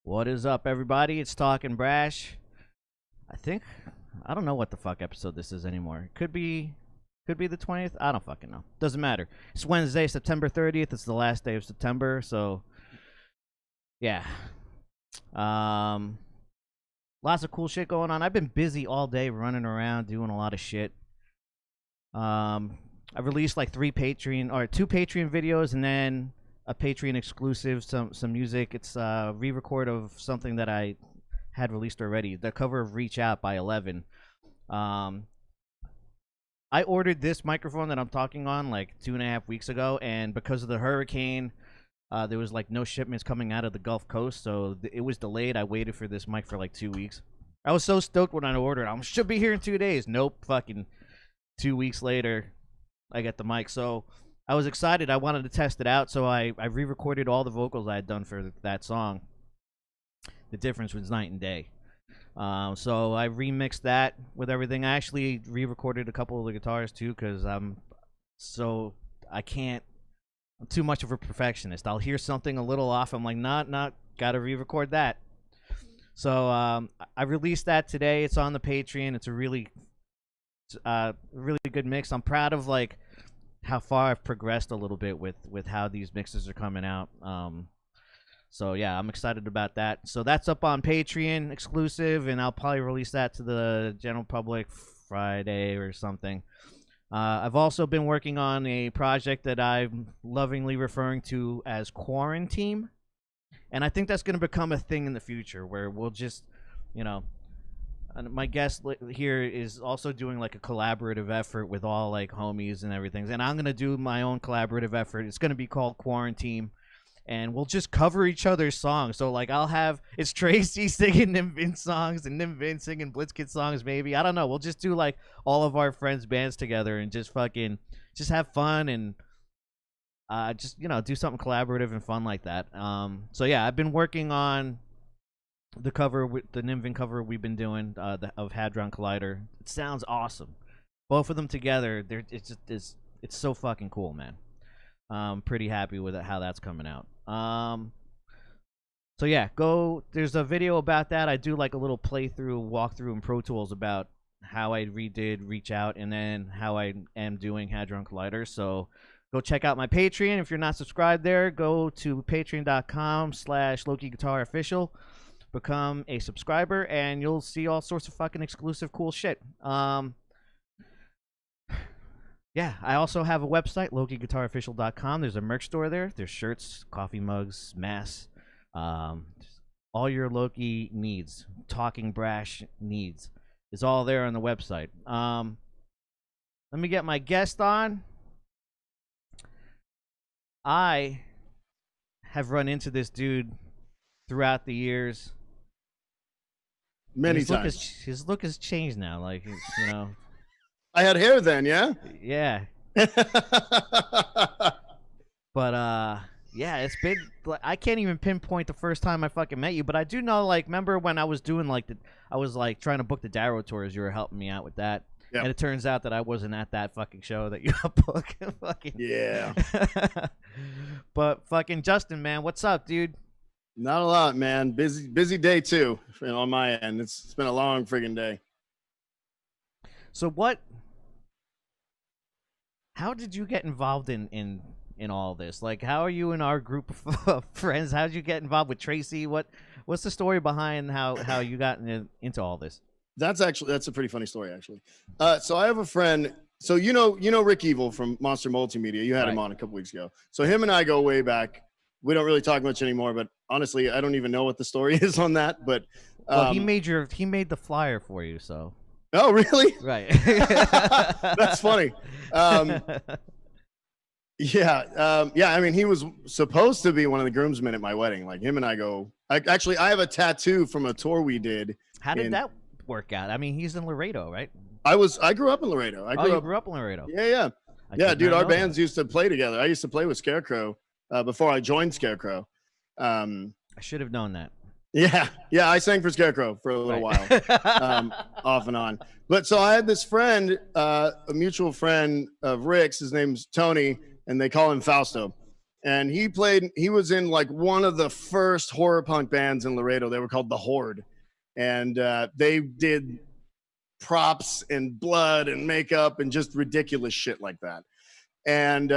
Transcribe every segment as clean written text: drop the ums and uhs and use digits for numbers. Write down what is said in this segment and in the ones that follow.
What is up, everybody? It's Talkin Brash. I don't know what the fuck episode this is anymore. Could be the 20th. I don't fucking know. Doesn't matter. It's Wednesday, September 30th. It's the last day of September, so yeah. Lots of cool shit going on. I've been busy all day running around doing a lot of shit. I released like two Patreon videos and then a Patreon exclusive, some music. It's a re-record of something that I had released already. The cover of Reach Out by 11. I ordered this microphone that I'm talking on like 2.5 weeks ago, and because of the hurricane, there was like no shipments coming out of the Gulf Coast, so it was delayed. I waited for this mic for like 2 weeks. I was so stoked when I ordered it. I should be here in 2 days. Nope, fucking 2 weeks later, I get the mic. So I was excited. I wanted to test it out, so I re-recorded all the vocals I had done for that song. The difference was night and day. So I remixed that with everything. I actually re-recorded a couple of the guitars too, because I'm too much of a perfectionist. I'll hear something a little off. I'm like, not, gotta re-record that. So I released that today. It's on the Patreon. It's a really good mix. I'm proud of like how far I've progressed a little bit with how these mixes are coming out. So yeah, I'm excited about that. So that's up on Patreon exclusive, and I'll probably release that to the general public Friday or something. I've also been working on a project that I'm lovingly referring to as Quarantine, and I think that's going to become a thing in the future where we'll just, and my guest here is also doing like a collaborative effort with all like homies and everything, and I'm going to do my own collaborative effort. It's going to be called Quarantine. And we'll just cover each other's songs. So, like, it's Tracy singing Nimvin songs and Nimvin singing Blitzkid songs, maybe. I don't know. We'll just do, like, all of our friends' bands together and just have fun and do something collaborative and fun like that. So, yeah, I've been working on the Nimvin cover we've been doing of Hadron Collider. It sounds awesome. Both of them together, it's so fucking cool, man. I'm pretty happy with how that's coming out. So yeah, there's a video about that. I do like a little walkthrough in Pro Tools about how I redid Reach Out and then how I am doing Hadron Collider. So go check out my Patreon. If you're not subscribed there, go to patreon.com/Loki Guitar Official. Become a subscriber and you'll see all sorts of fucking exclusive cool shit. Yeah, I also have a website, LokiGuitarOfficial.com. There's a merch store there. There's shirts, coffee mugs, masks, all your Loki needs, Talkin Brash needs. It's all there on the website. Let me get my guest on. I have run into this dude throughout the years. Many times. His look has changed now. Like, I had hair then, yeah? Yeah. But, yeah, it's been, I can't even pinpoint the first time I fucking met you, but I do know, like, remember when I was doing, like, I was, like, trying to book the Darrow tours, you were helping me out with that. Yep. And it turns out that I wasn't at that fucking show that you booked. Fucking. Yeah. But, fucking Justin, man, what's up, dude? Not a lot, man. Busy day, too, on my end. It's been a long friggin' day. So how did you get involved in all this? Like, how are you in our group of friends? How did you get involved with Tracy? What's the story behind how you got into all this? That's a pretty funny story, actually. So I have a friend. So you know Rick Evil from Monster Multimedia. You had him on a couple weeks ago. So him and I go way back. We don't really talk much anymore, but honestly, I don't even know what the story is on that. But well, he made the flyer for you, so. Oh, really? Right. That's funny. Yeah. I mean, he was supposed to be one of the groomsmen at my wedding. Like him and I go. I have a tattoo from a tour we did. How did that work out? I mean, he's in Laredo, right? I grew up in Laredo. You grew up in Laredo. Yeah. Yeah, dude. Our bands used to play together. I used to play with Scarecrow before I joined Scarecrow. I should have known that. Yeah, I sang for Scarecrow for a little while, off and on. But so I had this friend, a mutual friend of Rick's. His name's Tony, and they call him Fausto. and he was in like one of the first horror punk bands in Laredo. They were called The Horde, and they did props and blood and makeup and just ridiculous shit like that. And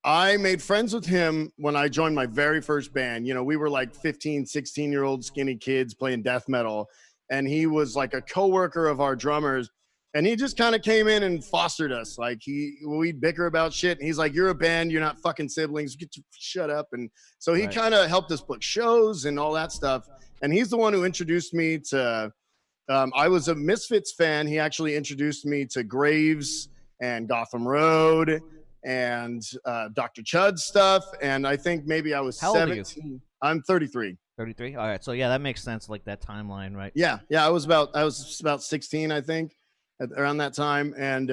I made friends with him when I joined my very first band. You know, we were like 15, 16-year-old skinny kids playing death metal, and he was like a coworker of our drummers. And he just kind of came in and fostered us. Like we'd bicker about shit. And he's like, "You're a band. You're not fucking siblings. Shut up." And so he kind of helped us book shows and all that stuff. And he's the one who introduced me to. I was a Misfits fan. He actually introduced me to Graves and Gotham Road and Dr. Chud's stuff. And I think maybe I was 17. I'm 33. 33. All right. So yeah, that makes sense. Like that timeline, right? Yeah. I was about 16, I think. Around that time, and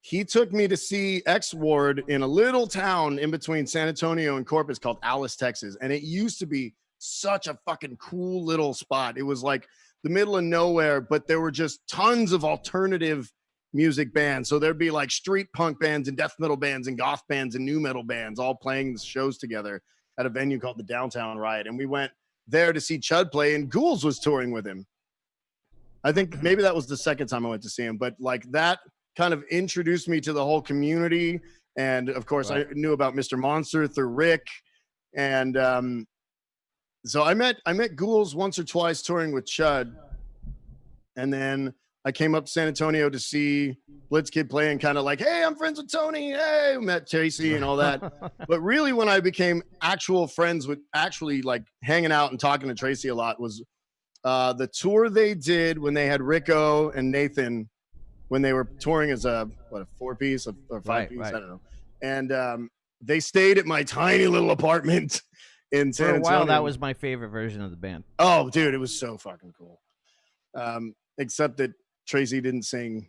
he took me to see X Ward in a little town in between San Antonio and Corpus called Alice, Texas, and it used to be such a fucking cool little spot. It was like the middle of nowhere, but there were just tons of alternative music bands. So there'd be like street punk bands and death metal bands and goth bands and new metal bands all playing the shows together at a venue called the Downtown Riot, and we went there to see Chud play, and Ghouls was touring with him. I think maybe that was the second time I went to see him, but like that kind of introduced me to the whole community. And of course I knew about Mr. Monster through Rick. And so I met Ghouls once or twice touring with Chud. And then I came up to San Antonio to see Blitzkid play and kind of like, "Hey, I'm friends with Tony. Hey," met Tracy and all that. But really when I became actual friends with actually like hanging out and talking to Tracy a lot was the tour they did when they had Rico and Nathan when they were touring as a 4-piece or 5-piece, I don't know. And they stayed at my tiny little apartment in San Antonio. For a while, that was my favorite version of the band. Oh, dude, it was so fucking cool. Except that Tracy didn't sing.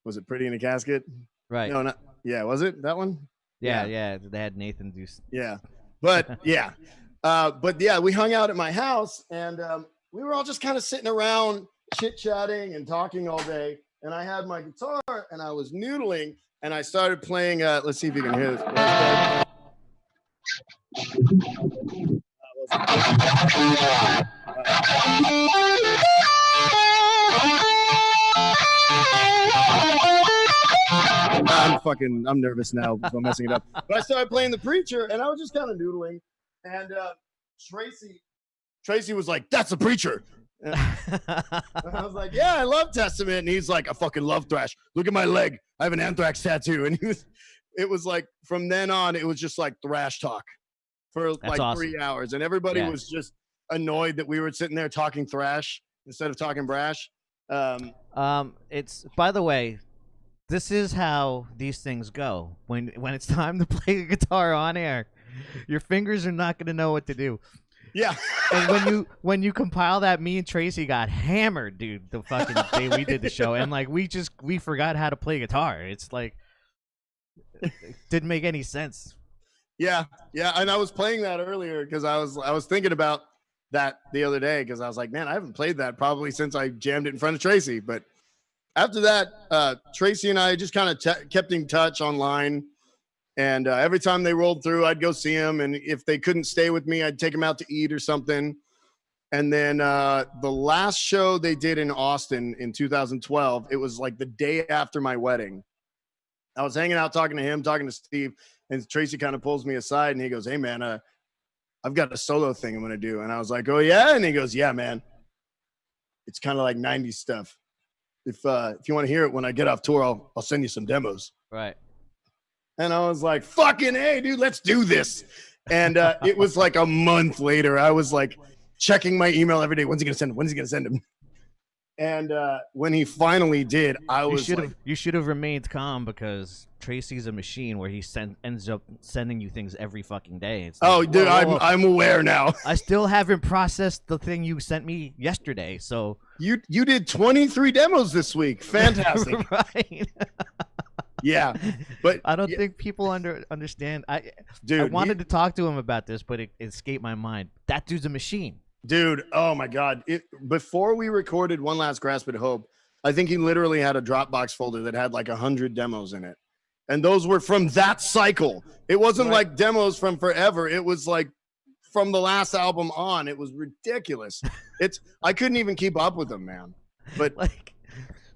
Was it "Pretty in a Casket"? Right. No, not. Yeah, was it that one? Yeah. They had Nathan do. Yeah, but yeah, we hung out at my house and. We were all just kind of sitting around chit-chatting and talking all day. And I had my guitar and I was noodling and I started playing. Let's see if you can hear this. I'm nervous now. I'm messing it up. But I started playing The Preacher and I was just kind of noodling. And Tracy was like, "That's a Preacher." And I was like, "Yeah, I love Testament." And he's like, "I fucking love thrash. Look at my leg. I have an anthrax tattoo." And it was like, from then on, it was just like thrash talk for like awesome. 3 hours. And everybody was just annoyed that we were sitting there talking thrash instead of talking brash. It's, by the way, this is how these things go. When it's time to play the guitar on air, your fingers are not going to know what to do. Yeah. And when you compile that, me and Tracy got hammered, dude, the fucking day we did the show. And like we forgot how to play guitar. It's like it didn't make any sense. Yeah. And I was playing that earlier because I was thinking about that the other day because I was like, man, I haven't played that probably since I jammed it in front of Tracy. But after that, Tracy and I just kind of kept in touch online. And every time they rolled through, I'd go see them. And if they couldn't stay with me, I'd take them out to eat or something. And then the last show they did in Austin in 2012, it was like the day after my wedding. I was hanging out, talking to him, talking to Steve. And Tracy kind of pulls me aside and he goes, "Hey, man, I've got a solo thing I'm going to do." And I was like, "Oh, yeah?" And he goes, "Yeah, man. It's kind of like 90s stuff. If you want to hear it when I get off tour, I'll send you some demos." Right. And I was like, "Fucking hey, dude, let's do this." And it was like a month later. I was like checking my email every day. When's he going to send him? When's he going to send him? And when he finally did, you should have remained calm because Tracy's a machine where he ends up sending you things every fucking day. It's like, oh, dude, whoa. I'm aware now. I still haven't processed the thing you sent me yesterday. So you did 23 demos this week. Fantastic. Right. Yeah, but I don't think people understand. I wanted to talk to him about this, but it escaped my mind. That dude's a machine. Dude, oh my God. Before we recorded One Last Grasp at Hope, I think he literally had a Dropbox folder that had like 100 demos in it. And those were from that cycle. It wasn't like demos from forever. It was like from the last album on. It was ridiculous. I couldn't even keep up with them, man. But like,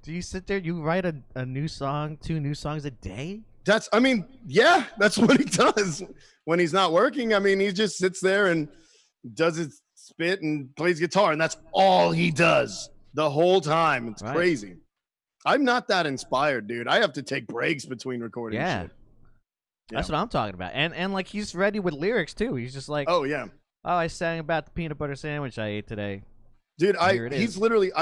do you sit there? You write a new song, 2 new songs a day? that's what he does when he's not working. I mean, he just sits there and does his spit and plays guitar, and that's all he does the whole time. It's crazy. I'm not that inspired, dude. I have to take breaks between recording shit. That's what I'm talking about. And like, he's ready with lyrics too. He's just like, oh yeah, oh, I sang about the peanut butter sandwich I ate today. Dude, I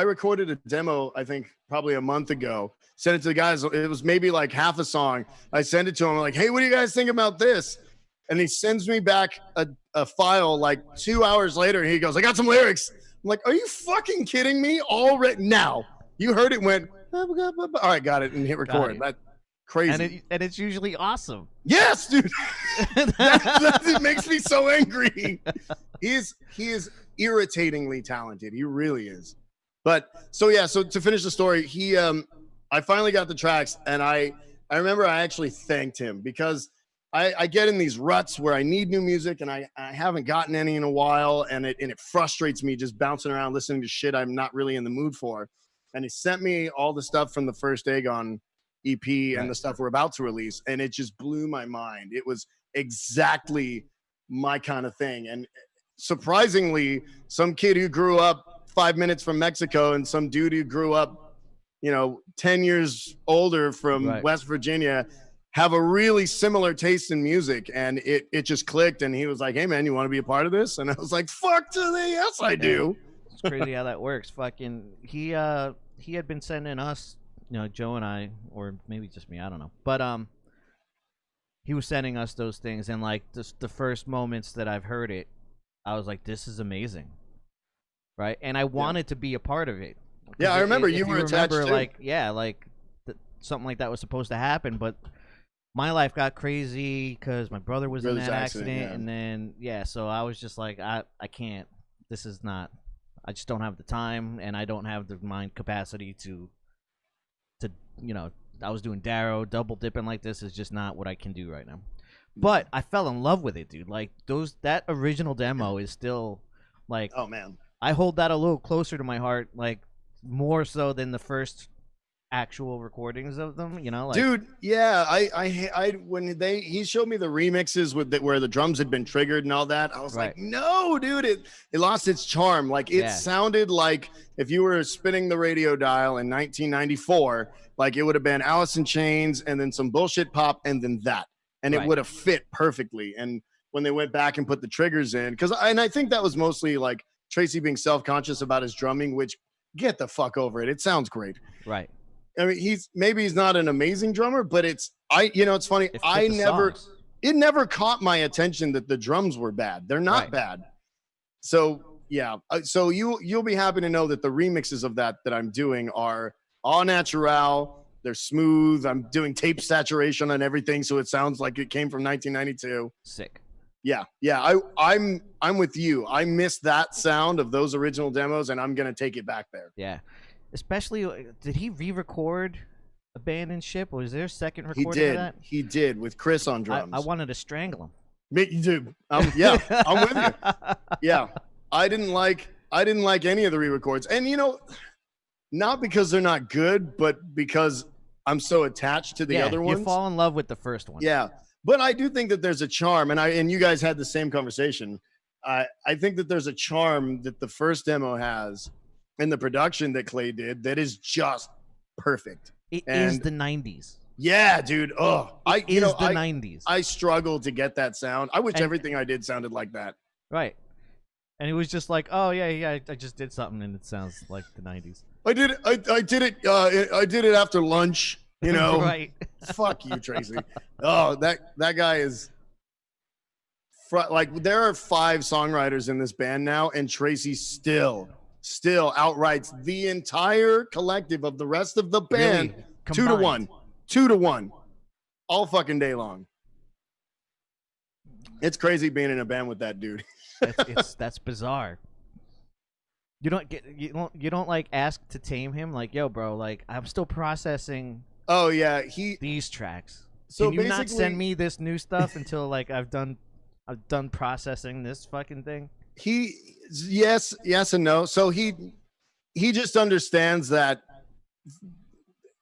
recorded a demo, I think probably a month ago, sent it to the guys. It was maybe like half a song. I sent it to him. I'm like, hey, what do you guys think about this? And he sends me back a file like 2 hours later. And he goes, I got some lyrics. I'm like, are you fucking kidding me? Already now. You heard it, went, all right, got it, and hit record. That's crazy. And it's usually awesome. Yes, dude. It makes me so angry. He is irritatingly talented. He really is. But so to finish the story, I finally got the tracks, and I remember I actually thanked him because I get in these ruts where I need new music and I haven't gotten any in a while, and it frustrates me just bouncing around listening to shit I'm not really in the mood for. And he sent me all the stuff from the first Aegon EP and the stuff we're about to release, and it just blew my mind. It was exactly my kind of thing. And surprisingly, some kid who grew up 5 minutes from Mexico and some dude who grew up, 10 years older from West Virginia have a really similar taste in music, and it just clicked. And he was like, hey man, you want to be a part of this? And I was like, fuck to the yes I do. It's crazy how that works. Fucking he had been sending us, Joe and I, or maybe just me, I don't know, but he was sending us those things, and like the first moments that I've heard it, I was like, this is amazing, right? And I wanted to be a part of it. Yeah, I remember you were attached to. Like something like that was supposed to happen, but my life got crazy because my brother was in that accident, and then so I was just like, I can't. This is not. I just don't have the time, and I don't have the mind capacity to I was doing Darrow, double dipping like this is just not what I can do right now. But I fell in love with it, dude. Like that original demo is still like, oh man, I hold that a little closer to my heart, like more so than the first actual recordings of them, like, dude. Yeah, I when he showed me the remixes where the drums had been triggered and all that, I was like, no, dude, it lost its charm. Like it sounded like if you were spinning the radio dial in 1994, like it would have been Alice in Chains and then some bullshit pop and then that, and it would have fit perfectly. And when they went back and put the triggers in, I think that was mostly like Tracy being self-conscious about his drumming, which get the fuck over it. It sounds great. Right. I mean, he's not an amazing drummer, but it's funny. It never caught my attention that the drums were bad. They're not bad. So yeah. So you'll be happy to know that the remixes of that I'm doing are au natural. They're smooth. I'm doing tape saturation on everything, so it sounds like it came from 1992. Sick. Yeah. I'm with you. I miss that sound of those original demos, and I'm gonna take it back there. Yeah. Especially, did he re-record Abandoned Ship? Or was there a second recording of that? He did with Chris on drums. I wanted to strangle him. Me too. Yeah, I'm with you. Yeah, I didn't like any of the re-records, and not because they're not good, but because I'm so attached to the other ones. You fall in love with the first one. Yeah, but I do think that there's a charm, and you guys had the same conversation. I think that there's a charm that the first demo has. And the production that Clay did, that is just perfect. It is the 90s. Yeah, dude. Oh, the 90s. I struggled to get that sound. I wish everything I did sounded like that. Right. And it was just like, oh yeah, I just did something and it sounds like the 90s. I did it. I did it after lunch. Right. Fuck you, Tracy. Oh, that guy is. Like there are 5 songwriters in this band now, and Tracy still outrights the entire collective of the rest of the band. Really? 2 to 1 all fucking day long. It's crazy being in a band with that dude. That's bizarre. You don't like ask to tame him, like, yo bro, like I'm still processing oh yeah these tracks. So Can you not basically, send me this new stuff until like I've done processing this fucking thing? he yes and no. So he just understands that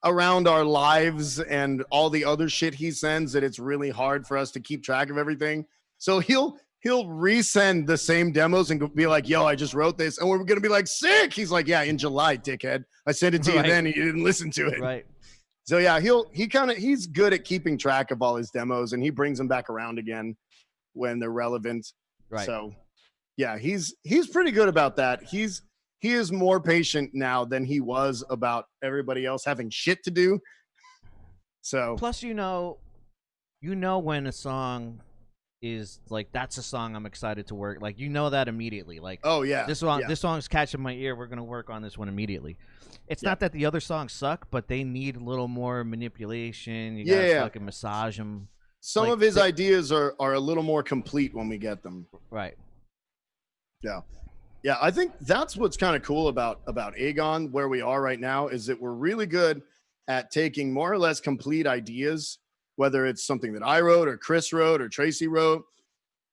around our lives and all the other shit he sends, that it's really hard for us to keep track of everything. So he'll resend the same demos and be like, yo, I just wrote this, and we're gonna be like, sick. He's like, yeah, in July, dickhead, I sent it to you Right. then and you didn't listen to it. Right. So yeah, he's good at keeping track of all his demos, and he brings them back around again when they're relevant. Right. So yeah, he's pretty good about that. He is more patient now than he was about everybody else having shit to do. So Plus, when a song is like, that's a song I'm excited to work. Like, that immediately. Like, oh yeah, this song's catching my ear. We're gonna work on this one immediately. It's Yeah. not that the other songs suck, but they need a little more manipulation. You Yeah, gotta yeah. fucking massage them. Some Like, of his ideas are a little more complete when we get them. Right. Yeah. Yeah, I think that's what's kind of cool about Aegon, where we are right now, is that we're really good at taking more or less complete ideas, whether it's something that I wrote or Chris wrote or Tracy wrote,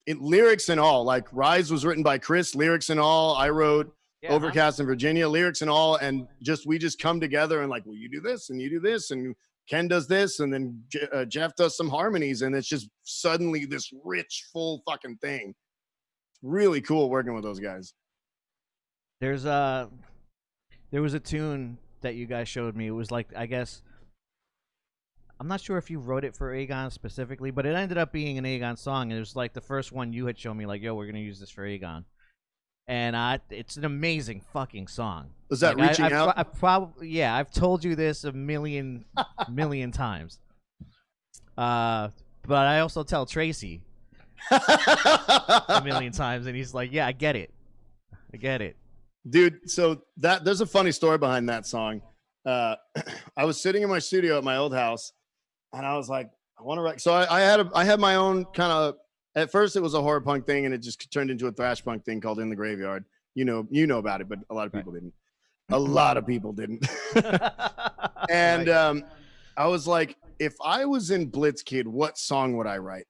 lyrics and all. Like Rise was written by Chris, lyrics and all. I wrote Overcast in Virginia, lyrics and all, and we just come together and like, well, you do this and you do this, and Ken does this, and then Jeff does some harmonies, and it's just suddenly this rich, full fucking thing. Really cool working with those guys. There was a tune that you guys showed me. It was like, I guess, I'm not sure if you wrote it for Aegon specifically, but it ended up being an Aegon song. And it was like the first one you had shown me, like, yo, we're gonna use this for Aegon. And it's an amazing fucking song. Was that like, reaching out? I probably, I've told you this a million times. But I also tell Tracy a million times, and he's like, yeah, I get it, dude. So there's a funny story behind that song. I was sitting in my studio at my old house, and I was like, I want to write. So I had my own kind of. At first, it was a horror punk thing, and it just turned into a thrash punk thing called In the Graveyard. You know about it, but a lot of people didn't. A lot of people didn't. And I was like, if I was in Blitzkid, what song would I write?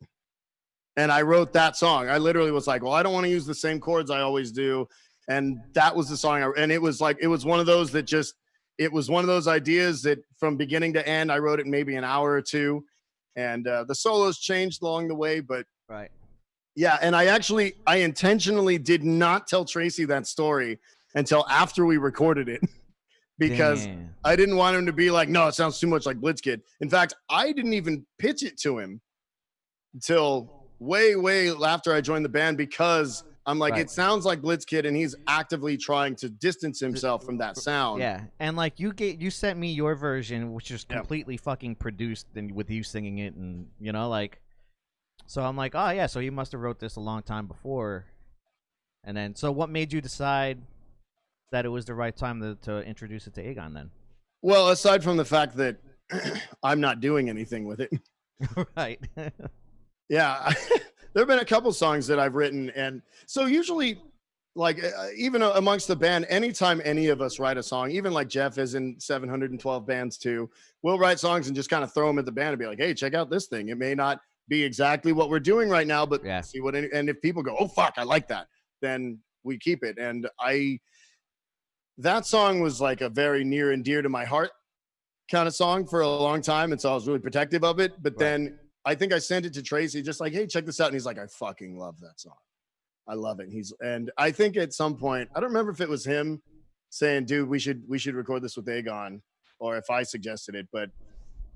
And I wrote that song. I literally was like, well, I don't want to use the same chords I always do. And that was the song. And it was one of those that it was one of those ideas that from beginning to end, I wrote it in maybe an hour or two. And the solos changed along the way, but right. Yeah. And I intentionally did not tell Tracy that story until after we recorded it because I didn't want him to be like, no, it sounds too much like Blitzkid. In fact, I didn't even pitch it to him until way after I joined the band, because I'm like, it sounds like Blitzkid, and he's actively trying to distance himself from that sound. Yeah, and like you sent me your version, which is completely fucking produced, and with you singing it, and like, so I'm like, oh yeah, so he must have wrote this a long time before. And then, so what made you decide that it was the right time to introduce it to Aegon then? Well, aside from the fact that I'm not doing anything with it, right? Yeah. There have been a couple songs that I've written, and so usually, like even amongst the band, anytime any of us write a song, even like Jeff is in 712 bands too, we'll write songs and just kind of throw them at the band and be like, hey, check out this thing. It may not be exactly what we're doing right now, but see what. And if people go, oh fuck, I like that, then we keep it. And that song was like a very near and dear to my heart kind of song for a long time, and so I was really protective of it. But then I think I sent it to Tracy, just like, hey, check this out. And he's like, I fucking love that song. I love it. And I think at some point, I don't remember if it was him saying, dude, we should record this with Aegon, or if I suggested it, but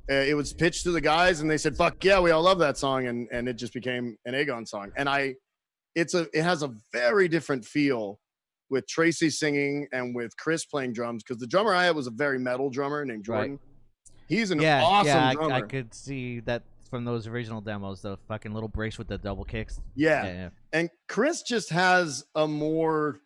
it was pitched to the guys and they said, fuck yeah, we all love that song. And it just became an Aegon song. And it has a very different feel with Tracy singing and with Chris playing drums, because the drummer I had was a very metal drummer named Jordan. He's an awesome drummer. I could see that from those original demos, the fucking little brace with the double kicks. Yeah. And Chris just has a more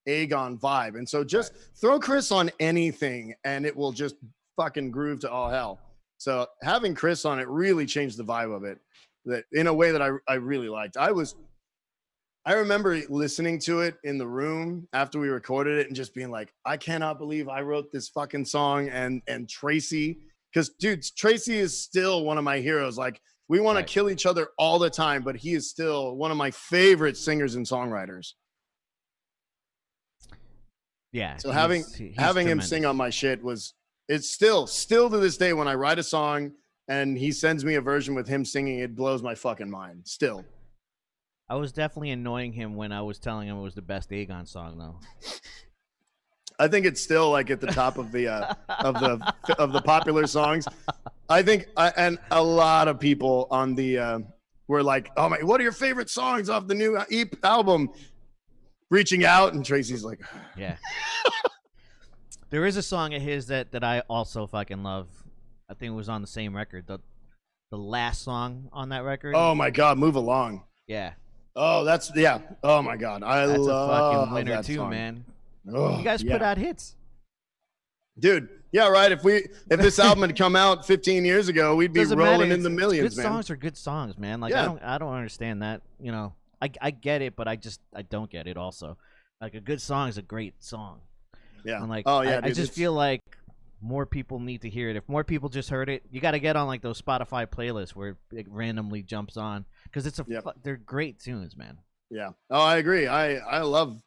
Aegon vibe. And so just throw Chris on anything and it will just fucking groove to all hell. So having Chris on it really changed the vibe of it, that in a way that I really liked. I remember listening to it in the room after we recorded it and just being like, I cannot believe I wrote this fucking song and Tracy because dude, Tracy is still one of my heroes. Like we want to kill each other all the time, but he is still one of my favorite singers and songwriters. Yeah. So having him sing on my shit it's still to this day when I write a song and he sends me a version with him singing, it blows my fucking mind. Still. I was definitely annoying him when I was telling him it was the best Aegon song, though. I think it's still like at the top of the of the popular songs. I think, and a lot of people on the were like, "Oh my, what are your favorite songs off the new album?" Reaching out, and Tracy's like, "Yeah." There is a song of his that I also fucking love. I think it was on the same record. The last song on that record. Oh my god, Move Along. Yeah. Oh, that's yeah. Oh my god, that's love a fucking winner that too, song. Man. Oh, you guys put out hits, dude. Yeah, right. If this album had come out 15 years ago, we'd be rolling in the millions. Good songs are good songs, man. Like I don't understand that. You know, I get it, but I don't get it. Also, like a good song is a great song. Yeah. And like, dude, I just feel like more people need to hear it. If more people just heard it, you got to get on like those Spotify playlists where it randomly jumps on because they're great tunes, man. Yeah. Oh, I agree. I love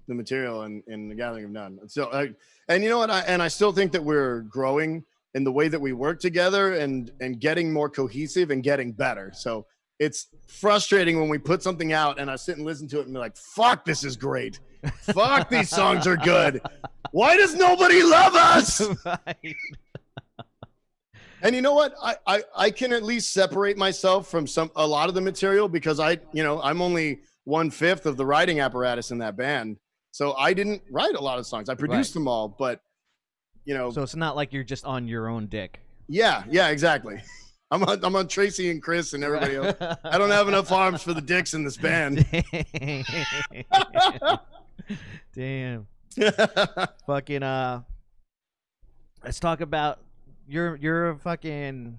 the material in the Gathering of None. So, and you know what? I still think that we're growing in the way that we work together and getting more cohesive and getting better. So it's frustrating when we put something out and I sit and listen to it and be like, "Fuck, this is great. Fuck, these songs are good. Why does nobody love us?" Right. And you know what? I can at least separate myself from a lot of the material because I'm only 1/5 of the writing apparatus in that band. So I didn't write a lot of songs. I produced them all, but So it's not like you're just on your own dick. Yeah, exactly. I'm on Tracy and Chris and everybody else. I don't have enough arms for the dicks in this band. Damn. Fucking let's talk about you're a fucking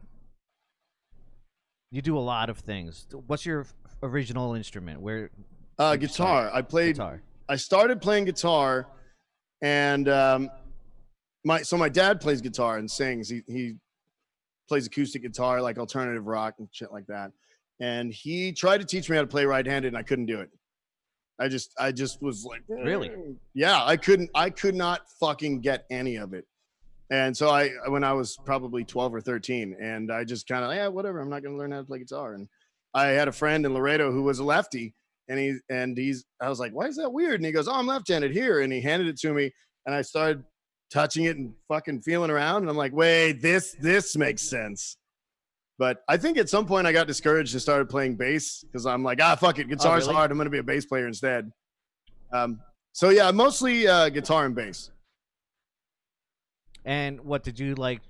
you do a lot of things. What's your original instrument? Where guitar. I played guitar. I started playing guitar and my dad plays guitar and sings. He plays acoustic guitar, like alternative rock and shit like that. And he tried to teach me how to play right-handed and I couldn't do it. I just was like, really? Yeah, I could not fucking get any of it. And so when I was probably 12 or 13 and I just kind of, whatever, I'm not going to learn how to play guitar. And I had a friend in Laredo who was a lefty and I was like, why is that weird? And he goes, "Oh, I'm left-handed here." And he handed it to me and I started touching it and fucking feeling around. And I'm like, wait, this makes sense. But I think at some point I got discouraged and started playing bass because I'm like, fuck it. Guitar's hard. I'm going to be a bass player instead. So yeah, mostly guitar and bass. And what did you like?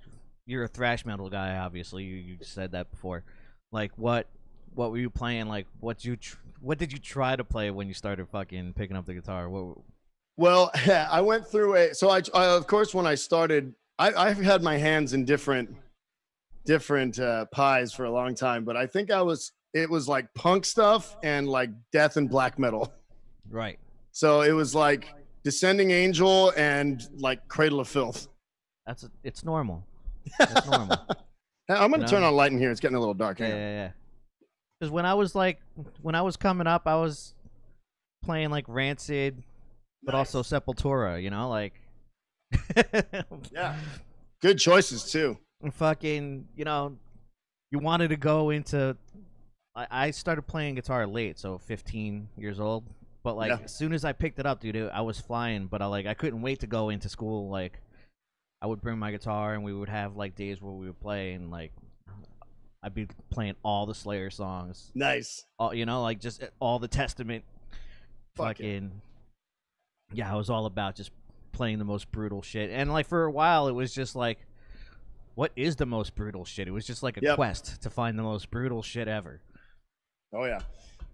You're a thrash metal guy, obviously. You said that before. Like, what were you playing? Like, what did you try to play when you started fucking picking up the guitar? Well, I went through so I of course when I started, I've had my hands in different pies for a long time, but I think it was like punk stuff and like death and black metal. Right. So it was like Descending Angel and like Cradle of Filth. It's normal. It's normal. I'm gonna turn on light in here. It's getting a little dark. Yeah. Because when I was coming up, I was playing like Rancid, but also Sepultura. You know, like. Yeah. Good choices too. Fucking, you wanted to go into. I started playing guitar late, so 15 years old. But like as soon as I picked it up, dude, I was flying. But I couldn't wait to go into school. Like, I would bring my guitar and we would have like days where we would play and like I'd be playing all the Slayer songs. Nice. All, like just all the Testament. Fucking. Yeah, I was all about just playing the most brutal shit. And like for a while, it was just like, what is the most brutal shit? It was just like a quest to find the most brutal shit ever. Oh yeah,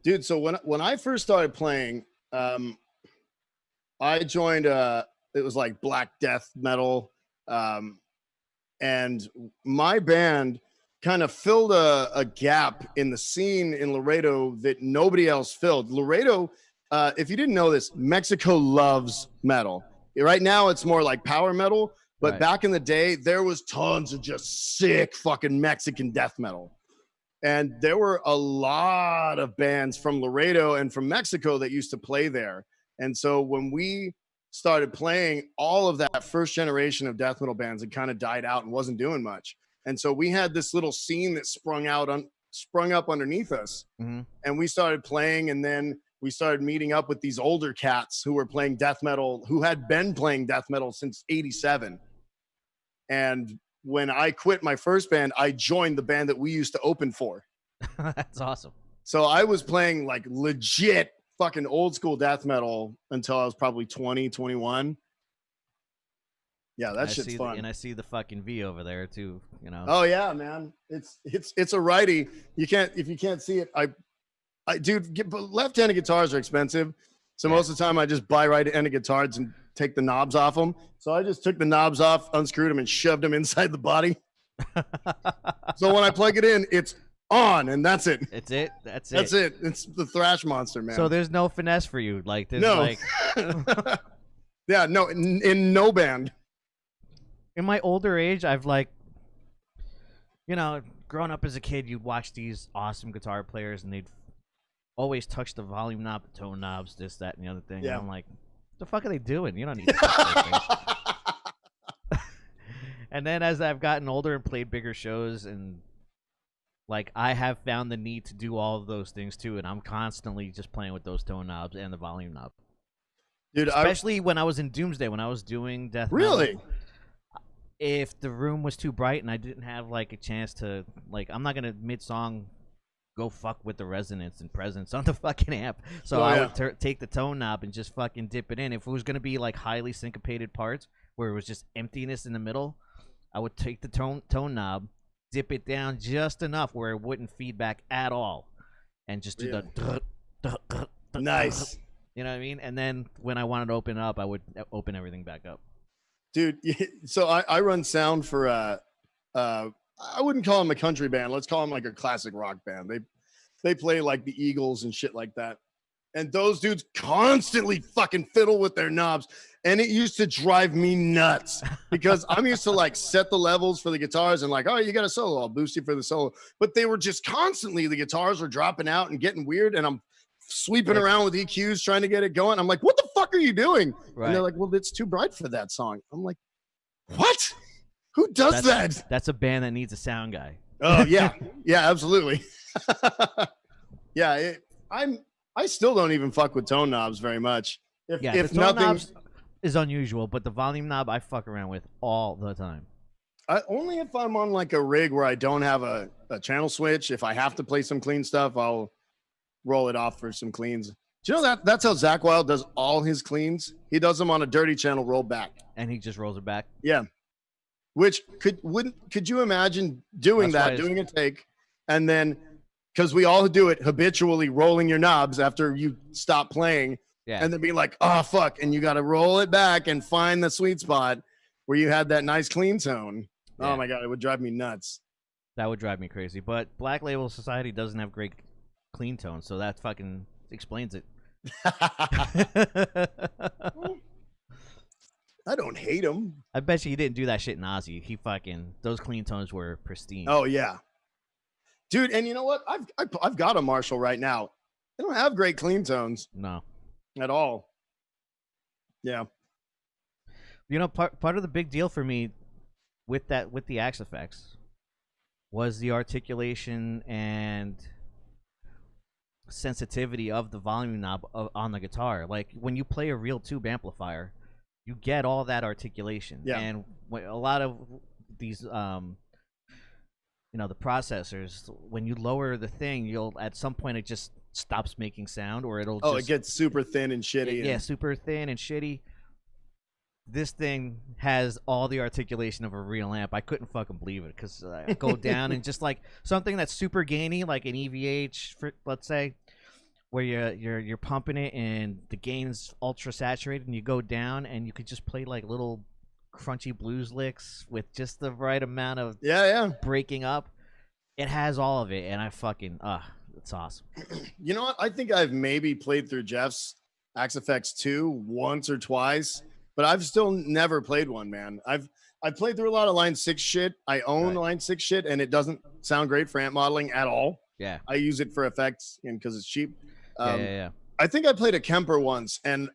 dude. So when I first started playing, I joined it was like black death metal, and my band kind of filled a gap in the scene in Laredo that nobody else filled. Laredo, if you didn't know this, Mexico loves metal. Right now, it's more like power metal, But Right. back in the day, there was tons of just sick fucking Mexican death metal. And there were a lot of bands from Laredo and from Mexico that used to play there. And so when we started playing, all of that first generation of death metal bands had kind of died out and wasn't doing much. And so we had this little scene that sprung up underneath us. Mm-hmm. And we started playing, and then we started meeting up with these older cats who were playing death metal, who had been playing death metal since 87. And when I quit my first band, I joined the band that we used to open for. That's awesome. So I was playing like legit fucking old school death metal until I was probably 20, 21. Yeah, that shit's fun. And I see the fucking V over there too, you know. Oh yeah, man. It's a righty. If you can't see it, dude, left-handed guitars are expensive. So most of the time I just buy right-handed guitars and take the knobs off them. So I just took the knobs off, unscrewed them, and shoved them inside the body. So when I plug it in, it's on, and that's it. It's it. That's it. It's the thrash monster, man. So there's no finesse for you, like there's no. like. Yeah, no, in no band. In my older age, I've like, you know, growing up as a kid, you'd watch these awesome guitar players, and they'd always touch the volume knob, the tone knobs, this, that, and the other thing. Yeah. And I'm like, what the fuck are they doing? You don't need to touch those things. And then as I've gotten older and played bigger shows, and like I have found the need to do all of those things too, and I'm constantly just playing with those tone knobs and the volume knob. Dude, especially when I was in Doomsday, when I was doing death really metal, if the room was too bright and I didn't have like a chance to, like, I'm not gonna mid-song go fuck with the resonance and presence on the fucking amp, so I would take the tone knob and just fucking dip it in. If it was gonna be like highly syncopated parts where it was just emptiness in the middle, I would take the tone knob, dip it down just enough where it wouldn't feedback at all, and just do the nice. You know what I mean? And then when I wanted to open up, I would open everything back up. Dude, so I run sound for I wouldn't call them a country band. Let's call them like a classic rock band. They play like the Eagles and shit like that. And those dudes constantly fucking fiddle with their knobs. And it used to drive me nuts because I'm used to like set the levels for the guitars and like, oh, you got a solo, I'll boost you for the solo. But they were just constantly, the guitars were dropping out and getting weird. And I'm sweeping around with EQs trying to get it going. I'm like, what the fuck are you doing? Right. And they're like, well, it's too bright for that song. I'm like, what? Who does that? That's a band that needs a sound guy. Oh yeah. Yeah, absolutely. Yeah. I still don't even fuck with tone knobs very much. If the tone nothing knobs is unusual, but the volume knob I fuck around with all the time. Only if I'm on like a rig where I don't have a channel switch. If I have to play some clean stuff, I'll roll it off for some cleans. Do you know that's how Zakk Wylde does all his cleans? He does them on a dirty channel roll back. And he just rolls it back? Yeah. Which could you imagine doing doing a take, and then because we all do it habitually, rolling your knobs after you stop playing, and then be like, oh fuck, and you got to roll it back and find the sweet spot where you had that nice clean tone. Yeah. Oh my god, it would drive me nuts. That would drive me crazy. But Black Label Society doesn't have great clean tones, so that fucking explains it. I don't hate him. I bet you he didn't do that shit in Ozzy. He fucking, those clean tones were pristine. Oh yeah, dude. And you know what? I've got a Marshall right now. They don't have great clean tones. No, at all. Yeah. You know, part of the big deal for me with the Axe effects was the articulation and sensitivity of the volume knob on the guitar. Like when you play a real tube amplifier, you get all that articulation. Yeah. And a lot of these, you know, the processors, when you lower the thing, you'll at some point it just stops making sound, or it'll. Oh, it gets super thin and shitty. Yeah, super thin and shitty. This thing has all the articulation of a real amp. I couldn't fucking believe it because I go down and just like something that's super gainy, like an EVH, let's say, where you're pumping it and the gain's ultra saturated, and you go down and you could just play like little crunchy blues licks with just the right amount of breaking up. It has all of it, and I fucking it's awesome. You know what? I think I've maybe played through Jeff's Axe Effects 2 once or twice. But I've still never played one, man. I played through a lot of Line 6 shit. I own Line 6 shit, and it doesn't sound great for amp modeling at all. Yeah. I use it for effects and because it's cheap. Yeah. I think I played a Kemper once, and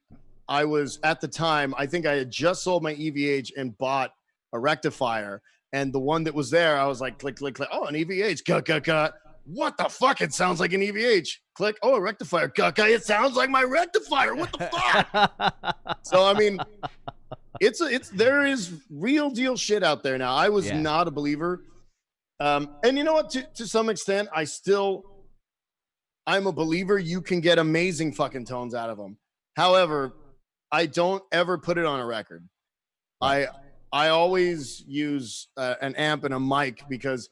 I was at the time, I think I had just sold my EVH and bought a rectifier. And the one that was there, I was like, click, click, click. Oh, an EVH. Cut. What the fuck? It sounds like an EVH. Click. Oh, a rectifier. Cut. It sounds like my rectifier. What the fuck? So, I mean, there is real deal shit out there now. I was not a believer. And you know what? To some extent, I'm a believer you can get amazing fucking tones out of them. However, I don't ever put it on a record. I always use an amp and a mic because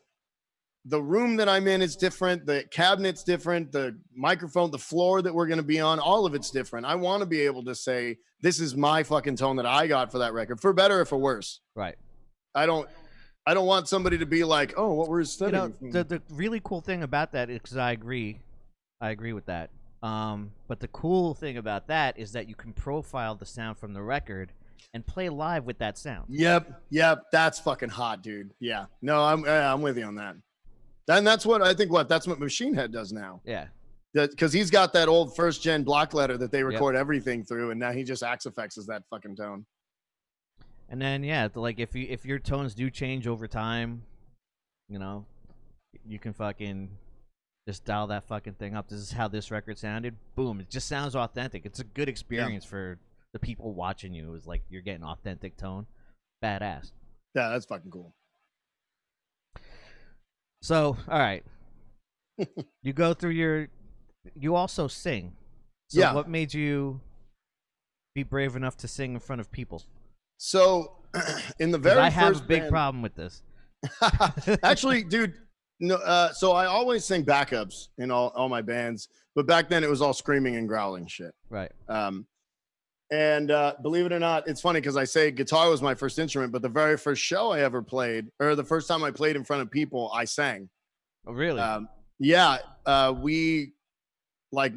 the room that I'm in is different. The cabinet's different. The microphone, the floor that we're going to be on, all of it's different. I want to be able to say, this is my fucking tone that I got for that record, for better or for worse. Right. I don't want somebody to be like, oh, what we're studying. You know, the really cool thing about that is, because I agree with that. But the cool thing about that is that you can profile the sound from the record and play live with that sound. Yep. That's fucking hot, dude. Yeah. No, I'm with you on that. And that's what I think. That's what Machine Head does now. Yeah. Because he's got that old first gen block letter that they record everything through, and now he just axe effects as that fucking tone. And then like if your tones do change over time, you know, you can fucking just dial that fucking thing up. This is how this record sounded. Boom. It just sounds authentic. It's a good experience for the people watching you. It's like you're getting authentic tone. Badass. Yeah, that's fucking cool. So, all right. You go through you also sing. So what made you be brave enough to sing in front of people? So, in the very first I have a big problem with this. Actually, dude, no. So I always sing backups in all my bands, but back then it was all screaming and growling shit. Right. And believe it or not, it's funny because I say guitar was my first instrument, but the very first show I ever played, or the first time I played in front of people, I sang. Oh, really? We, like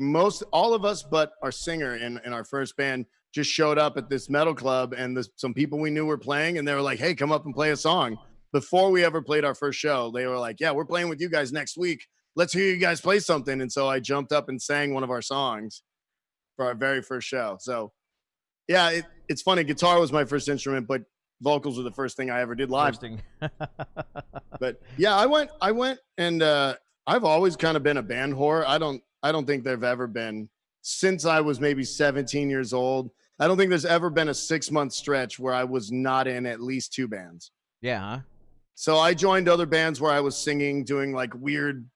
all of us but our singer in our first band, just showed up at this metal club, and some people we knew were playing, and they were like, hey, come up and play a song. Before we ever played our first show, they were like, yeah, we're playing with you guys next week. Let's hear you guys play something. And so I jumped up and sang one of our songs for our very first show. So yeah, it's funny. Guitar was my first instrument, but vocals were the first thing I ever did live. But yeah, I went and I've always kind of been a band whore. I don't think there've ever been, since I was maybe 17 years old, I don't think there's ever been a 6-month stretch where I was not in at least 2 bands. Yeah, huh? So I joined other bands where I was singing, doing like weird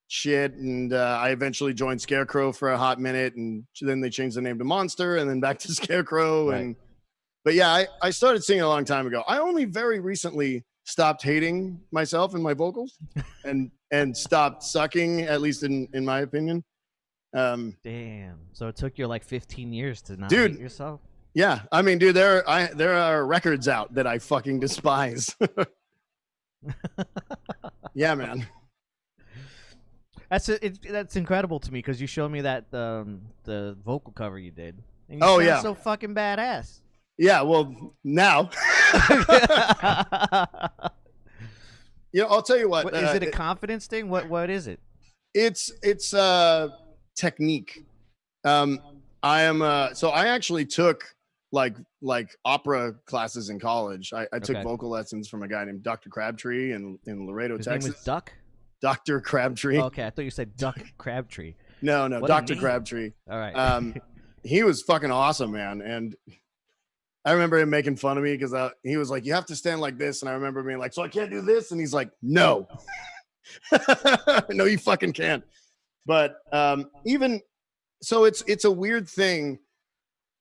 shit, and I eventually joined Scarecrow for a hot minute, and then they changed the name to Monster, and then back to Scarecrow. Right. But yeah, I started singing a long time ago. I only very recently stopped hating myself and my vocals, and stopped sucking, at least in my opinion. Damn. So it took you like 15 years to not hate yourself? Yeah, I mean, dude, there are records out that I fucking despise. Yeah, man. That's incredible to me, because you showed me that the vocal cover you did. And you sound so fucking badass. Yeah, well, now. I'll tell you what. Is it a confidence thing? What is it? It's technique. So I actually took like opera classes in college. I took vocal lessons from a guy named Dr. Crabtree in Laredo, His Texas. name was Duck? Dr. Crabtree. Oh, okay, I thought you said Duck Crabtree. No, What Dr. Crabtree. All right. He was fucking awesome, man. And I remember him making fun of me because he was like, you have to stand like this. And I remember being like, so I can't do this? And he's like, no. No, you fucking can't. But even so, it's a weird thing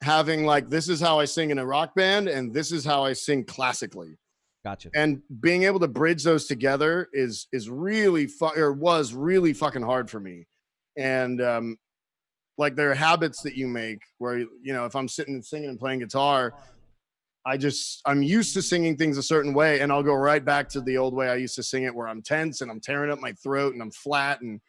having like, this is how I sing in a rock band, and this is how I sing classically. Gotcha. And being able to bridge those together is really was really fucking hard for me. And like, there are habits that you make where, if I'm sitting and singing and playing guitar, I'm used to singing things a certain way, and I'll go right back to the old way I used to sing it, where I'm tense and I'm tearing up my throat and I'm flat, and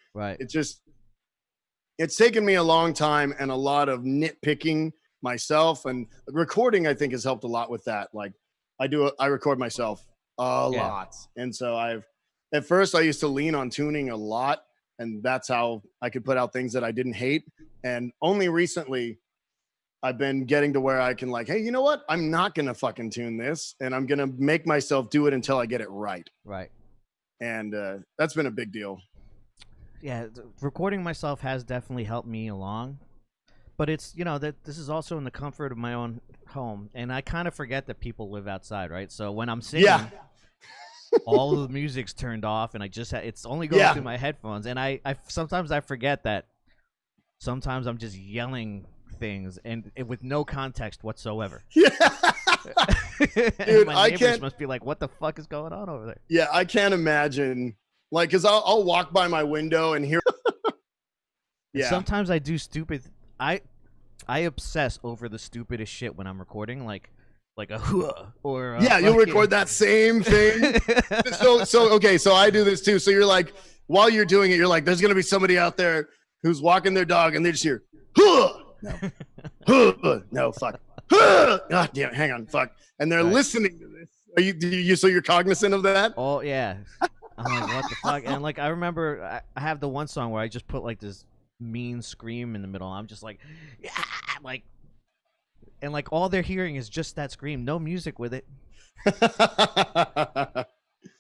it's taken me a long time and a lot of nitpicking myself, and recording I think has helped a lot with that. Like, I record myself a lot. And so at first I used to lean on tuning a lot, and that's how I could put out things that I didn't hate. And only recently I've been getting to where I can like, hey, you know what? I'm not going to fucking tune this, and I'm going to make myself do it until I get it right. Right. And that's been a big deal. Yeah, recording myself has definitely helped me along. But it's, that this is also in the comfort of my own home, and I kind of forget that people live outside, right? So when I'm singing, all of the music's turned off, and I just it's only going through my headphones, and I sometimes I forget that sometimes I'm just yelling things and with no context whatsoever. Yeah. Dude, my neighbors must be like, what the fuck is going on over there? Yeah, I can't imagine. Like, because I'll walk by my window and hear. Yeah. Sometimes I do stupid. I obsess over the stupidest shit when I'm recording, like a hua or you'll record that same thing. So I do this too. So you're like, while you're doing it, you're like, there's gonna be somebody out there who's walking their dog, and they just hear hua, no, hua, no, fuck, hua, god damn, hang on, fuck, and they're listening to this. So you're cognizant of that? Oh yeah. I'm like, what the fuck? And like, I remember I have the one song where I just put like this mean scream in the middle. I'm just like, yeah, like, and like all they're hearing is just that scream, no music with it.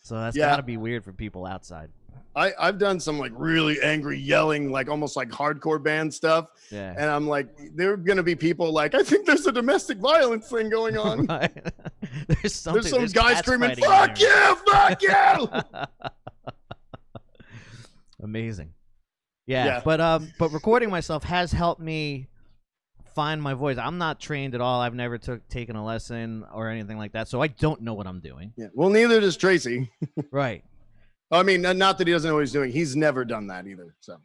So that's gotta be weird for people outside. I've done some like really angry yelling, like almost like hardcore band stuff. Yeah. And I'm like, there are gonna be people like, I think there's a domestic violence thing going on. Right. There's some guy screaming, fuck you, fuck you. Amazing. Yeah, but recording myself has helped me find my voice. I'm not trained at all. I've never taken a lesson or anything like that, so I don't know what I'm doing. Yeah. Well, neither does Tracy. Right. I mean, not that he doesn't know what he's doing. He's never done that either. So.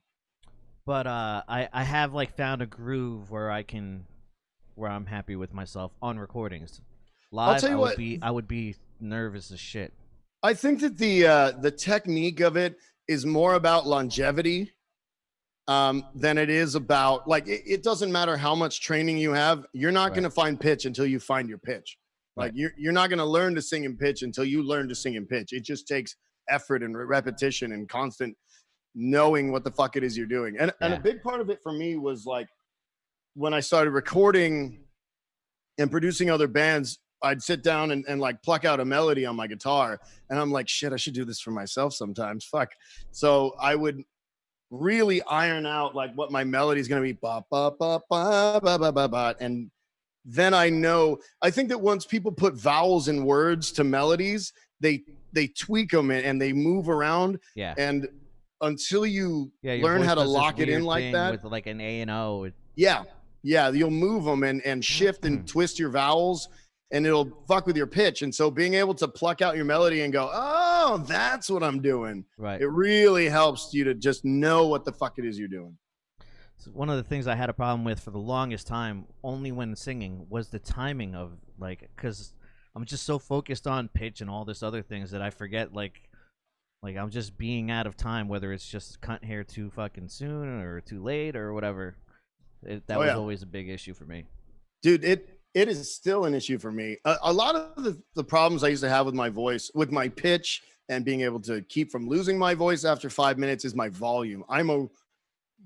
But I have like found a groove where I'm happy with myself on recordings. Live, I'll tell you I would be nervous as shit. I think that the technique of it is more about longevity than it is about like it doesn't matter how much training you have. You're not going to find pitch until you find your pitch. Like you're not going to learn to sing in pitch until you learn to sing in pitch. It just takes effort and repetition and constant knowing what the fuck it is you're doing. And a big part of it for me was like when I started recording and producing other bands, I'd sit down and like pluck out a melody on my guitar, and I'm like, shit, I should do this for myself sometimes. Fuck. So I would really iron out like what my melody is going to be, ba, ba, ba, ba, ba, ba, ba, ba. And then I think that once people put vowels in words to melodies, they tweak them and they move around. Yeah. And until you learn how to lock it in like that, with like an A and O. Yeah. You'll move them and shift and twist your vowels, and it'll fuck with your pitch. And so being able to pluck out your melody and go, oh, that's what I'm doing. Right. It really helps you to just know what the fuck it is you're doing. So one of the things I had a problem with for the longest time, only when singing, was the timing of like, because I'm just so focused on pitch and all this other things that I forget like I'm just being out of time, whether it's just cut hair too fucking soon or too late or whatever. That was always a big issue for me. Dude, it is still an issue for me. A lot of the problems I used to have with my voice, with my pitch and being able to keep from losing my voice after 5 minutes is my volume. I'm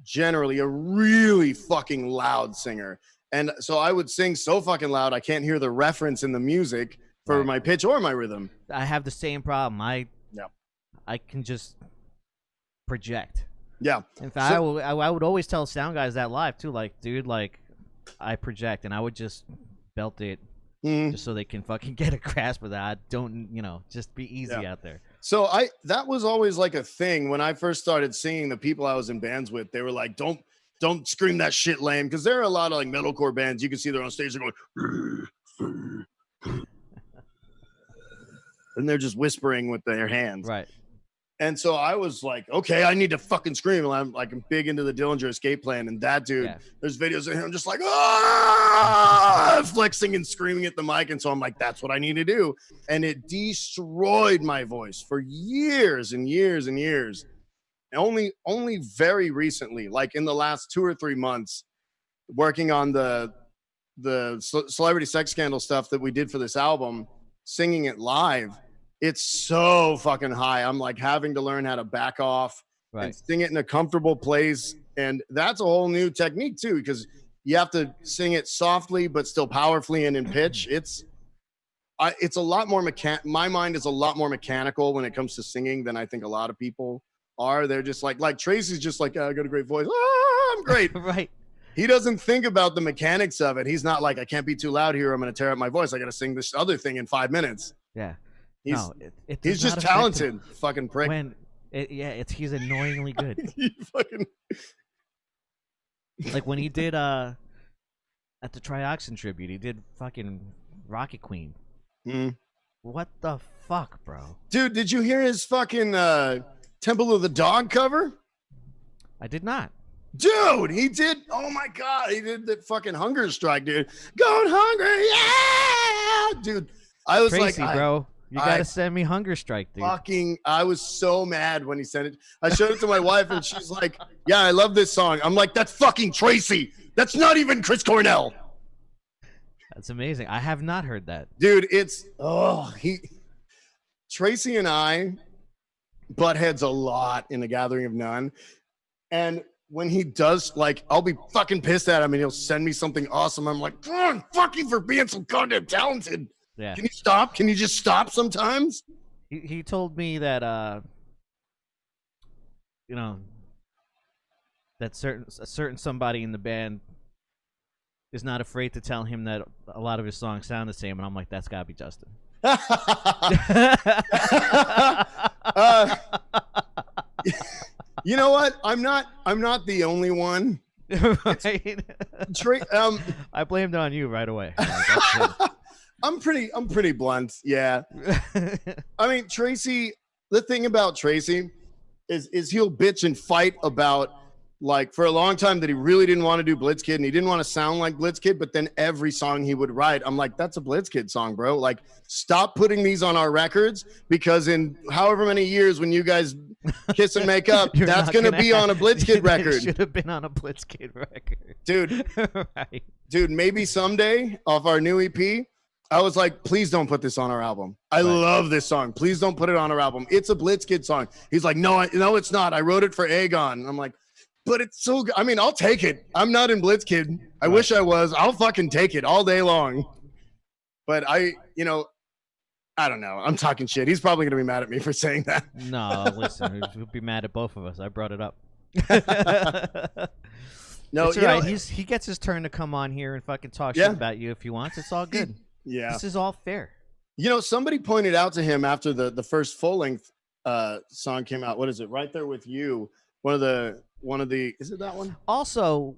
generally a really fucking loud singer. And so I would sing so fucking loud, I can't hear the reference in the music for my pitch or my rhythm. I have the same problem. I can just project. Yeah. In fact, I would always tell sound guys that live too, like, dude, like, I project, and I would just belt it just so they can fucking get a grasp of that. I don't, just be easy out there. So that was always like a thing when I first started singing. The people I was in bands with, they were like, don't scream that shit lame, because there are a lot of like metalcore bands you can see they're on stage, they're going and they're just whispering with their hands. Right. And so I was like, okay, I need to fucking scream. And I'm like, I'm big into the Dillinger Escape Plan. And that dude, there's videos of him just like, flexing and screaming at the mic. And so I'm like, that's what I need to do. And it destroyed my voice for years and years and years. And only very recently, like in the last 2 or 3 months, working on the celebrity sex scandal stuff that we did for this album, singing it live, it's so fucking high. I'm like having to learn how to back off and sing it in a comfortable place. And that's a whole new technique too, because you have to sing it softly but still powerfully and in pitch. It's a lot more my mind is a lot more mechanical when it comes to singing than I think a lot of people are. They're just like Tracy's just like, oh, I got a great voice. Oh, I'm great. Right. He doesn't think about the mechanics of it. He's not like, I can't be too loud here. I'm going to tear up my voice. I got to sing this other thing in 5 minutes. Yeah. He's just talented. Fucking prick. He's annoyingly good. He fucking... Like when he did at the Trioxin tribute, he did fucking Rocket Queen. What the fuck, bro? Dude, did you hear his fucking Temple of the Dog cover? I did not. Dude, he did. Oh my God, he did that fucking hunger strike, dude. Going hungry, yeah, dude. I was Tracy, like, bro, you gotta send me hunger strike, dude. I was so mad when he sent it. I showed it to my wife, and she's like, "Yeah, I love this song." I'm like, "That's fucking Tracy. That's not even Chris Cornell." That's amazing. I have not heard that, dude. Tracy and I butt heads a lot in the Gathering of None, and when he does, like, I'll be fucking pissed at him and he'll send me something awesome. I'm like, oh, fuck you for being so goddamn talented. Yeah. Can you stop? Can you just stop sometimes? He told me that, that a certain somebody in the band is not afraid to tell him that a lot of his songs sound the same. And I'm like, that's gotta be Justin. You know what? I'm not the only one. Right? I blamed it on you right away. I'm pretty blunt. Yeah. I mean, Tracy, the thing about Tracy is he'll bitch and fight about, like, for a long time that he really didn't want to do Blitzkid and he didn't want to sound like Blitzkid, but then every song he would write, I'm like, that's a Blitzkid song, bro. Like, stop putting these on our records, because in however many years when you guys kiss and make up, that's going to be on a Blitzkid record. It should have been on a Blitzkid record. Dude. Right. Dude, maybe someday off our new EP, I was like, please don't put this on our album. I love this song. Please don't put it on our album. It's a Blitzkid song. He's like, no, it's not. I wrote it for Aegon. I'm like, but it's so good. I mean, I'll take it. I'm not in Blitzkid. I wish I was. I'll fucking take it all day long. But I don't know. I'm talking shit. He's probably going to be mad at me for saying that. No, listen. He'll be mad at both of us. I brought it up. No, it's all right. He gets his turn to come on here and fucking talk shit about you if he wants. It's all good. Yeah. This is all fair. Somebody pointed out to him after the first full-length song came out. What is it? Right There With You. One of the is it that one? Also,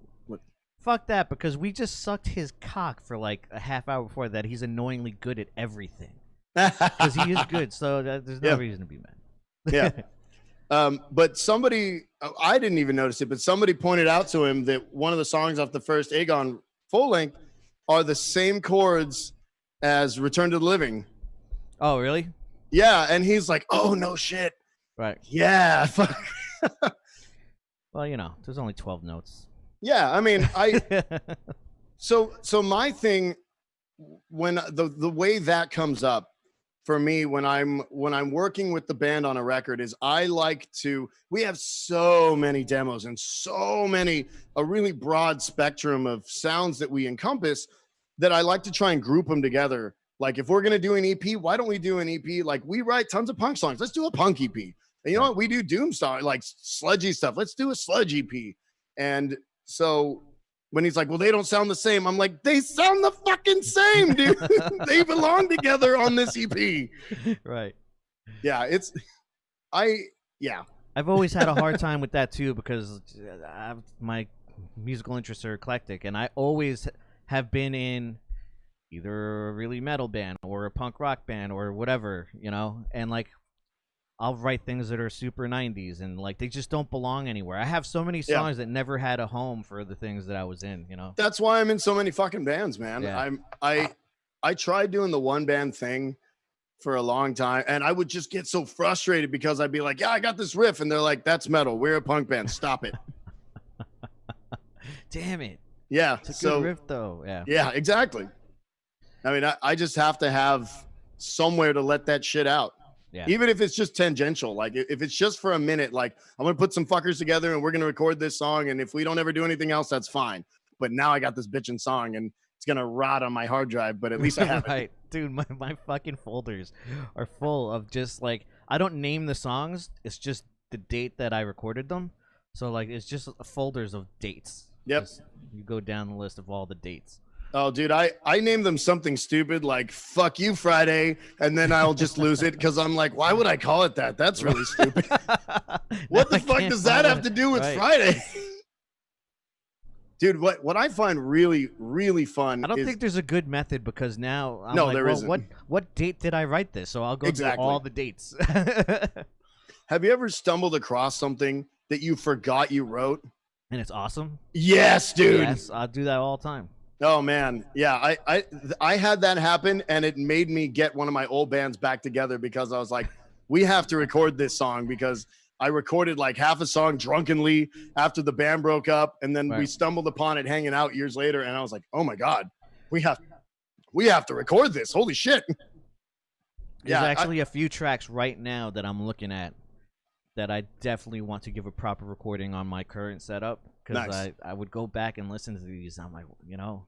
fuck that, because we just sucked his cock for like a half hour before that. He's annoyingly good at everything. Because he is good, so there's no reason to be mad. Yeah. But somebody, I didn't even notice it, but somebody pointed out to him that one of the songs off the first Aegon full length are the same chords as Return to the Living. Oh, really? Yeah. And he's like, oh, no shit. Right. Yeah. Well, there's only 12 notes. Yeah. I mean, so my thing, when the way that comes up for me when I'm working with the band on a record is we have so many demos and a really broad spectrum of sounds that we encompass, that I like to try and group them together. Like, if we're going to do an EP, why don't we do an EP? Like, we write tons of punk songs. Let's do a punk EP. And you know what? We do doomstar, like sludgy stuff. Let's do a sludge EP. And so when he's like, well, they don't sound the same, I'm like, they sound the fucking same, dude. They belong together on this EP. Right. Yeah, I've always had a hard time with that too, because my musical interests are eclectic, and I always have been in either a really metal band or a punk rock band or whatever, and like, I'll write things that are super 90s, and like, they just don't belong anywhere. I have so many songs that never had a home for the things that I was in, That's why I'm in so many fucking bands, man. Yeah. I tried doing the one band thing for a long time, and I would just get so frustrated because I'd be like, yeah, I got this riff, and they're like, that's metal. We're a punk band. Stop it. Damn it. Yeah. It's a good riff though. Yeah. Yeah, exactly. I mean, I just have to have somewhere to let that shit out. Yeah. Even if it's just tangential, like if it's just for a minute, like I'm gonna put some fuckers together and we're gonna record this song, and if we don't ever do anything else, that's fine. But now I got this bitchin' song, and it's gonna rot on my hard drive, but at least I have right. it. Dude, my fucking folders are full of just like, I don't name the songs, it's just the date that I recorded them. So like it's just folders of dates. Yep. Just, you go down the list of all the dates. Oh, dude, I named them something stupid like "Fuck You Friday," and then I'll just lose it because I'm like, why would I call it that? That's really stupid. What the fuck does that have to do with Friday? Dude, what I find really, really fun. I don't think there's a good method because now I'm no, like, there well, isn't. What date did I write this? So I'll go through all the dates. Have you ever stumbled across something that you forgot you wrote? And it's awesome? Yes, dude. Yes, I do that all the time. Oh man, yeah, I had that happen, and it made me get one of my old bands back together because I was like, we have to record this song because I recorded like half a song drunkenly after the band broke up, and then we stumbled upon it hanging out years later, and I was like, oh my god, we have to record this. Holy shit! There's actually a few tracks right now that I'm looking at that I definitely want to give a proper recording on my current setup because nice. I would go back and listen to these. I'm like, you know,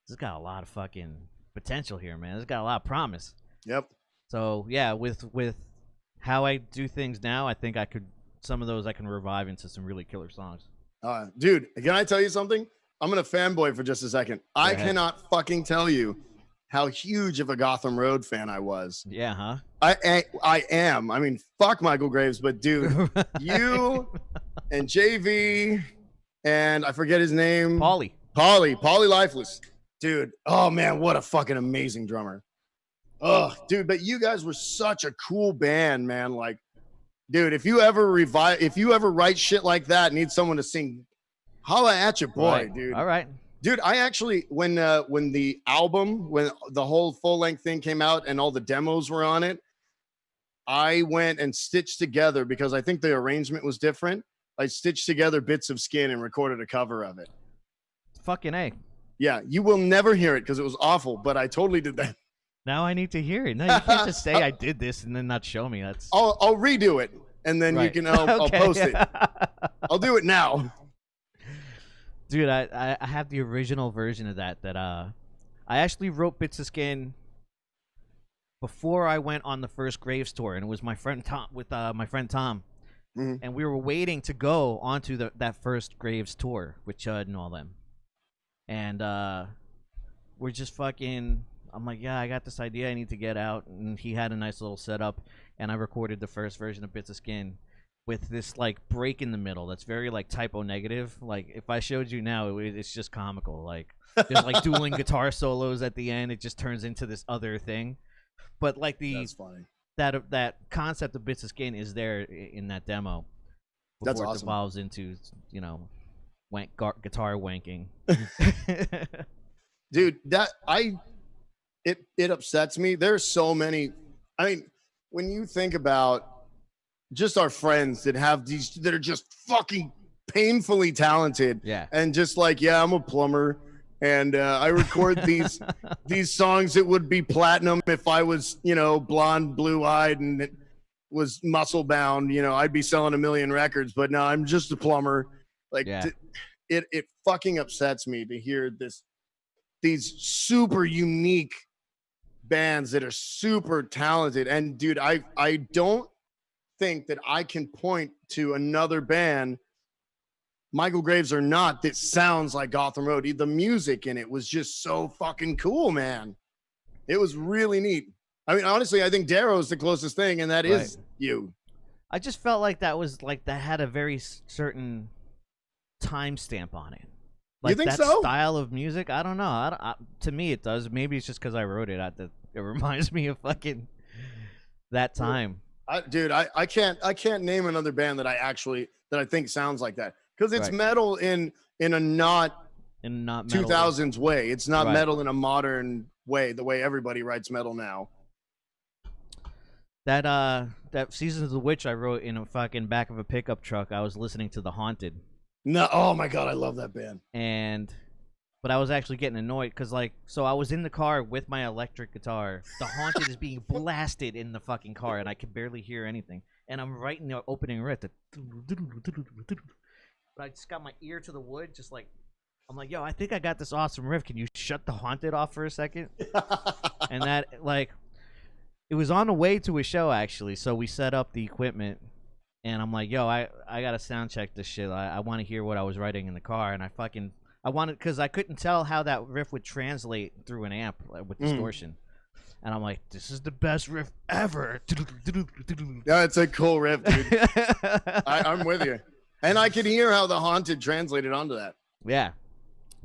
this has got a lot of fucking potential here, man. This has got a lot of promise. Yep. So yeah, with how I do things now, I think some of those I can revive into some really killer songs. Dude, can I tell you something? I'm gonna fanboy for just a second. I cannot fucking tell you how huge of a Gotham Road fan I was. Yeah, huh? I am. I mean, fuck Michael Graves, but dude, you and JV and I forget his name. Paulie Lifeless. Dude, oh man, what a fucking amazing drummer. Oh, dude, but you guys were such a cool band, man. Like, dude, if you ever write shit like that, need someone to sing, holla at your boy, dude. All right. Dude, I actually, when the album, when the whole full-length thing came out and all the demos were on it, I went and stitched together, because I think the arrangement was different. I stitched together bits of skin and recorded a cover of it. Fucking A. Yeah, you will never hear it because it was awful, but I totally did that. Now I need to hear it. No, you can't just say I did this and then not show me. That's. I'll redo it, and then you can. I'll post it. I'll do it now. Dude, I have the original version of that I actually wrote bits of skin before I went on the first Graves tour, and it was my friend Tom Mm-hmm. And we were waiting to go onto that first Graves tour with Chud and all them, and we're just fucking. I'm like, yeah, I got this idea I need to get out, and he had a nice little setup, and I recorded the first version of Bits of Skin with this like break in the middle that's very like typo negative. Like if I showed you now, it's just comical. Like there's like dueling guitar solos at the end. It just turns into this other thing. But like that's funny. That concept of Bits of Skin is there in that demo. That's before awesome. It evolves into, you know, guitar wanking. Dude, it upsets me. There's so many. I mean, when you think about just our friends that have these, that are just fucking painfully talented, and just like, yeah, I'm a plumber, and I record these songs that would be platinum if I was, you know, blonde, blue-eyed, and it was muscle bound. You know, I'd be selling 1 million records, but no, I'm just a plumber. Like, it fucking upsets me to hear these super unique bands that are super talented. And dude, I don't think that I can point to another band, Michael Graves or not, that sounds like Gotham Road. The music in it was just so fucking cool, man. It was really neat. I mean, honestly, I think Darrow's the closest thing, and that is you. I just felt like that was like that had a very certain timestamp on it. Like, you think that so? Style of music, I don't know. To me, it does. Maybe it's just because I wrote it. It reminds me of fucking that time. Dude, I can't name another band that I think sounds like that, because it's metal in a not 2000s way. It's not metal in a modern way, the way everybody writes metal now. That Seasons of the Witch I wrote in a fucking back of a pickup truck. I was listening to The Haunted. No, oh my god, I love that band. And but I was actually getting annoyed because, like, so I was in the car with my electric guitar. The Haunted is being blasted in the fucking car, and I can barely hear anything. And I'm right in the opening riff. But I just got my ear to the wood, just like, I'm like, yo, I think I got this awesome riff. Can you shut the Haunted off for a second? And that, like, it was on the way to a show, actually. So we set up the equipment, and I'm like, yo, I got to sound check this shit. I want to hear what I was writing in the car, and I wanted, because I couldn't tell how that riff would translate through an amp with distortion. And I'm like, this is the best riff ever. Yeah, it's a cool riff, dude. I'm with you. And I could hear how the Haunted translated onto that. Yeah.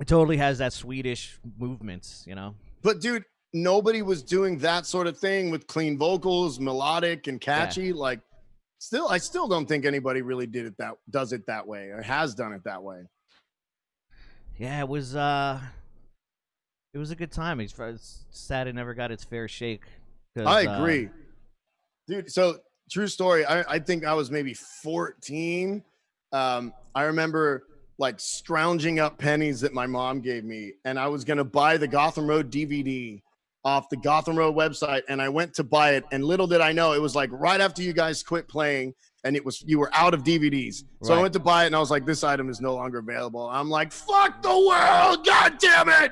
It totally has that Swedish movements, you know? But, dude, nobody was doing that sort of thing with clean vocals, melodic and catchy. Yeah. Like, I still don't think anybody really does it that way or has done it that way. Yeah, it was a good time. It's sad it never got its fair shake. I agree. Dude, so true story. I think I was maybe 14. I remember like scrounging up pennies that my mom gave me, and I was going to buy the Gotham Road DVD off the Gotham Road website, and I went to buy it, and little did I know, it was like right after you guys quit playing, and you were out of DVDs. So I went to buy it, and I was like, this item is no longer available. I'm like, fuck the world, god damn it.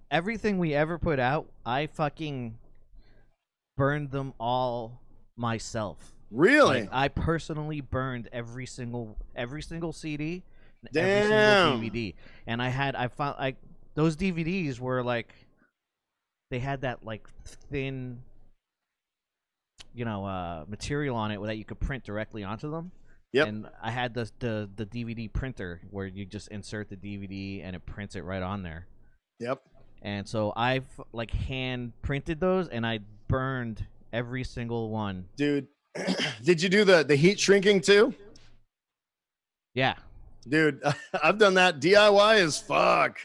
Everything we ever put out, I fucking burned them all myself. Really? Like, I personally burned every single CD, Damn. every single DVD, and I found like those DVDs were like, they had that like thin, material on it that you could print directly onto them. Yep. And I had the DVD printer where you just insert the DVD and it prints it right on there. Yep. And so I've like hand printed those, and I burned every single one. Dude, did you do the heat shrinking too? Yeah. Dude, I've done that. DIY as fuck.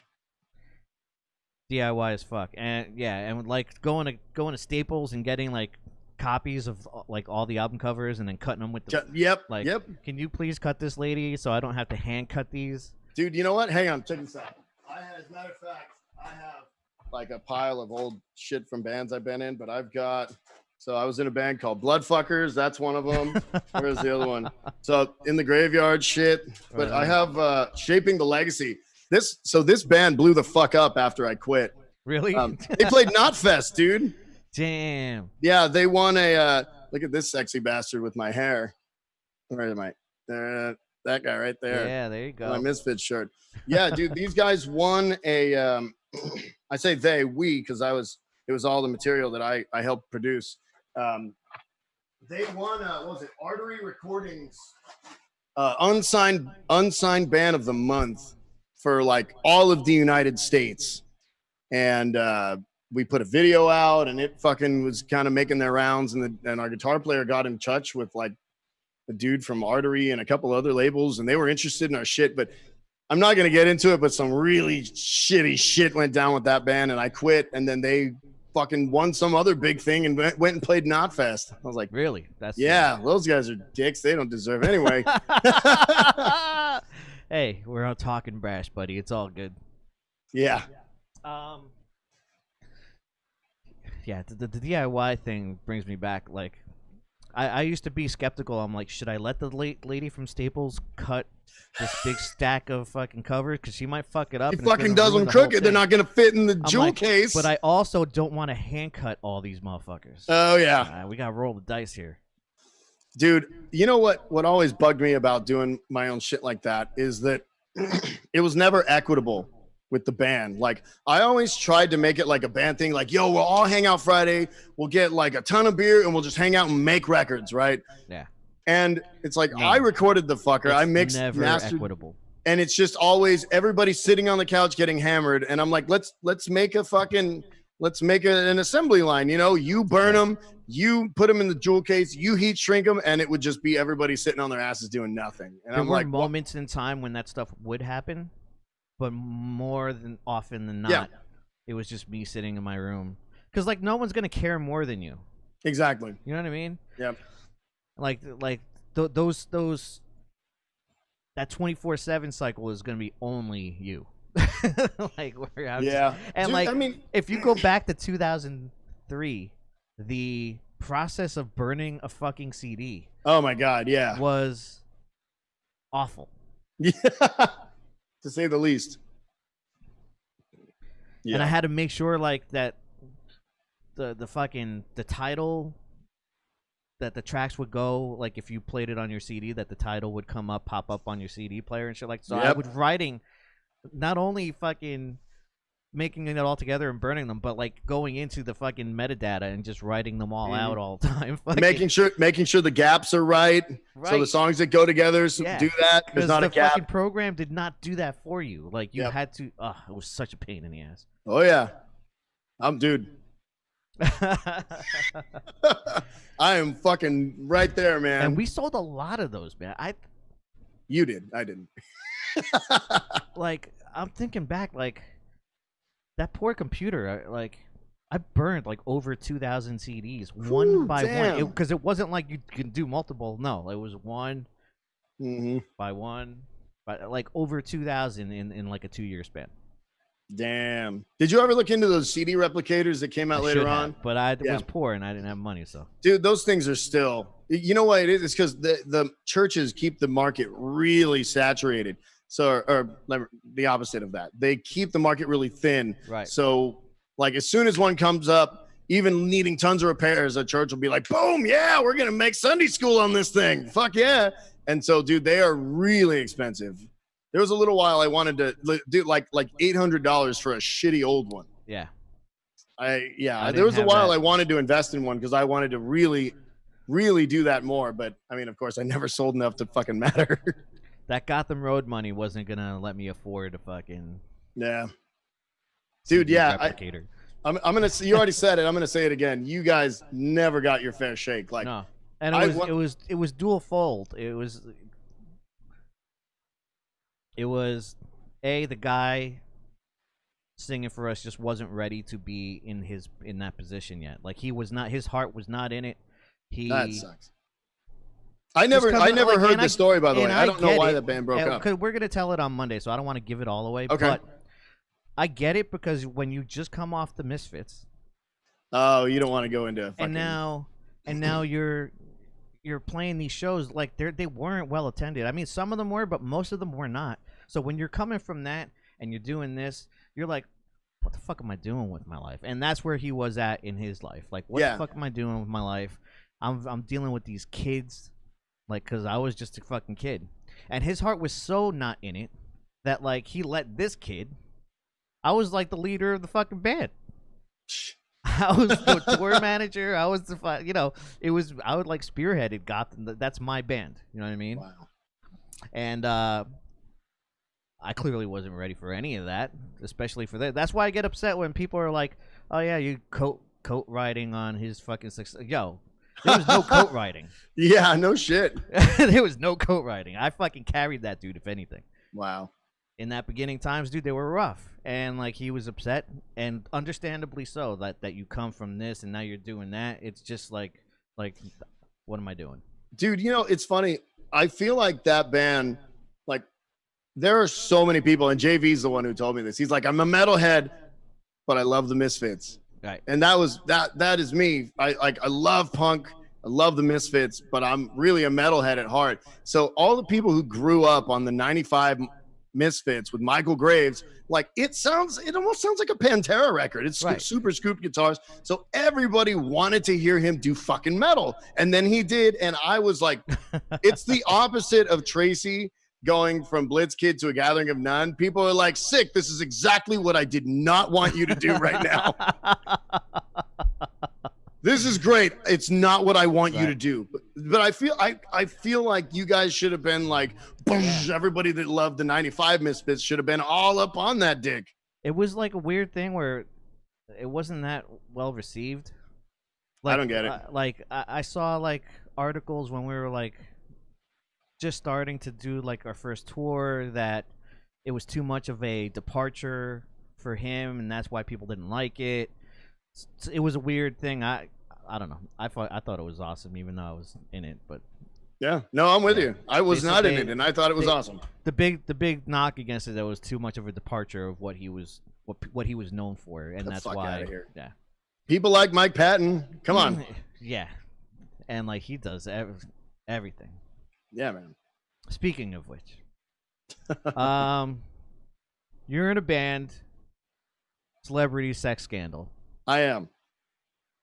DIY as fuck. And yeah, and like going to Staples and getting like copies of like all the album covers and then cutting them with the Yep. Can you please cut this, lady, so I don't have to hand cut these? Dude, you know what? Hang on, check this out. As a matter of fact, I have like a pile of old shit from bands I've been in, but so I was in a band called Bloodfuckers. That's one of them. Where's the other one? So in the Graveyard shit. But I have Shaping the Legacy. This band blew the fuck up after I quit. Really? They played Knotfest, dude. Damn. Yeah, they won a look at this sexy bastard with my hair. Where am I? That guy right there. Yeah, there you go. My Misfits shirt. Yeah, dude, these guys won a I say we, because it was all the material that I helped produce. They won what was it, Artery Recordings unsigned band of the month for like all of the United States. And we put a video out, and it fucking was kind of making their rounds, and our guitar player got in touch with like a dude from Artery and a couple other labels, and they were interested in our shit. But I'm not going to get into it, but some really shitty shit went down with that band, and I quit. And then they fucking won some other big thing and went and played Knotfest. I was like, really? Those guys are dicks. They don't deserve it anyway. Hey, we're on Talkin Brash, buddy. It's all good. Yeah. Yeah, the DIY thing brings me back. Like, I used to be skeptical. I'm like, should I let the lady from Staples cut this big stack of fucking covers? Because she might fuck it up. She fucking does them crooked. They're not going to fit in the jewel case. But I also don't want to hand cut all these motherfuckers. Oh, yeah. We got to roll the dice here. Dude, you know what always bugged me about doing my own shit like that is that it was never equitable with the band. Like, I always tried to make it like a band thing. Like, yo, we'll all hang out Friday. We'll get like a ton of beer and we'll just hang out and make records, right? Yeah. And it's like, I recorded the fucker. I mixed, mastered, equitable. And it's just always everybody sitting on the couch getting hammered. And I'm like, let's make an assembly line. You know, you burn them, you put them in the jewel case, you heat shrink them, and it would just be everybody sitting on their asses doing nothing. And there were moments in time when that stuff would happen, but more than often than not, it was just me sitting in my room. Because like, no one's gonna care more than you. Exactly. You know what I mean? Yep. Like those that 24/7 cycle is gonna be only you. Like where I'm Yeah. and Dude, like I mean, if you go back to 2003, the process of burning a fucking CD oh my God, yeah. was awful. Yeah. To say the least. Yeah. And I had to make sure like that the fucking the title that the tracks would go, like if you played it on your CD, that the title would pop up on your CD player and shit like. So I was writing, not only fucking making it all together and burning them, but like going into the fucking metadata and just writing them all out all the time. Making sure the gaps are right. So the songs that go together do that. There's not a gap. The fucking program did not do that for you. Like you had to. It was such a pain in the ass. Oh yeah, dude. I am fucking right there, man. And we sold a lot of those, man. You did. I didn't. Like I'm thinking back, like that poor computer. Like I burned like over 2,000 CDs, one by one, because it wasn't like you can do multiple. No, it was one by one, but like over 2,000 in like a 2-year span. Damn. Did you ever look into those CD replicators that came out later on? But I was poor and I didn't have money, so. Dude, those things are still. You know what it is? It's because the churches keep the market really saturated. So, or the opposite of that. They keep the market really thin. Right. So, like, as soon as one comes up, even needing tons of repairs, a church will be like, boom, yeah, we're going to make Sunday school on this thing. Fuck yeah. And so, dude, they are really expensive. There was a little while I wanted to do like $800 for a shitty old one. Yeah. There was a while I wanted to invest in one because I wanted to really, really do that more. But I mean, of course, I never sold enough to fucking matter. That Gotham Road money wasn't gonna let me afford a fucking dude. Yeah, replicator. I'm gonna. You already said it. I'm gonna say it again. You guys never got your fair shake. Like no, and it was dual fold. It was the guy singing for us just wasn't ready to be in that position yet. Like he was not. His heart was not in it. That sucks. I never heard the story, by the way. I don't know why the band broke up. Because we're gonna tell it on Monday, so I don't want to give it all away. Okay. But I get it because when you just come off the Misfits. Oh, you don't want to go into. Fucking... And now you're playing these shows like they weren't well attended. I mean, some of them were, but most of them were not. So when you're coming from that and you're doing this, you're like, what the fuck am I doing with my life? And that's where he was at in his life. Like, what the fuck am I doing with my life? I'm dealing with these kids. Like, because I was just a fucking kid. And his heart was so not in it that, like, he let this kid. I was, like, the leader of the fucking band. I was the tour manager. I was the, I would, like, spearheaded Gotham. That's my band. You know what I mean? Wow. And I clearly wasn't ready for any of that, especially for that. That's why I get upset when people are like, oh, yeah, you coat riding on his fucking success. Yo. There was no coat riding. Yeah, no shit. There was no coat riding. I fucking carried that dude, if anything. Wow. In that beginning times, dude, they were rough. And, like, he was upset. And understandably so, that you come from this and now you're doing that. It's just like, what am I doing? Dude, it's funny. I feel like that band, like, there are so many people, and JV's the one who told me this. He's like, I'm a metalhead, but I love the Misfits. Right. And that is me. I love punk. I love the Misfits, but I'm really a metalhead at heart. So all the people who grew up on the 95 Misfits with Michael Graves, like it almost sounds like a Pantera record. It's super scooped guitars. So everybody wanted to hear him do fucking metal. And then he did. And I was like, it's the opposite of Tracy going from Blitz Kid to A Gathering of None. People are like, sick. This is exactly what I did not want you to do right now. This is great. It's not what I want you to do. But I feel like you guys should have been like, everybody that loved the 95 Misfits should have been all up on that dick. It was like a weird thing where it wasn't that well received. Like, I don't get it. I saw like articles when we were like just starting to do like our first tour that it was too much of a departure for him, and that's why people didn't like it. It was a weird thing. I don't know. I thought it was awesome, even though I was in it. But Yeah. No, I'm with you. I was not in they- it, and I thought it was awesome. The big knock against it that was too much of a departure of what he was known for, and that's fuck why. outta here. Yeah. People like Mike Patton. Come on. Yeah, and like he does everything. Yeah, man. Speaking of which, you're in a band, Celebrity Sex Scandal, I am.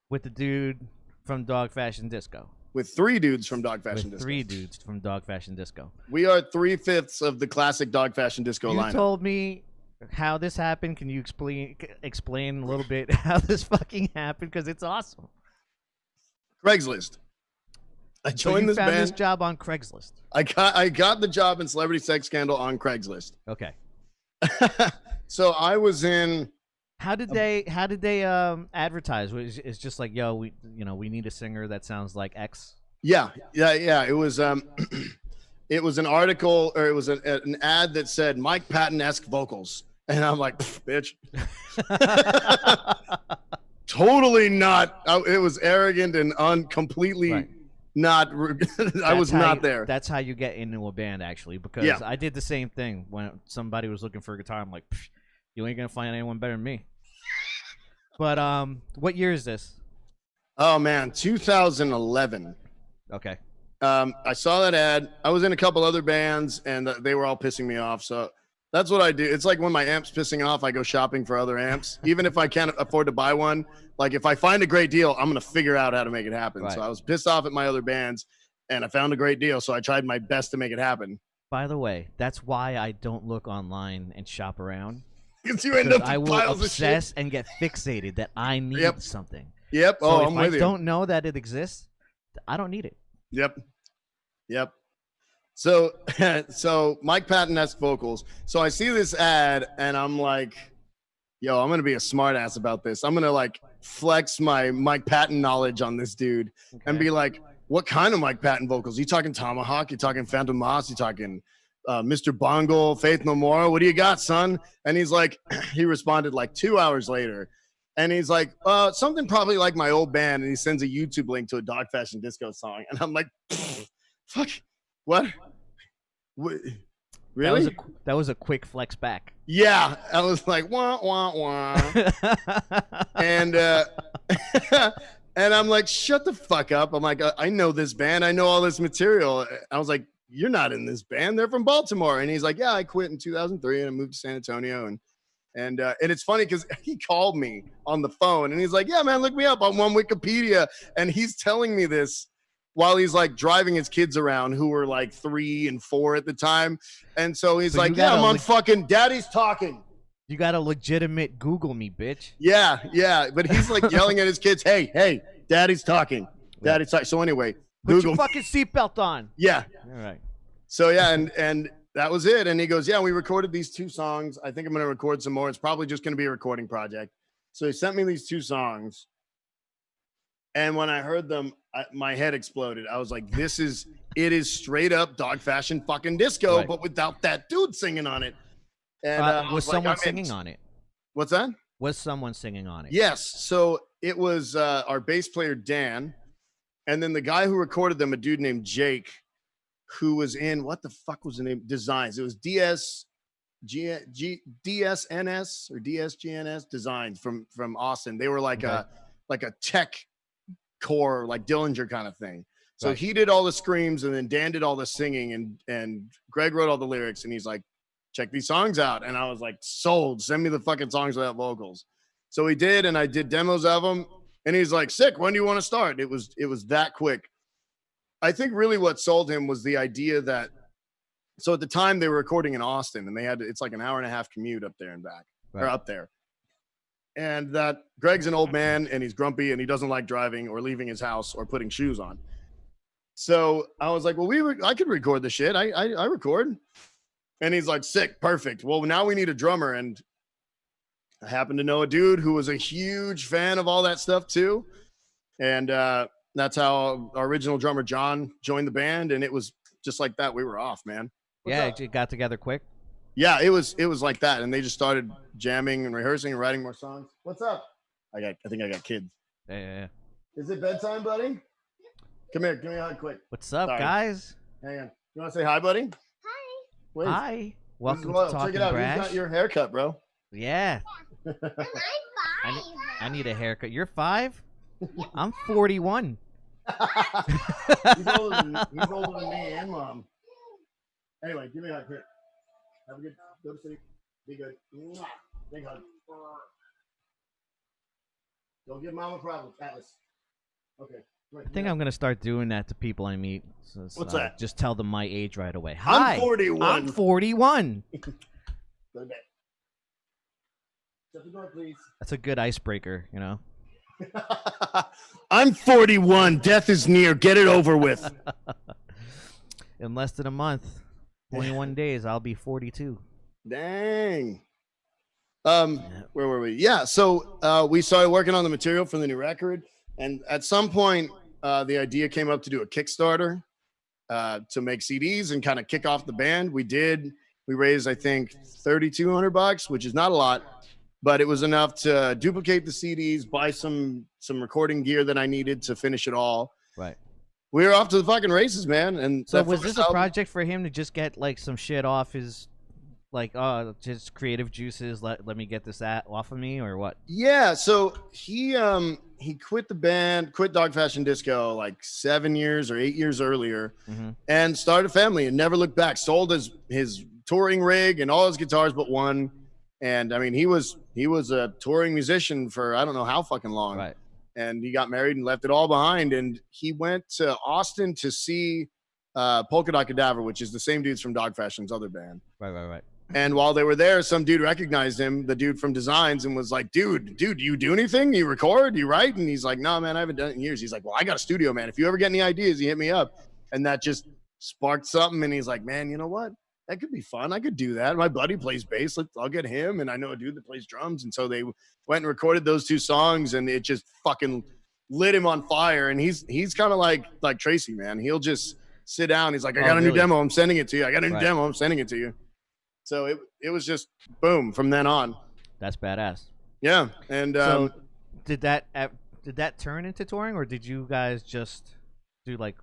with the dude from Dog Fashion Disco. With 3 dudes from Dog Fashion With Disco. 3 dudes from Dog Fashion Disco. We are 3/5 of the classic Dog Fashion Disco You lineup. told me how this happened. Can you explain a little bit how this fucking happened? Because it's awesome. Craigslist. I So joined you this found band. this job on Craigslist. I got the job in Celebrity Sex Scandal on Craigslist. Okay. So I was in. How did they advertise? It's just like, yo, we need a singer that sounds like X. Yeah. It was it was an article, or it was an ad that said Mike Patton-esque vocals, and I'm like, bitch. Totally not. It was arrogant and completely Right. not. I was not there. That's how you get into a band, actually, because Yeah. I did the same thing when somebody was looking for a guitar. I'm like, you ain't gonna find anyone better than me. But what year is this? Oh man, 2011. Okay. I saw that ad. I was in a couple other bands, and they were all pissing me off. So that's what I do. It's like when my amp's pissing off, I go shopping for other amps. Even if I can't afford to buy one, like if I find a great deal, I'm gonna figure out how to make it happen. Right. So I was pissed off at my other bands, and I found a great deal. So I tried my best to make it happen. By the way, that's why I don't look online and shop around. Because you end up I with will piles of obsess shit. and get fixated that I need Yep. something. Yep. So Oh, if I'm I with you. don't know that it exists, I don't need it. Yep. So, so Mike Patton-esque vocals. So I see this ad, and I'm like, yo, I'm gonna be a smartass about this. I'm gonna like flex my Mike Patton knowledge on this dude, and be like, what kind of Mike Patton vocals? You talking Tomahawk? You talking Phantom Moss? You talking Mr. Bongo, Faith No More? What do you got, son? And he's like, he responded like 2 hours later. And he's like, something probably like my old band. And he sends a YouTube link to a Dog Fashion Disco song. And I'm like, fuck, what? Really? That was a quick flex back. Yeah. I was like, wah, wah, wah. And and I'm like, shut the fuck up. I'm like, I know this band. I know all this material. I was like, you're not in this band. They're from Baltimore. And he's like, yeah, I quit in 2003 and I moved to San Antonio. And it's funny because he called me on the phone and he's like, yeah, man, look me up. I'm on Wikipedia. And he's telling me this while he's like driving his kids around, who were like 3 and 4 at the time. And so he's like, yeah, I'm on fucking Daddy's Talking. You got a legitimate Google me, bitch. Yeah. But he's like yelling at his kids, hey, Daddy's talking. Daddy's talking. So anyway, Put Google. your fucking seatbelt on. Yeah. All right. So yeah, and that was it. And he goes, yeah, we recorded these 2 songs. I think I'm going to record some more. It's probably just going to be a recording project. So he sent me these 2 songs. And when I heard them, my head exploded. I was like, it is straight up Dog Fashion fucking disco, Right. but without that dude singing on it. And was someone singing on it? What's that? Was someone singing on it? Yes. So it was our bass player, Dan. And then the guy who recorded them, a dude named Jake, who was in, what the fuck was the name? Designs. It was DSNS or DSGNS Designs from Austin. They were like a tech core, like Dillinger kind of thing. So he did all the screams, and then Dan did all the singing, and Greg wrote all the lyrics, and he's like, check these songs out. And I was like, sold. Send me the fucking songs without vocals. So he did, and I did demos of them. And he's like, sick. When do you want to start? It was that quick. I think really what sold him was the idea that, so at the time they were recording in Austin, and it's like an hour and a half commute up there and back, or up there. And that Greg's an old man, and he's grumpy, and he doesn't like driving or leaving his house or putting shoes on. So I was like, well, I could record the shit. I record. And he's like, sick, perfect. Well, now we need a drummer. And I happen to know a dude who was a huge fan of all that stuff too. And that's how our original drummer, John, joined the band. And it was just like that. We were off, man. It got together quick. Yeah, it was like that. And they just started jamming and rehearsing and writing more songs. What's up? I think I got kids. Yeah. Is it bedtime, buddy? Come here. Give me a hug quick. What's up, Sorry. guys? Hang on. You want to say hi, buddy? Hi. Wait. Hi. Welcome to Check Talkin it out. Brash. Who's got your haircut, bro? Yeah. And I'm 5. I need a haircut. You're 5? I'm 41. he's older than me and mom. Anyway, give me a hug. Here. Have a good. Go to sleep. Be good. Mwah. Big hug. Don't give mom a problem, Atlas. Okay. Right, I think I'm gonna start doing that to people I meet. So, What's that? Just tell them my age right away. Hi, I'm 41. I'm 41. Go to bed. Shut the door, please. That's a good icebreaker, you know. I'm 41. Death is near. Get it over with. In less than a month, 21 days, I'll be 42. Dang. Where were we? Yeah. So we started working on the material for the new record, and at some point, the idea came up to do a Kickstarter to make CDs and kind of kick off the band. We did. We raised, I think, $3,200, which is not a lot, but it was enough to duplicate the CDs, buy some recording gear that I needed to finish it all. Right. We were off to the fucking races, man. And so was this a project for him to just get like some shit off his, like, just creative juices? Let me get this off of me, or what? Yeah. So he quit the band, quit Dog Fashion Disco like 7 years or 8 years earlier, and started a family and never looked back. Sold his touring rig and all his guitars but one. And I mean, he was a touring musician for I don't know how fucking long. Right. And he got married and left it all behind. And he went to Austin to see Polka Dot Cadaver, which is the same dudes from Dog Fashion's other band. Right. And while they were there, some dude recognized him, the dude from Designs, and was like, dude, do you do anything? You record? You write? And he's like, no, man, I haven't done it in years. He's like, well, I got a studio, man. If you ever get any ideas, you hit me up. And that just sparked something. And he's like, man, you know what? That could be fun. I could do that. My buddy plays bass. I'll get him. And I know a dude that plays drums. And so they went and recorded those 2 songs, and it just fucking lit him on fire. And he's kind of like Tracy, man. He'll just sit down. He's like, I got a new demo. I'm sending it to you. I got a new demo. I'm sending it to you. So it was just boom from then on. That's badass. Yeah. And so did that turn into touring, or did you guys just do like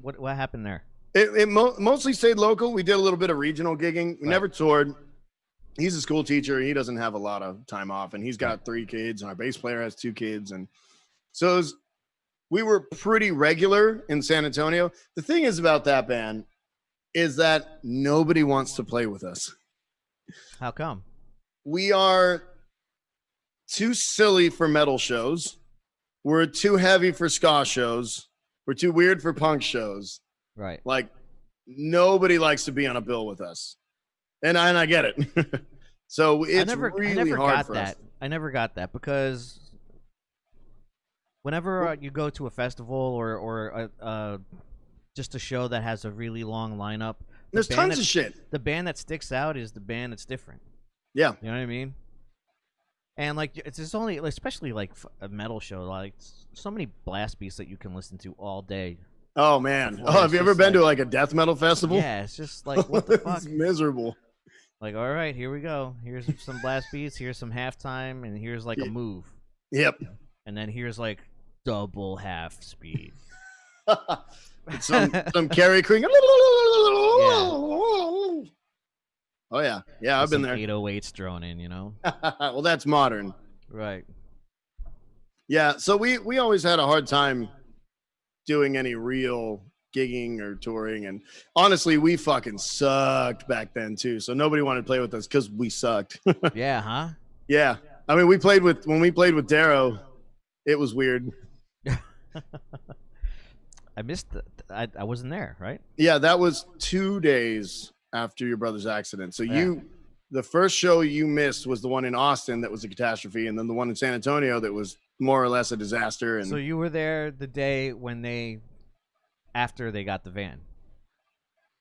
what happened there? It mostly stayed local. We did a little bit of regional gigging. We never toured. He's a school teacher. He doesn't have a lot of time off, and he's got 3 kids, and our bass player has 2 kids. And so we were pretty regular in San Antonio. The thing is about that band is that nobody wants to play with us. How come? We are too silly for metal shows. We're too heavy for ska shows. We're too weird for punk shows. Right. Like, nobody likes to be on a bill with us. And I get it. So it's really hard for us. I never got that because whenever you go to a festival or just a show that has a really long lineup, there's tons of shit. The band that sticks out is the band that's different. Yeah. You know what I mean? And like it's only, especially like a metal show, like so many blast beats that you can listen to all day. Oh man! Oh, have you ever been to like a death metal festival? Yeah, it's just like what the fuck? It's miserable. Like, all right, here we go. Here's some blast beats. Here's some halftime, and here's like a move. Yep. And then here's like double half speed. some Carrie Queen. Yeah. Oh yeah. I've been there. 808s thrown in, you know. Well, that's modern. Right. Yeah. So we always had a hard time doing any real gigging or touring, and honestly we fucking sucked back then too, so nobody wanted to play with us because we sucked. Yeah, huh? Yeah, I mean when we played with Darrow, it was weird. I missed I wasn't there, right? Yeah, that was 2 days after your brother's accident. So the first show you missed was the one in Austin that was a catastrophe, and then the one in San Antonio that was more or less a disaster. And so you were there the day after they got the van.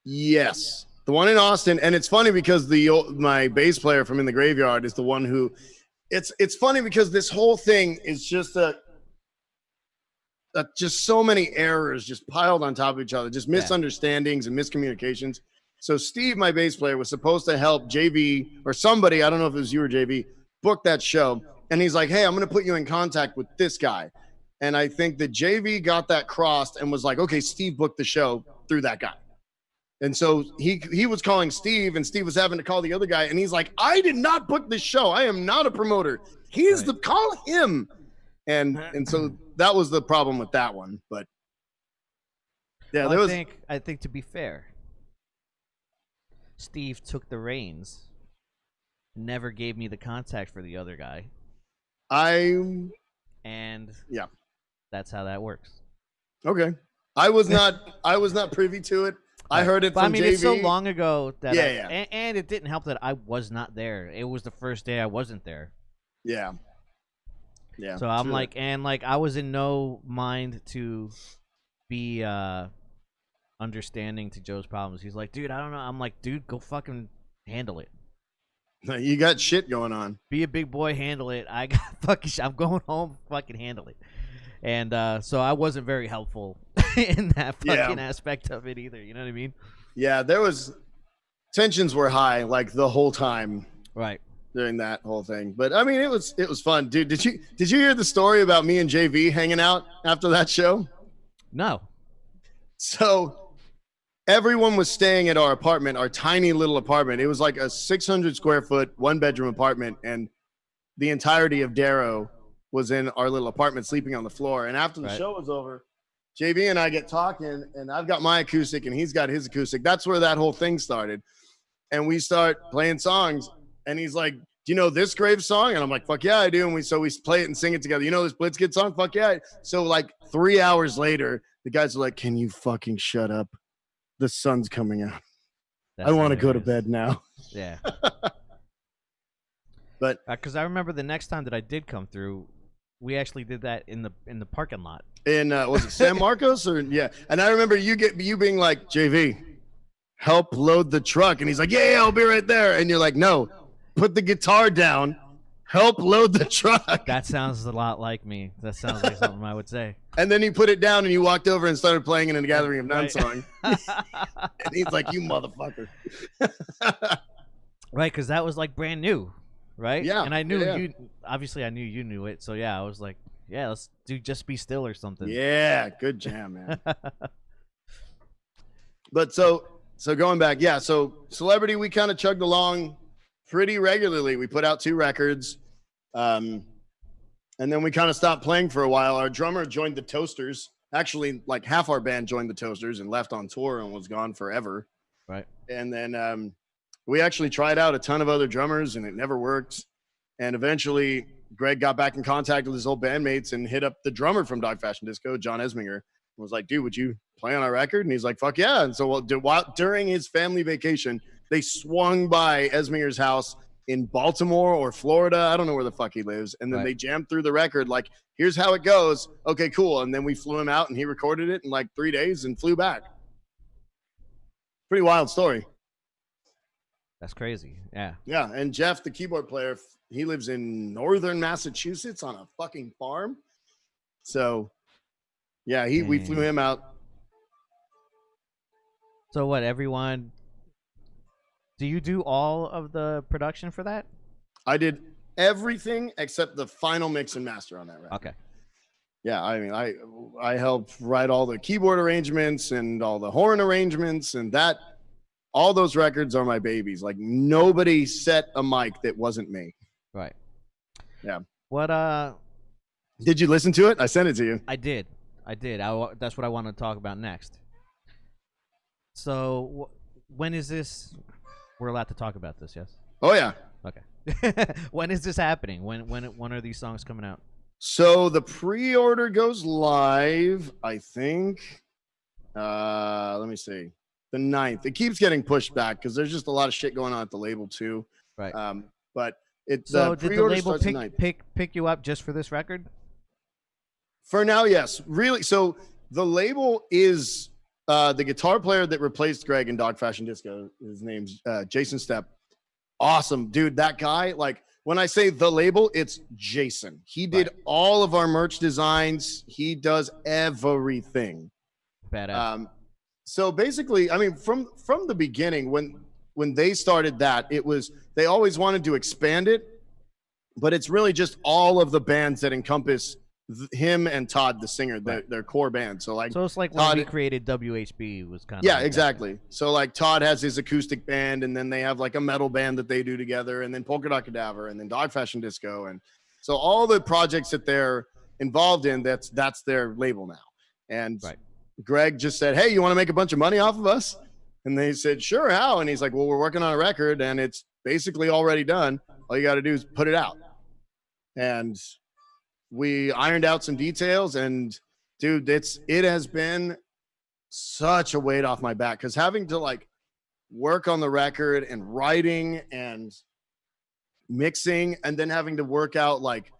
Yes, the one in Austin. And it's funny because my bass player from In the Graveyard is the one who it's funny because this whole thing is just just so many errors just piled on top of each other, just misunderstandings and miscommunications. So Steve, my bass player, was supposed to help JV or somebody, I don't know if it was you or JV, book that show. And he's like, hey, I'm going to put you in contact with this guy. And I think that JV got that crossed and was like, okay, Steve booked the show through that guy. And so he was calling Steve, and Steve was having to call the other guy. And he's like, I did not book this show. I am not a promoter. He's the call him. And so that was the problem with that one. But yeah, well, I think to be fair, Steve took the reins, never gave me the contact for the other guy. And yeah, that's how that works. Okay. I was not privy to it. I heard it from JV. It's so long ago that yeah. And it didn't help that I was not there. It was the first day I wasn't there. Yeah. So I'm I was in no mind to be understanding to Joe's problems. He's like, dude, I don't know. I'm like, dude, go fucking handle it. You got shit going on. Be a big boy, handle it. I got fucking I'm going home, fucking handle it. And so I wasn't very helpful in that fucking aspect of it either. You know what I mean? Yeah, there was tensions were high like the whole time. Right. During that whole thing. But I mean it was fun. Dude, did you hear the story about me and JV hanging out after that show? No. So everyone was staying at our apartment, our tiny little apartment. It was like a 600 square foot, 1-bedroom apartment, and the entirety of Darrow was in our little apartment sleeping on the floor. And after the show was over, JV and I get talking, and I've got my acoustic and he's got his acoustic. That's where that whole thing started. And we start playing songs, and he's like, do you know this Grave song? And I'm like, fuck yeah, I do. And we play it and sing it together. You know this Blitzkid song? Fuck yeah. So like 3 hours later, the guys are like, can you fucking shut up? The sun's coming out. I want to go to bed now. Yeah. But because I remember the next time that I did come through, we actually did that in the parking lot. In was it San Marcos or yeah? And I remember you being like, JV, help load the truck, and he's like, yeah, I'll be right there. And you're like, no, put the guitar down, help load the truck. That sounds a lot like me. That sounds like something I would say. And then he put it down, and you walked over and started playing it in the Gathering of None song. And he's like, you motherfucker. Right, because that was like brand new. Right? Yeah. And I knew you obviously I knew you knew it. So yeah, I was like, yeah, let's do Just Be Still or something. Yeah, good jam, man. But so going back, yeah, so Celebrity, we kind of chugged along pretty regularly. We put out 2 records. And then we kind of stopped playing for a while. Our drummer joined the Toasters. Actually, like half our band joined the Toasters and left on tour and was gone forever. Right. And then we actually tried out a ton of other drummers, and it never worked. And eventually, Greg got back in contact with his old bandmates and hit up the drummer from Dog Fashion Disco, John Esminger, and was like, dude, would you play on our record? And he's like, fuck yeah. And so during his family vacation, they swung by Esminger's house in Baltimore or Florida. I don't know where the fuck he lives. And then they jammed through the record like, here's how it goes. Okay, cool. And then we flew him out, and he recorded it in like 3 days and flew back. Pretty wild story. That's crazy. Yeah. Yeah. And Jeff, the keyboard player, he lives in northern Massachusetts on a fucking farm. So, yeah, we flew him out. So what, everyone, do you do all of the production for that? I did everything except the final mix and master on that record. Okay. Yeah, I mean, I helped write all the keyboard arrangements and all the horn arrangements, and that. All those records are my babies. Like nobody set a mic that wasn't me. Right. Yeah. What? Did you listen to it? I sent it to you. I did. That's what I want to talk about next. So, when is this? We're allowed to talk about this, yes? Oh yeah. Okay. When is this happening? When are these songs coming out? So the pre-order goes live, I think. Let me see. The 9th. It keeps getting pushed back because there's just a lot of shit going on at the label too. Right. But it's so did the label pick you up just for this record? For now, yes. Really. So the label is the guitar player that replaced Greg in Dog Fashion Disco. His name's Jason Stepp. Awesome, dude. That guy, like when I say the label, it's Jason. He did all of our merch designs. He does everything. Badass. So basically, I mean, from the beginning, when they started that, they always wanted to expand it, but it's really just all of the bands that encompass him and Todd, the singer, their core band. So like, so it's like Todd, when we created WHB was kind of yeah, like exactly. that. So like Todd has his acoustic band, and then they have like a metal band that they do together, and then Polka Dot Cadaver, and then Dog Fashion Disco, and so all the projects that they're involved in, that's their label now. And Right. Greg just said, "Hey, you want to make a bunch of money off of us?" And they said, "Sure, how?" And he's like, "Well, we're working on a record, and it's basically already done. All you got to do is put it out." And we ironed out some details, and dude, it has been such a weight off my back, because having to like work on the record and writing and mixing, and then having to work out like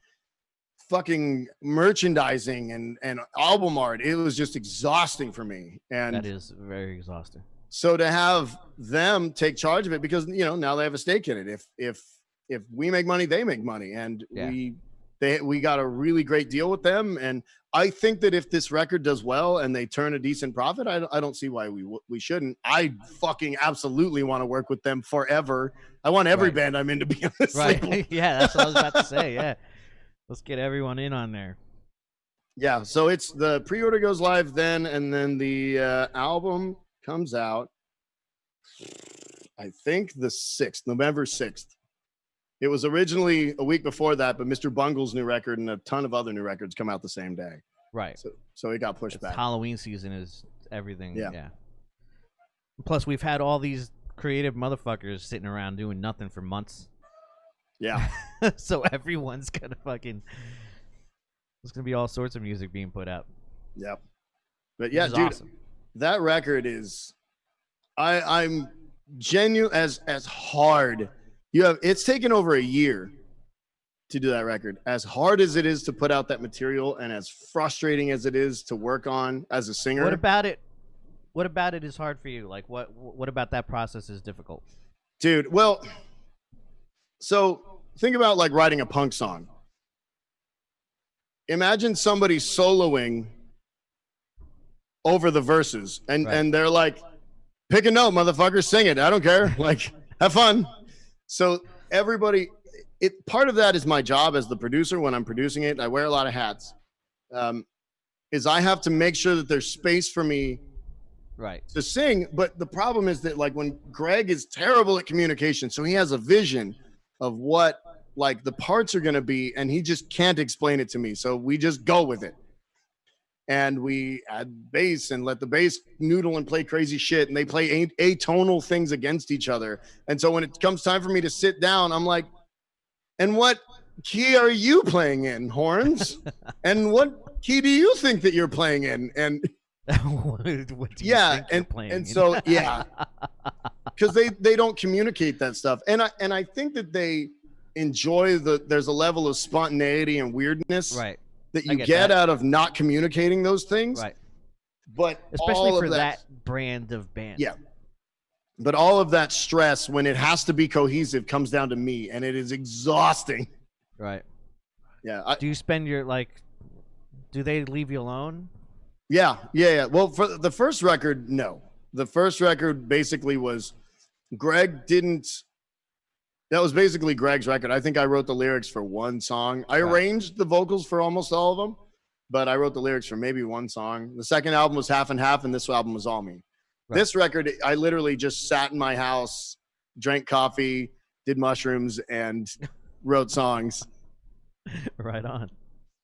fucking merchandising and album art, it was just exhausting for me. And That is very exhausting. so to have them take charge of it, because now they have a stake in it. If we make money, they make money, and we got a really great deal with them. And I think that if this record does well and they turn a decent profit, I don't see why we shouldn't. I fucking absolutely want to work with them forever. I want every band I'm in to be on this label. Yeah, that's what I was about to say. Yeah, let's get everyone in on there. Yeah, so it's the pre-order goes live then, and then the album comes out, I think the 6th, November 6th. It was originally a week before that, but Mr. Bungle's new record and a ton of other new records come out the same day. Right. So it got pushed back. Halloween season is everything. Yeah. Plus, we've had all these creative motherfuckers sitting around doing nothing for months. Yeah. So everyone's gonna fucking. There's gonna be all sorts of music being put out. Yep. But yeah, dude, awesome. That record is. I'm genuine as hard. It's taken over a year to do that record. As hard as it is to put out that material, and as frustrating as it is to work on as a singer. What about it? What about it is hard for you? Like what about that process is difficult? Dude, well, so think about like writing a punk song. Imagine somebody soloing over the verses, and they're like, pick a note, motherfucker, sing it. I don't care. Like, have fun. So everybody, part of that is my job as the producer. When I'm producing it, I wear a lot of hats. Is I have to make sure that there's space for me to sing. But the problem is that like when Greg is terrible at communication, so he has a vision of what like the parts are going to be, and he just can't explain it to me. So we just go with it. And we add bass and let the bass noodle and play crazy shit. And they play atonal things against each other. And so when it comes time for me to sit down, I'm like, and what key are you playing in, horns? And what key do you think that you're playing in? And what do you think you're playing in? So, yeah, because they don't communicate that stuff. And I think that they enjoy there's a level of spontaneity and weirdness. Right. That you get out of not communicating those things. Right. But especially for that brand of band. Yeah. But all of that stress, when it has to be cohesive, comes down to me, and it is exhausting. Right. Yeah. Do you spend your do they leave you alone? Yeah. Well, for the first record, no. The first record basically was that was basically Greg's record. I think I wrote the lyrics for one song. I arranged the vocals for almost all of them, but I wrote the lyrics for maybe one song. The second album was half and half, and this album was all me. Right. This record, I literally just sat in my house, drank coffee, did mushrooms, and wrote songs. Right on.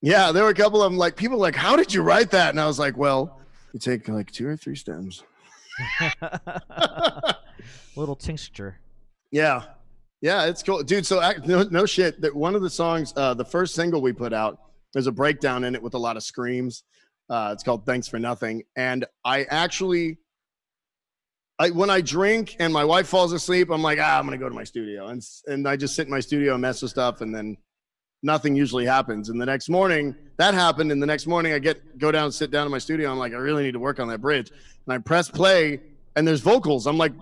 Yeah, there were a couple of them, like, people like, how did you write that? And I was like, well, you take like 2 or 3 stems. Little tincture. Yeah. Yeah, it's cool, dude. So no shit. That one of the songs, the first single we put out, there's a breakdown in it with a lot of screams. It's called "Thanks for Nothing," and when I drink and my wife falls asleep, I'm like, I'm gonna go to my studio, and I just sit in my studio and mess with stuff, and then nothing usually happens. And the next morning, that happened, and the next morning I go down and sit down in my studio. I'm like, I really need to work on that bridge, and I press play, and there's vocals. I'm like,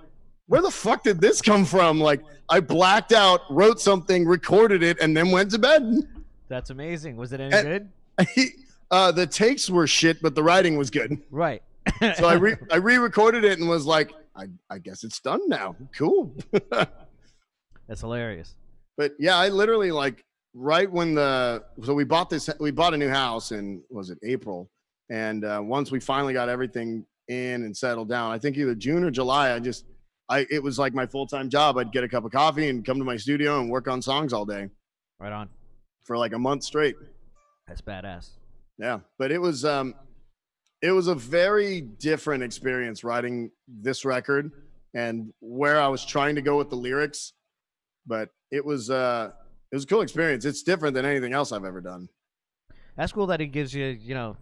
where the fuck did this come from? Like, I blacked out, wrote something, recorded it, and then went to bed. That's amazing. Was it any good? The takes were shit, but the writing was good. Right. So I re-recorded it and was like, I guess it's done now. Cool. That's hilarious. But yeah, I literally like right when we bought a new house in, was it April? And once we finally got everything in and settled down, I think either June or July, it was like my full-time job. I'd get a cup of coffee and come to my studio and work on songs all day Right on. for like a month straight. That's badass. Yeah, but it was a very different experience writing this record and where I was trying to go with the lyrics, but it was a cool experience. It's different than anything else I've ever done. That's cool that it gives you,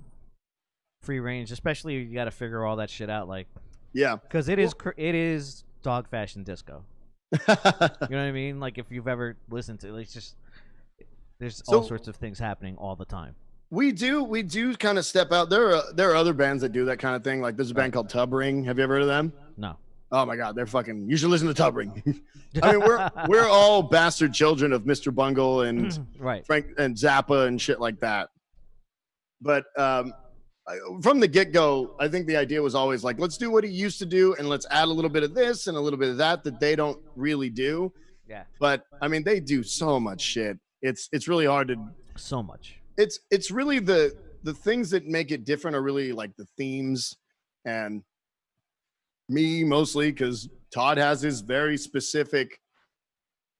free range, especially you got to figure all that shit out, like, Yeah, because it is dog fashion disco. You know what I mean? Like, if you've ever listened to it, it's just there's all sorts of things happening all the time. We do kind of step out. There are other bands that do that kind of thing. Like there's a band called Tub Ring. Have you ever heard of them? No. Oh my God, they're fucking. You should listen to Tub Ring. I mean, we're all bastard children of Mr. Bungle and Right. Frank and Zappa and shit like that. But from the get-go, I think the idea was always like, let's do what he used to do and let's add a little bit of this and a little bit of that they don't really do. Yeah. But I mean, they do so much shit. It's really hard to. So much. It's really the things that make it different are really like the themes, and me mostly because Todd has his very specific,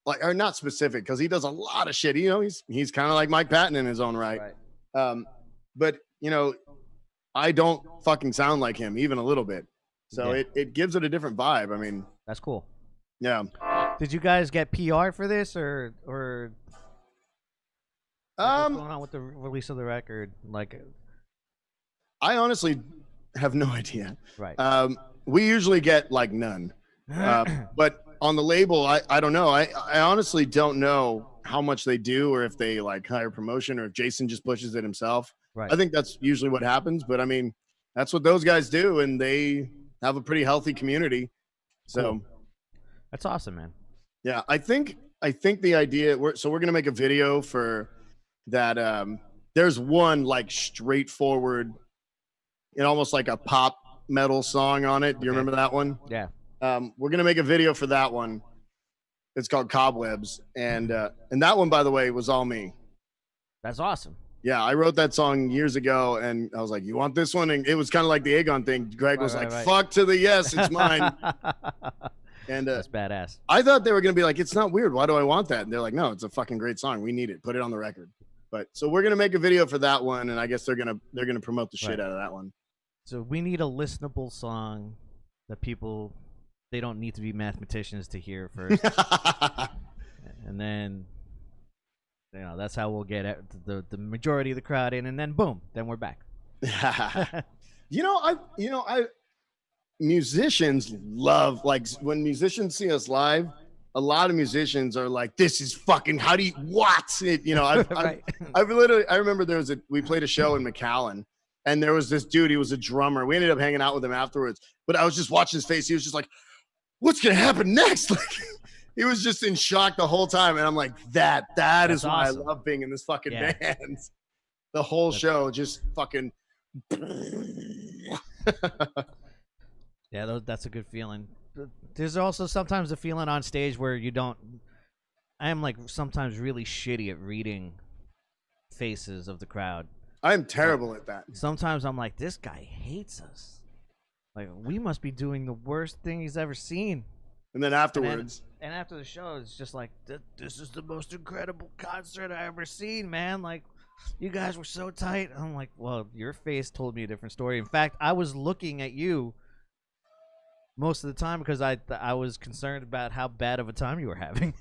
like, or not specific because he does a lot of shit. He's kind of like Mike Patton in his own right. But I don't fucking sound like him even a little bit, so it gives it a different vibe. I mean, that's cool. Yeah. Did you guys get PR for this or? What's going on with the release of the record? Like, I honestly have no idea. Right. We usually get like none. But on the label, I don't know. I honestly don't know how much they do or if they like hire promotion or if Jason just pushes it himself. Right. I think that's usually what happens. But I mean, that's what those guys do, and they have a pretty healthy community. So cool. That's awesome, man. Yeah, I think the idea we're gonna make a video for that. There's one like straightforward, almost like a pop metal song on it. Do you remember that one? Yeah. We're gonna make a video for that one. It's called Cobwebs, and that one, by the way, was all me. That's awesome. Yeah, I wrote that song years ago, and I was like, "You want this one?" And it was kind of like the Aegon thing. Greg was like, "Fuck to the yes, it's mine." And that's badass. I thought they were gonna be like, "It's not weird. Why do I want that?" And they're like, "No, it's a fucking great song. We need it. Put it on the record." But so we're gonna make a video for that one, and I guess they're gonna promote the shit out of that one. So we need a listenable song that people, they don't need to be mathematicians to hear first, and then that's how we'll get the majority of the crowd in, and then boom, then we're back. Musicians love, like, when musicians see us live, a lot of musicians are like, "This is fucking, how do you, what?" I remember we played a show in McAllen, and there was this dude, he was a drummer. We ended up hanging out with him afterwards, but I was just watching his face. He was just like, "What's going to happen next?" Like, he was just in shock the whole time. And I'm like, that is why awesome. I love being in this fucking band. The whole show just fucking. Yeah, that's a good feeling. There's also sometimes a feeling on stage where I am like sometimes really shitty at reading faces of the crowd. I'm terrible at that. Sometimes I'm like, this guy hates us. Like, we must be doing the worst thing he's ever seen. And then afterwards. And after the show, it's just like, this is the most incredible concert I ever seen, man. Like, you guys were so tight. I'm like, well, your face told me a different story. In fact, I was looking at you most of the time because I was concerned about how bad of a time you were having.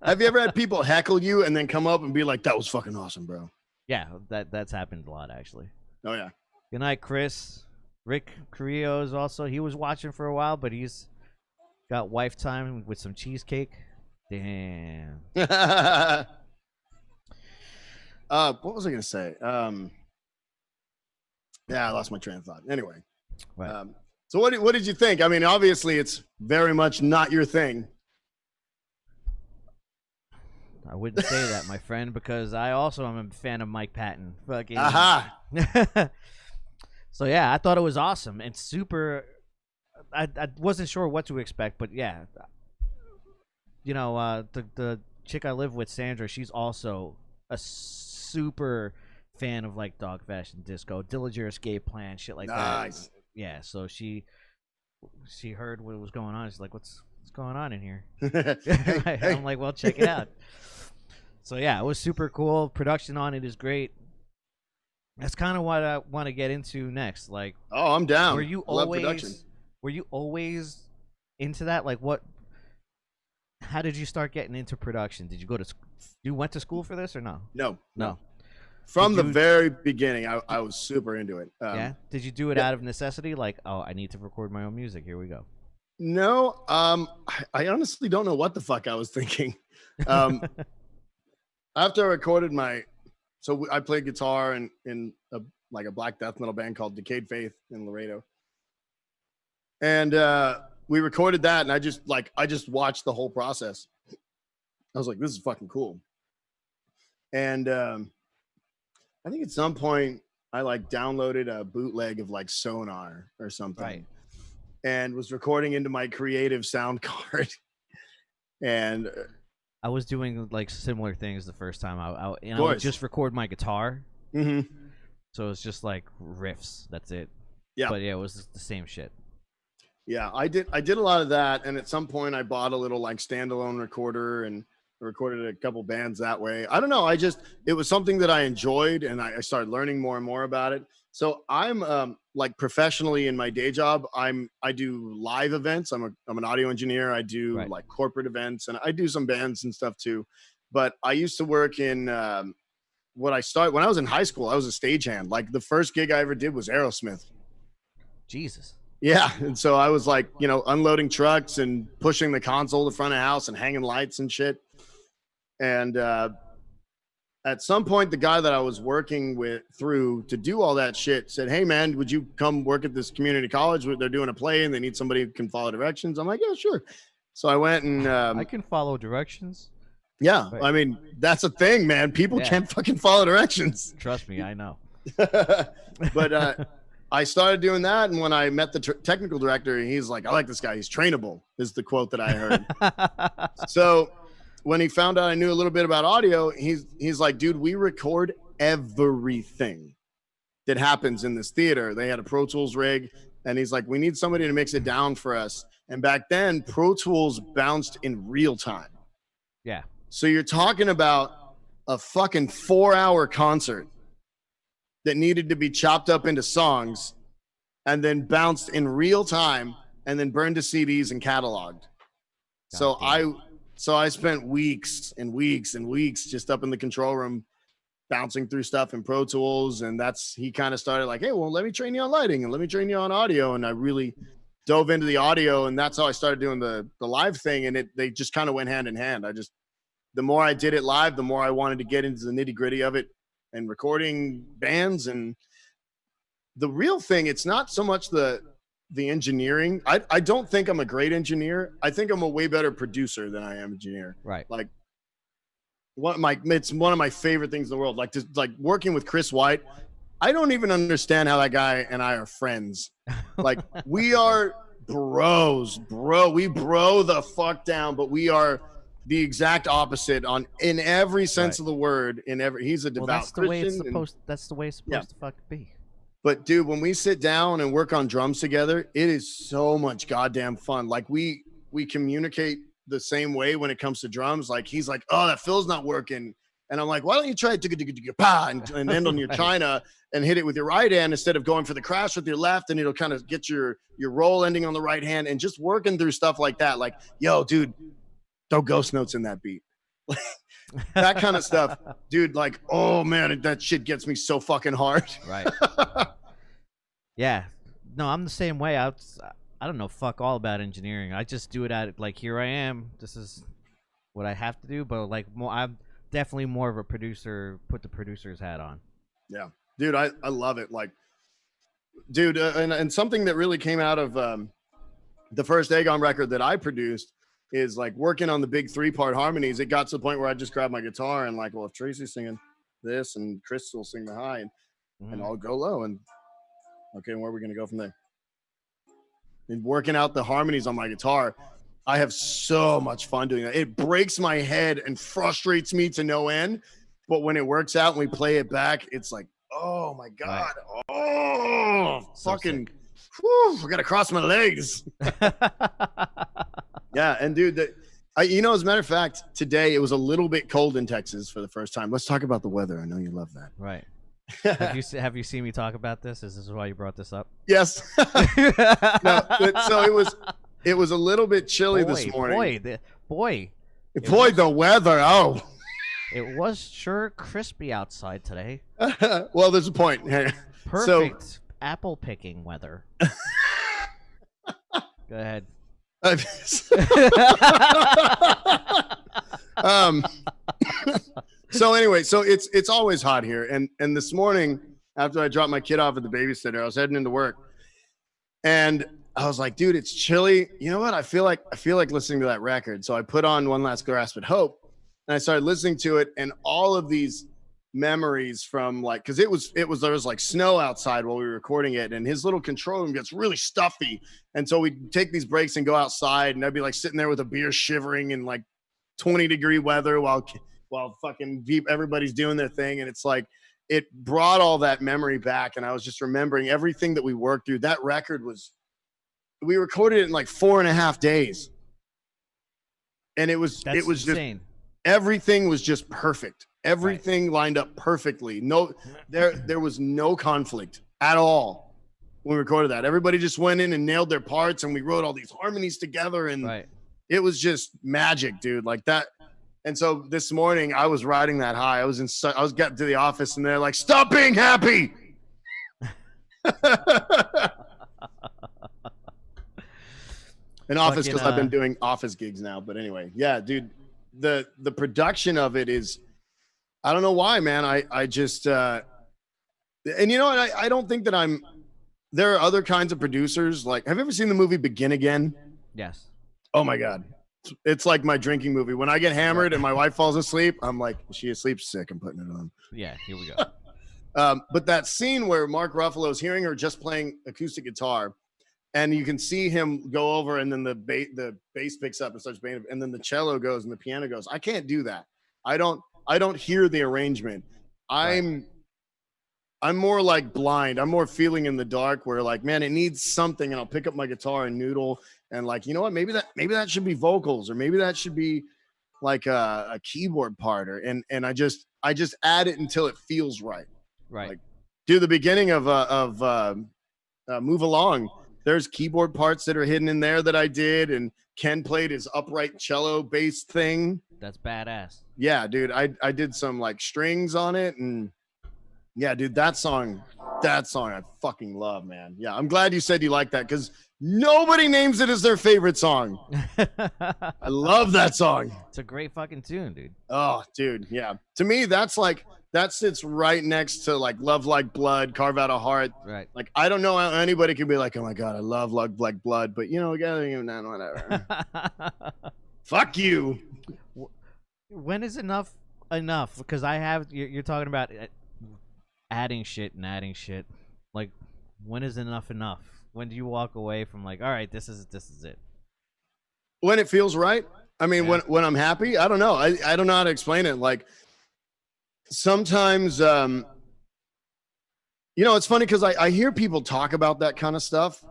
Have you ever had people heckle you and then come up and be like, "That was fucking awesome, bro"? Yeah, that's happened a lot, actually. Oh, yeah. Good night, Chris. Rick Carrillo is also, he was watching for a while, but he's got wife time with some cheesecake. Damn. What was I going to say? Yeah, I lost my train of thought. Anyway. Right. So what did you think? I mean, obviously, it's very much not your thing. I wouldn't say that, my friend, because I also am a fan of Mike Patton. Fucking. Aha. So yeah, I thought it was awesome and super. I wasn't sure what to expect, but yeah, the chick I live with, Sandra, she's also a super fan of like dog fashion disco, Dillinger Escape Plan, shit like Nice. that. Yeah, so she heard what was going on. She's like, what's going on in here? Hey, hey. I'm like, well, check it out. So yeah, it was super cool. Production on it is great. That's kind of what I want to get into next. Like, Oh, I'm down. were you I love production. always were you always into that? Like, what? How did you start getting into production? Did you go to you went to school for this or no? No. No. From Did the you- very beginning, I was super into it. Yeah. Did you do it yeah. out of necessity? Like, oh, I need to record my own music. Here we go. No, I honestly don't know what the fuck I was thinking. After I recorded I played guitar in like a black death metal band called Decayed Faith in Laredo, and we recorded that, and I just watched the whole process. I was like, this is fucking cool. And I think at some point I like downloaded a bootleg of like Sonar or something, Right. and was recording into my creative sound card. And I was doing like similar things the first time. I would course. just record my guitar, mhm. so it's just like riffs. That's it. Yeah. But yeah, it was the same shit. Yeah, I did a lot of that, and at some point I bought a little like standalone recorder and recorded a couple bands that way. I don't know, it was something that I enjoyed, and I started learning more and more about it. So I'm like professionally in my day job, I do live events. I'm an audio engineer. I do Right. like corporate events, and I do some bands and stuff too. But I used to work in when I was in high school, I was a stagehand. Like the first gig I ever did was Aerosmith. Jesus. Yeah, and so I was like, unloading trucks and pushing the console to front of house and hanging lights and shit. And at some point, the guy that I was working through to do all that shit said, "Hey, man, would you come work at this community college? They're doing a play and they need somebody who can follow directions." I'm like, "Yeah, sure." So I went and I can follow directions. yeah, Right. I mean, that's a thing, man. People Yeah. can't fucking follow directions. Trust me, I know. But I started doing that, and when I met the technical director, he's like, "I like this guy. He's trainable," is the quote that I heard. So when he found out I knew a little bit about audio, he's like, "Dude, we record everything that happens in this theater." They had a Pro Tools rig, and he's like, "We need somebody to mix it down for us." And back then, Pro Tools bounced in real time. Yeah. So you're talking about a fucking 4-hour concert that needed to be chopped up into songs and then bounced in real time and then burned to CDs and cataloged. So I spent weeks and weeks and weeks just up in the control room bouncing through stuff in Pro Tools. And he kind of started like, "Hey, well, let me train you on lighting and let me train you on audio." And I really dove into the audio, and that's how I started doing the live thing. And they just kind of went hand in hand. The more I did it live, the more I wanted to get into the nitty gritty of it and recording bands. And the real thing, it's not so much the engineering. I don't think I'm a great engineer. I think I'm a way better producer than I am engineer. Right. Like it's one of my favorite things in the world. Like working with Chris White. I don't even understand how that guy and I are friends. Like we are bros, bro. We bro the fuck down, but we are the exact opposite in every sense of the word. He's a devout that's the way it's Christian. supposed. That's the way it's supposed to fucking be. But dude, when we sit down and work on drums together, it is so much goddamn fun. Like we communicate the same way when it comes to drums. Like he's like, "Oh, that fill's not working," and I'm like, "Why don't you try and end on your china and hit it with your right hand instead of going for the crash with your left, and it'll kind of get your roll ending on the right hand," and just working through stuff like that. Like, "Yo, dude, throw ghost notes in that beat." That kind of stuff, dude. Like, oh man, that shit gets me so fucking hard. Right. Yeah. No, I'm the same way. I don't know fuck all about engineering. I just do it at like, here I am. This is what I have to do. But like, I'm definitely more of a producer. Put the producer's hat on. Yeah, dude, I love it. Like, dude, and something that really came out of the first Aegon record that I produced is like working on the big 3-part harmonies. It got to the point where I just grabbed my guitar and like, well, if Tracy's singing this and Chris will sing the high, and I'll go low, and okay, where are we gonna go from there? And working out the harmonies on my guitar, I have so much fun doing that. It breaks my head and frustrates me to no end. But when it works out and we play it back, it's like, oh my God. Right. Oh, so fucking, whew, I got to cross my legs. Yeah. And dude, you know, as a matter of fact, today it was a little bit cold in Texas for the first time. Let's talk about the weather. I know you love that. Right. Have you seen me talk about this? Is this why you brought this up? Yes. No, so it was a little bit chilly this morning. Boy, the weather. Oh, it was sure crispy outside today. Well, there's a point. Perfect apple picking weather. Go ahead. So anyway, so it's always hot here, and this morning after I dropped my kid off at the babysitter, I was heading into work, and I was like, dude, it's chilly. You know what? I feel like listening to that record. So I put on One Last Grasp at Hope, and I started listening to it, and all of these memories from like, because there was like snow outside while we were recording it, and his little control room gets really stuffy, and so we'd take these breaks and go outside, and I'd be like sitting there with a beer shivering in like 20-degree weather while fucking everybody's doing their thing. And it's like, it brought all that memory back. And I was just remembering everything that we worked through. That record we recorded it in like 4.5 days. And it was insane. Just, everything was just perfect. Everything lined up perfectly. No, there was no conflict at all when we recorded that. Everybody just went in and nailed their parts, and we wrote all these harmonies together. And it was just magic, dude. Like that. And so this morning I was riding that high. I was getting to the office, and they're like, "Stop being happy." In office, because I've been doing office gigs now. But anyway, yeah, dude, the production of it is, I don't know why, man. I just and you know what? I don't think that there are other kinds of producers. Like, have you ever seen the movie Begin Again? Yes. Oh my God. It's like my drinking movie. When I get hammered and my wife falls asleep, I'm like, is she asleep? Sick. I'm putting it on. Yeah, here we go. But that scene where Mark Ruffalo's hearing her just playing acoustic guitar, and you can see him go over, and then the bass picks up and starts playing, and then the cello goes and the piano goes. I can't do that. I don't hear the arrangement. I'm more like blind. I'm more feeling in the dark, where like, man, it needs something, and I'll pick up my guitar and noodle. And like, you know what? Maybe that should be vocals, or maybe that should be like a keyboard part, and I just add it until it feels right. Right. Like, do the beginning of Move Along. There's keyboard parts that are hidden in there that I did, and Ken played his upright cello bass thing. That's badass. Yeah, dude. I did some like strings on it, and yeah, dude, that song I fucking love, man. Yeah, I'm glad you said you like that, because nobody names it as their favorite song. I love that song. It's a great fucking tune, dude. Oh, dude, yeah. To me, that sits right next to like Love Like Blood, Carve Out a Heart. Right. Like, I don't know how anybody can be like, oh my God, I love Like Blood, but you know, whatever. Fuck you. When is enough? Because you're talking about adding shit. Like, when is enough? When do you walk away from like, all right, this is it? When it feels right. I mean, yeah. when I'm happy, I don't know. I don't know how to explain it. Like, sometimes, you know, it's funny because I hear people talk about that kind of stuff.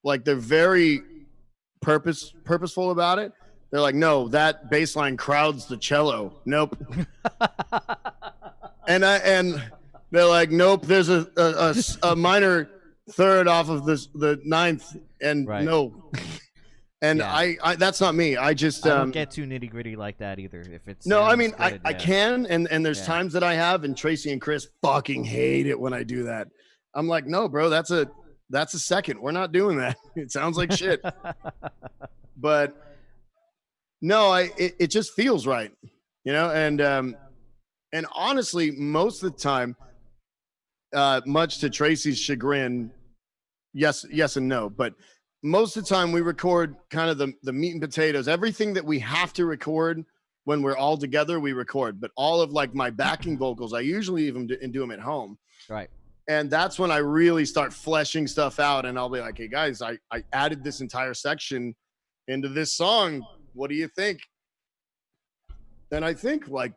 Like, they're very purposeful about it. They're like, no, that bass line crowds the cello. Nope. and they're like, nope, there's a minor third off of the ninth, and right. No. And yeah. I that's not me. I just I don't get too nitty gritty like that either. If it's no, I mean, good, I can, and there's times that I have, and Tracy and Chris fucking hate it when I do that. I'm like, no, bro, that's a second. We're not doing that. It sounds like shit. But no, it just feels right, you know. And honestly, most of the time, much to Tracy's chagrin, yes and no, but most of the time we record kind of the meat and potatoes, everything that we have to record when we're all together, we record. But all of like my backing vocals, I usually even do them at home. Right. And that's when I really start fleshing stuff out, and I'll be like, hey guys, I added this entire section into this song. What do you think? And I think like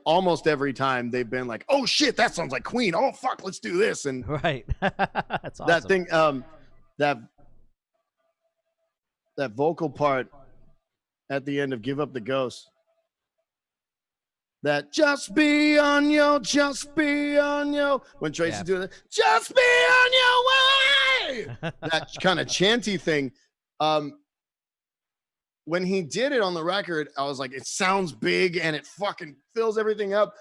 almost every time they've been like, oh shit, that sounds like Queen. Oh fuck, let's do this. And Right. That's awesome. that thing, that vocal part at the end of Give Up the Ghost. That just be on your, when Tracy's doing it, just be on your way. That kind of chanty thing. When he did it on the record, I was like, it sounds big and it fucking fills everything up.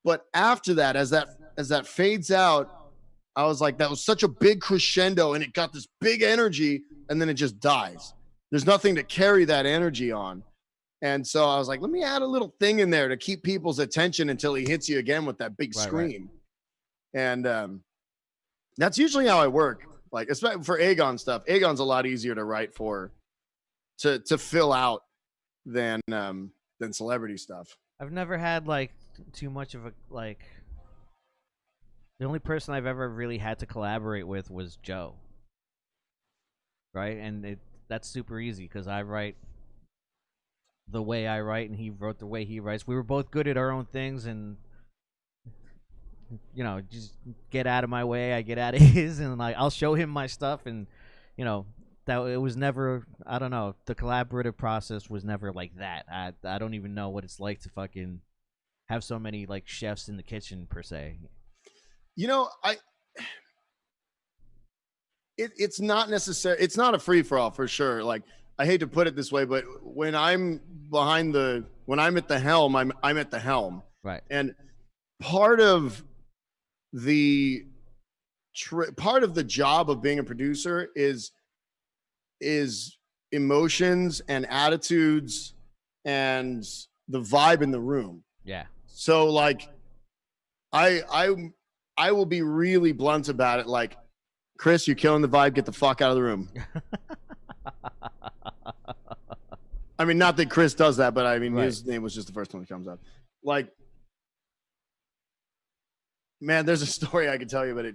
But after that, as that fades out, I was like, that was such a big crescendo and it got this big energy and then it just dies. There's nothing to carry that energy on. And so I was like, let me add a little thing in there to keep people's attention until he hits you again with that big scream. Right. And that's usually how I work. Like, especially for Aegon stuff. Aegon's a lot easier to write for, to fill out than celebrity stuff. I've never had like too much of a like. The only person I've ever really had to collaborate with was Joe. Right, and that's super easy because I write the way I write and he wrote the way he writes. We were both good at our own things, and you know, just get out of my way, I get out of his, and like I'll show him my stuff, and you know, that it was never, I don't know, the collaborative process was never like that. I don't even know what it's like to fucking have so many like chefs in the kitchen per se. You know, it's not necessary. It's not a free for all for sure. Like, I hate to put it this way, but when I'm when I'm at the helm, I'm at the helm. Right. And part of the job of being a producer is emotions and attitudes and the vibe in the room. Yeah. So like, I will be really blunt about it. Like, Chris, you're killing the vibe. Get the fuck out of the room. I mean, not that Chris does that, but I mean, his name was just the first one that comes up. Like, man, there's a story I could tell you, but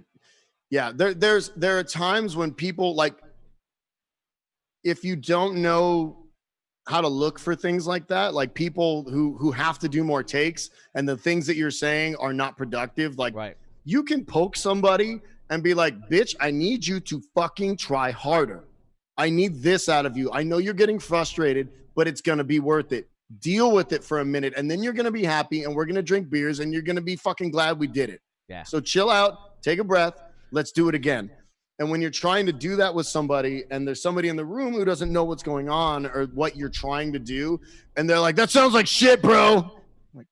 there are times when people, like, if you don't know how to look for things like that, like people who have to do more takes and the things that you're saying are not productive, like you can poke somebody and be like, bitch, I need you to fucking try harder. I need this out of you. I know you're getting frustrated, but it's going to be worth it. Deal with it for a minute, and then you're going to be happy, and we're going to drink beers, and you're going to be fucking glad we did it. Yeah. So chill out, take a breath, let's do it again. And when you're trying to do that with somebody, and there's somebody in the room who doesn't know what's going on or what you're trying to do, and they're like, that sounds like shit, bro. I'm like,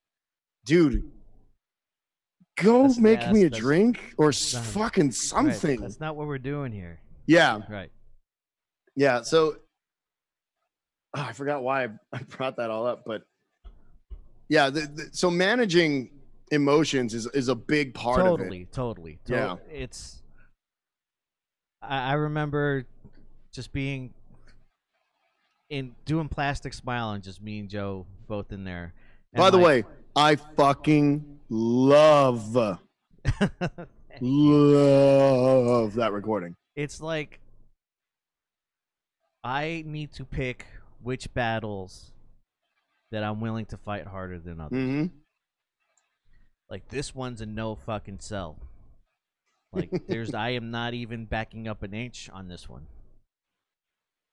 dude, go make me a drink or fucking something. Right. That's not what we're doing here. Yeah. Right. Yeah. So I forgot why I brought that all up, but yeah. So managing emotions is a big part of it. Totally. Yeah. It's, I remember just being doing Plastic Smile and just me and Joe both in there. And by the way, I fucking love that recording. It's like I need to pick which battles that I'm willing to fight harder than others. Mm-hmm. Like, this one's a no fucking sell. Like, I am not even backing up an inch on this one.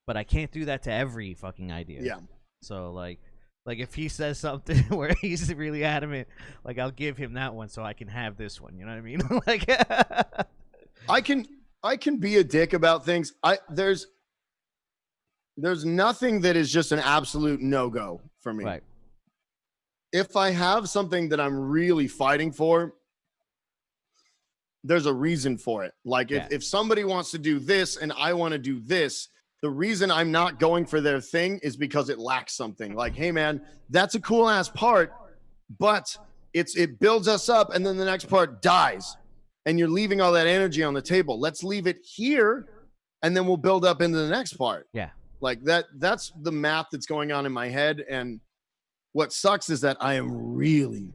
But I can't do that to every fucking idea. Yeah. So like if he says something where he's really adamant, like, I'll give him that one so I can have this one. You know what I mean? Like, I can be a dick about things. There's nothing that is just an absolute no-go for me. Right. If I have something that I'm really fighting for, there's a reason for it. Like, if somebody wants to do this and I want to do this, the reason I'm not going for their thing is because it lacks something. Like, hey man, that's a cool ass part, but it builds us up and then the next part dies and you're leaving all that energy on the table. Let's leave it here and then we'll build up into the next part. Yeah. Like that's the math that's going on in my head. And what sucks is that I am really,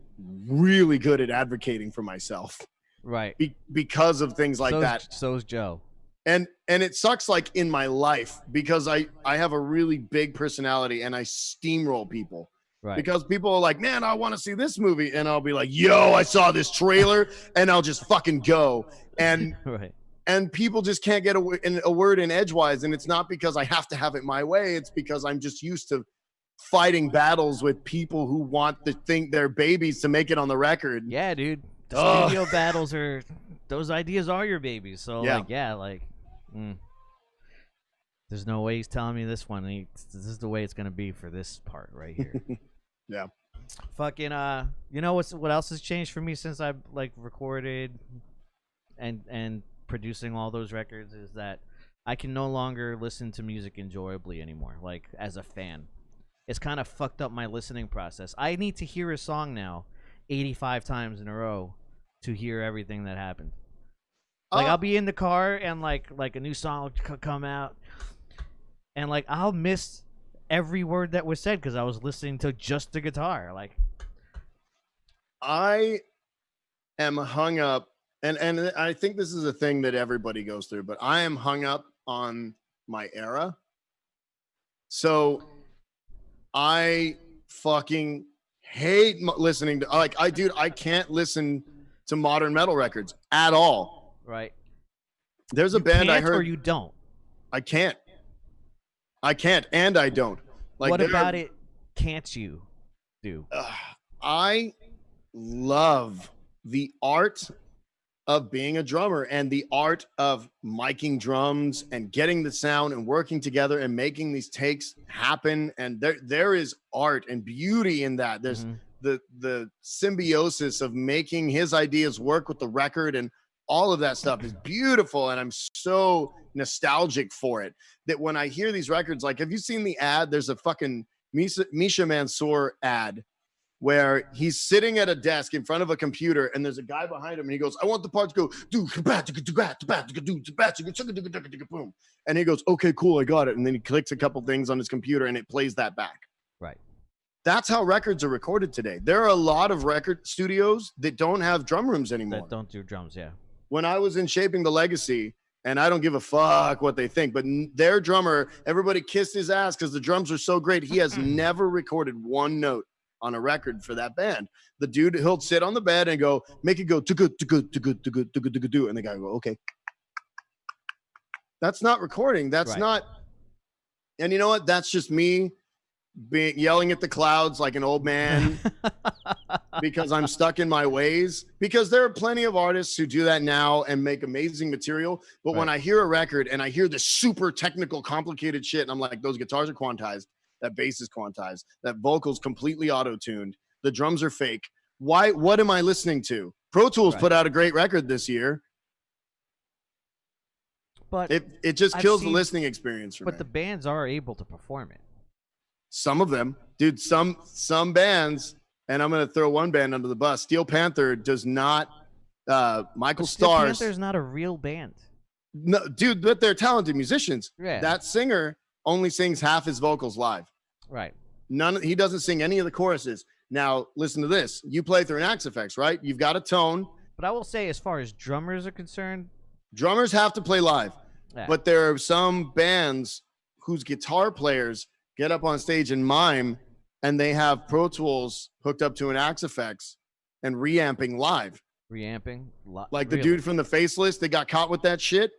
really good at advocating for myself. Right. Because of things like that. So's Joe. And it sucks like in my life because I have a really big personality and I steamroll people. Right. Because people are like, man, I want to see this movie. And I'll be like, yo, I saw this trailer, and I'll just fucking go. And Right. and people just can't get a word in edgewise. And it's not because I have to have it my way. It's because I'm just used to fighting battles with people who want to think they're babies to make it on the record. Yeah, dude. The studio battles are, those ideas are your babies. So there's no way he's telling me this one. This is the way it's gonna be for this part right here. Yeah. Fucking you know what else has changed for me since I've like recorded and producing all those records is that I can no longer listen to music enjoyably anymore, like as a fan. It's kind of fucked up my listening process. I need to hear a song now 85 times in a row to hear everything that happened. Like I'll be in the car and like a new song will come out and like I'll miss every word that was said because I was listening to just the guitar. Like I am hung up, and I think this is a thing that everybody goes through, but I am hung up on my era. So I fucking hate listening to I can't listen to modern metal records at all. Right. There's a band I heard. Or you don't. I can't, and I don't. Like, what about it? Can't you do? I love the art of being a drummer and the art of miking drums and getting the sound and working together and making these takes happen. And there is art and beauty in that. There's the symbiosis of making his ideas work with the record, and all of that stuff is beautiful. And I'm so nostalgic for it that when I hear these records, like, have you seen the ad? There's a fucking Misha Mansour ad where he's sitting at a desk in front of a computer and there's a guy behind him and he goes, I want the part to go, boom. And he goes, okay, cool, I got it. And then he clicks a couple things on his computer and it plays that back. Right. That's how records are recorded today. There are a lot of record studios that don't have drum rooms anymore. That don't do drums, yeah. When I was in Shaping the Legacy, and I don't give a fuck what they think, but their drummer, everybody kissed his ass because the drums are so great. He has never recorded one note on a record for that band. The dude, he'll sit on the bed and go, make it go to good, and the guy will go, okay. That's not recording. That's not. And you know what? That's just me yelling at the clouds like an old man because I'm stuck in my ways. Because there are plenty of artists who do that now and make amazing material. But when I hear a record and I hear the super technical, complicated shit, and I'm like, those guitars are quantized, that bass is quantized, that vocal's completely auto-tuned, the drums are fake. Why? What am I listening to? Pro Tools put out a great record this year. But it just kills the listening experience for me. But the bands are able to perform it. Some of them, dude, some bands, and I'm going to throw one band under the bus. Steel Panther does not, Michael Stars. Steel Panther's not a real band. No, dude, but they're talented musicians. Yeah. That singer only sings half his vocals live. Right. He doesn't sing any of the choruses. Now, listen to this. You play through an Axe-Fx, right? You've got a tone. But I will say, as far as drummers are concerned, drummers have to play live. Yeah. But there are some bands whose guitar players get up on stage and mime, and they have Pro Tools hooked up to an Axe-Fx and reamping live. Reamping? Like the dude from the Faceless that got caught with that shit.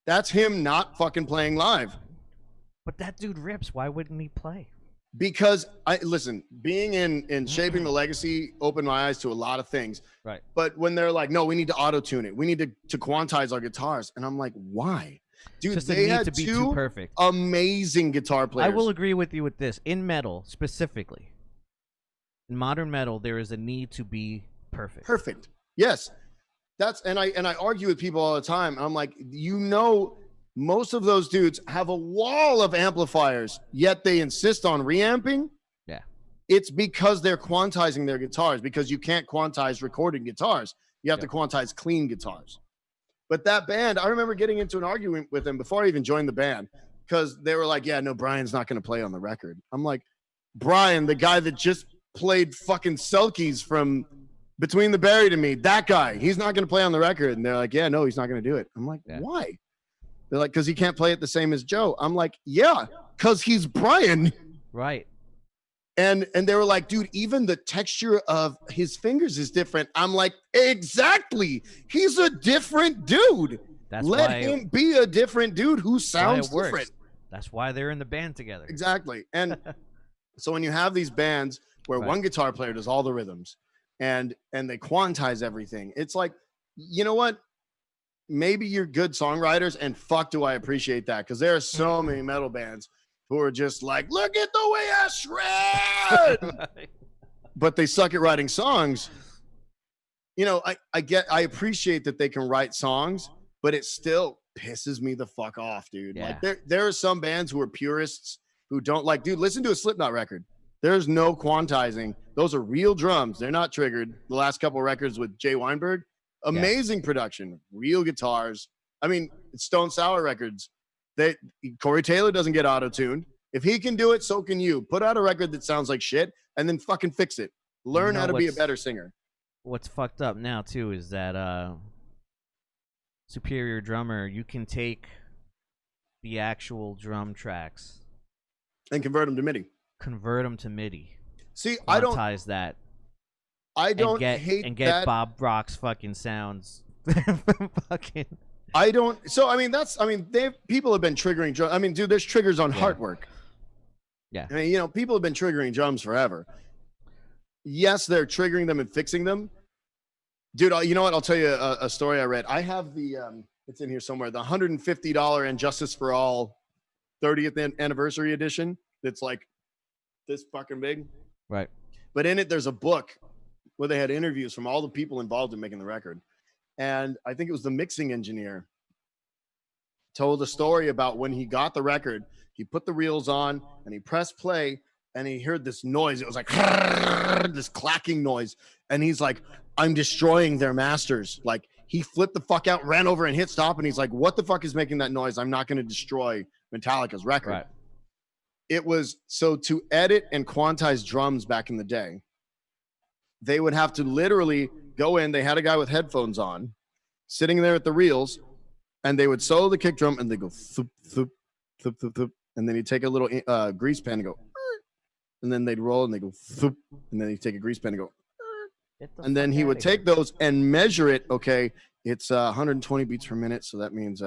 That's him not fucking playing live. But that dude rips. Why wouldn't he play? Because being in Shaping the Legacy opened my eyes to a lot of things. Right. But when they're like, no, we need to auto-tune it. We need to quantize our guitars. And I'm like, why? Dude, they had two perfect, amazing guitar players. I will agree with you with this. In metal, specifically, in modern metal, there is a need to be perfect. Perfect. Yes. And I argue with people all the time. I'm like, most of those dudes have a wall of amplifiers, yet they insist on reamping. Yeah. It's because they're quantizing their guitars, because you can't quantize recorded guitars. You have to quantize clean guitars. But that band, I remember getting into an argument with them before I even joined the band, because they were like, yeah, no, Brian's not going to play on the record. I'm like, Brian, the guy that just played fucking Selkies from Between the Buried and Me, that guy, he's not going to play on the record. And they're like, yeah, no, he's not going to do it. I'm like, why? They're like, because he can't play it the same as Joe. I'm like, yeah, because he's Brian. Right. And they were like, dude, even the texture of his fingers is different. I'm like, exactly. He's a different dude. Let him be a different dude who sounds different. That's why they're in the band together. Exactly. And so when you have these bands where one guitar player does all the rhythms and they quantize everything, it's like, you know what? Maybe you're good songwriters, and fuck do I appreciate that, because there are so many metal bands who are just like, look at the way I shred, but they suck at writing songs. You know, I appreciate that they can write songs, but it still pisses me the fuck off, dude. Yeah. Like there are some bands who are purists who don't like, dude, listen to a Slipknot record. There's no quantizing. Those are real drums. They're not triggered. The last couple of records with Jay Weinberg, amazing production, real guitars. I mean, it's Stone Sour records. Corey Taylor doesn't get auto-tuned. If he can do it, so can you. Put out a record that sounds like shit and then fucking fix it. Learn how to be a better singer. What's fucked up now too is that Superior Drummer, you can take the actual drum tracks and convert them to MIDI. See, I don't quantize that. I don't hate and get that. Bob Rock's fucking sounds. Fucking. I don't. So I mean, people have been triggering drums. I mean, dude, there's triggers on Heartwork. Yeah. I mean, you know, people have been triggering drums forever. Yes, they're triggering them and fixing them. Dude, you know what? I'll tell you a story I read. I have the it's in here somewhere. The $150 And Justice for All 30th anniversary edition. That's like this fucking big. Right. But in it, there's a book where they had interviews from all the people involved in making the record. And I think it was the mixing engineer told a story about when he got the record, he put the reels on and he pressed play and he heard this noise. It was like this clacking noise. And he's like, I'm destroying their masters. Like, he flipped the fuck out, ran over and hit stop. And he's like, what the fuck is making that noise? I'm not going to destroy Metallica's record. Right. It was so to edit and quantize drums back in the day, they would have to literally go in. They had a guy with headphones on sitting there at the reels, and they would solo the kick drum and they go thoop, thoop, thoop, thoop, thoop. And then he'd take a little grease pen and go, and then they'd roll and they go thoop, and then he'd take a grease pen and go, and then he would take those and measure it. Okay, it's 120 beats per minute, so that means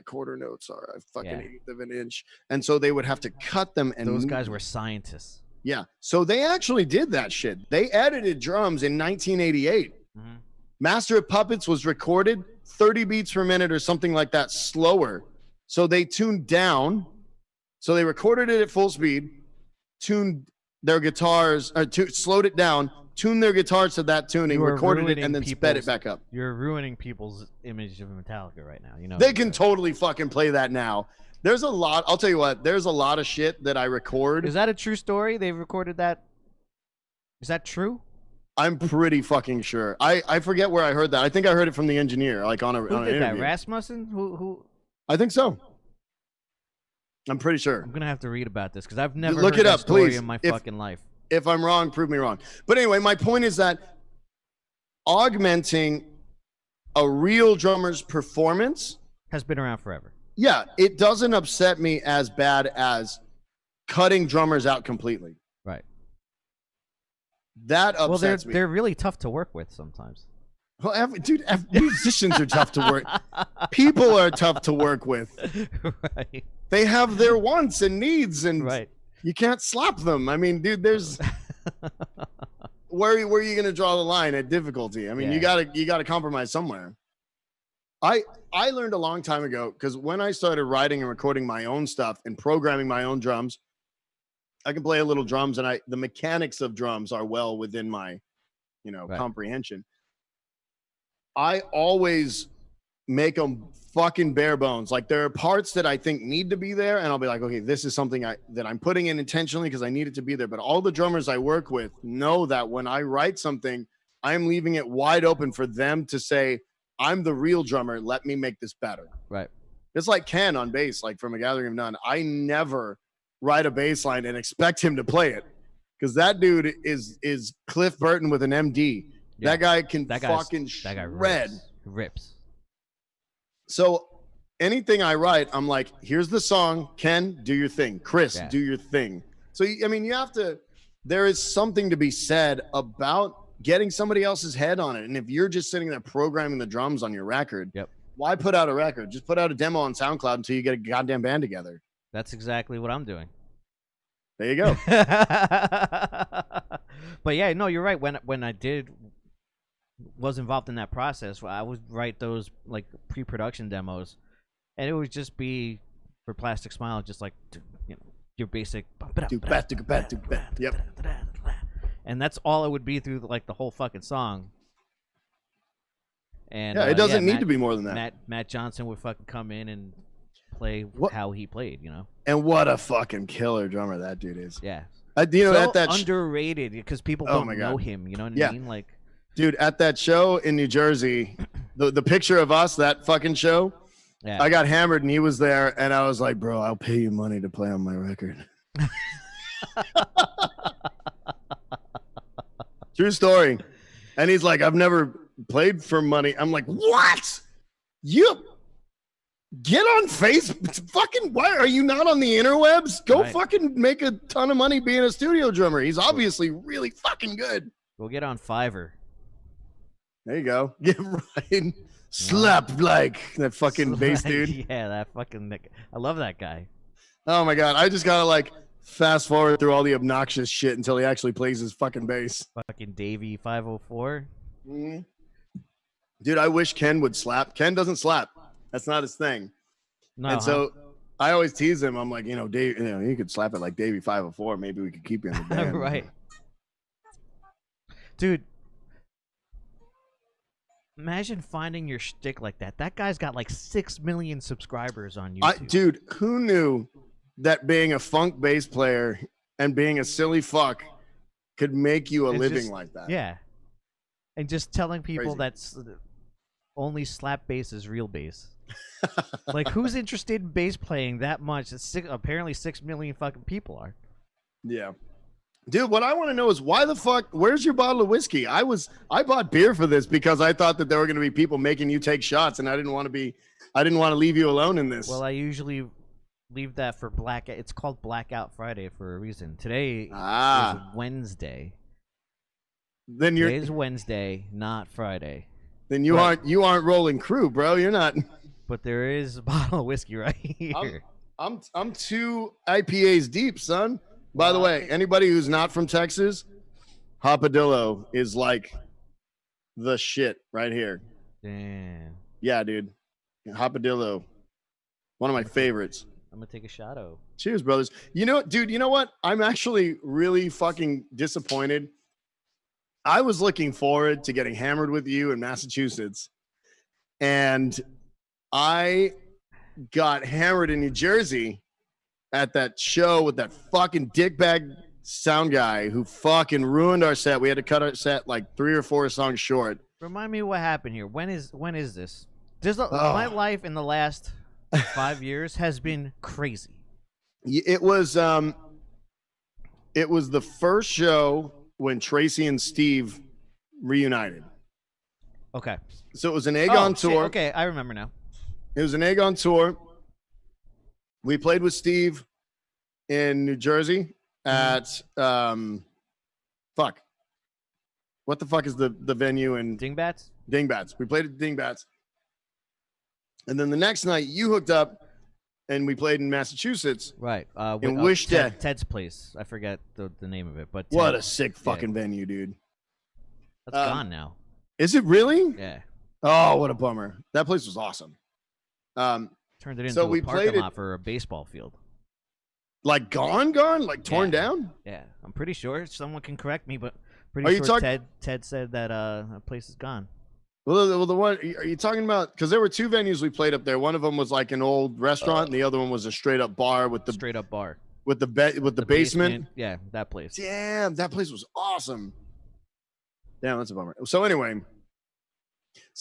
quarter notes are a fucking eighth of an inch, and so they would have to cut them. And those guys were scientists. Yeah, so they actually did that shit. They edited drums in 1988. Mm-hmm. Master of Puppets was recorded 30 beats per minute or something like that, slower. So they tuned down. So they recorded it at full speed, tuned their guitars, or slowed it down, tuned their guitars to that tuning, recorded it, and then sped it back up. You're ruining people's image of Metallica right now. You know, they can totally fucking play that now. There's a lot. I'll tell you what. There's a lot of shit that I record. Is that a true story? They've recorded that. Is that true? I'm pretty fucking sure. I forget where I heard that. I think I heard it from the engineer, like on an interview. That? Rasmussen? Who? I think so. I'm pretty sure. I'm gonna have to read about this because I've never look heard it up, that story please. in my fucking life. If I'm wrong, prove me wrong. But anyway, my point is that augmenting a real drummer's performance has been around forever. Yeah, it doesn't upset me as bad as cutting drummers out completely. Right. That upsets me. They're really tough to work with sometimes. Well, musicians are tough to work. People are tough to work with. Right. They have their wants and needs, and you can't slap them. I mean, dude, there's where are you going to draw the line at difficulty? I mean, you gotta compromise somewhere. I learned a long time ago, because when I started writing and recording my own stuff and programming my own drums, I can play a little drums, and the mechanics of drums are well within my, comprehension. I always make them fucking bare bones. Like, there are parts that I think need to be there, and I'll be like, okay, this is something that I'm putting in intentionally because I need it to be there. But all the drummers I work with know that when I write something, I'm leaving it wide open for them to say, I'm the real drummer. Let me make this better. Right. It's like Ken on bass, like from A Gathering of None. I never write a bass line and expect him to play it, because that dude is Cliff Burton with an MD. Yeah. That guy can fucking shred. Rips. So anything I write, I'm like, here's the song. Ken, do your thing. Chris, Yeah. do your thing. So, I mean, you have to, there is something to be said about getting somebody else's head on it. And if you're just sitting there programming the drums on your record, Yep. why put out a record? Just put out a demo on SoundCloud until you get a goddamn band together. That's exactly what I'm doing. There you go. But yeah, no, you're right. When I was involved in that process, I would write those like pre-production demos, and it would just be for Plastic Smile, just like your basic. Yep. And that's all it would be through like the whole fucking song. And yeah, it doesn't need to be more than that. Matt Johnson would fucking come in and play how he played, And what a fucking killer drummer that dude is. Yeah. So at that underrated because people don't know him. You know what I mean? Like, dude, at that show in New Jersey, the picture of us, that fucking show, I got hammered and he was there, and I was like, bro, I'll pay you money to play on my record. True story. And he's like, I've never played for money. I'm like, what? You get on Facebook? Fucking why are you not on the interwebs? Go fucking make a ton of money being a studio drummer. He's obviously really fucking good. Go get on Fiverr. There you go. Get right. Slap like that fucking bass dude. Yeah, that fucking. I love that guy. Oh my god, I just gotta like fast forward through all the obnoxious shit until he actually plays his fucking bass. Fucking Davey 504. Mm-hmm. Dude, I wish Ken would slap. Ken doesn't slap. That's not his thing. No, and so I always tease him. I'm like, Dave, you could slap it like Davey 504. Maybe we could keep you in the band. Right. Dude, imagine finding your shtick like that. That guy's got like 6 million subscribers on YouTube. Dude, who knew that being a funk bass player and being a silly fuck could make you a living like that? Yeah. And just telling people that's only slap bass is real bass. Like, who's interested in bass playing that much? Apparently 6 million fucking people are. Yeah. Dude, what I want to know is why the fuck, where's your bottle of whiskey? I bought beer for this because I thought that there were going to be people making you take shots, and I didn't want to leave you alone in this. Well, I usually leave that for blackout. It's called Blackout Friday for a reason. Today is Wednesday. Today's Wednesday, not Friday. Then you aren't rolling crew, bro. You're not. But there is a bottle of whiskey right here. I'm 2 IPAs deep, son. By the way, anybody who's not from Texas, Hopadillo is like the shit right here. Damn. Yeah, dude. Hopadillo. One of my favorites. I'm going to take a shot of. Cheers, brothers. Dude, you know what? I'm actually really fucking disappointed. I was looking forward to getting hammered with you in Massachusetts, and I got hammered in New Jersey at that show with that fucking dickbag sound guy who fucking ruined our set. We had to cut our set like 3 or 4 songs short. Remind me what happened here. When is this? My life in the last 5 years has been crazy. It was the first show when Tracy and Steve reunited. Okay. So it was an Aegon tour. Shit. Okay, I remember now. It was an Aegon tour. We played with Steve in New Jersey at fuck. What the fuck is the venue in Dingbats? Dingbats. We played at Dingbats. And then the next night you hooked up and we played in Massachusetts. Right. In Wishted. Ted's place. I forget the name of it, but what a sick fucking venue, dude. That's gone now. Is it really? Yeah. Oh, what a bummer. That place was awesome. Turned it into a parking lot for a baseball field. Like gone? Like torn down? Yeah. I'm pretty sure. Someone can correct me, but pretty sure Ted said that that place is gone. Well, the one, are you talking about? Because there were 2 venues we played up there. One of them was like an old restaurant, and the other one was a straight up bar with the basement. Yeah, that place. Damn, that place was awesome. Damn, that's a bummer. So anyway,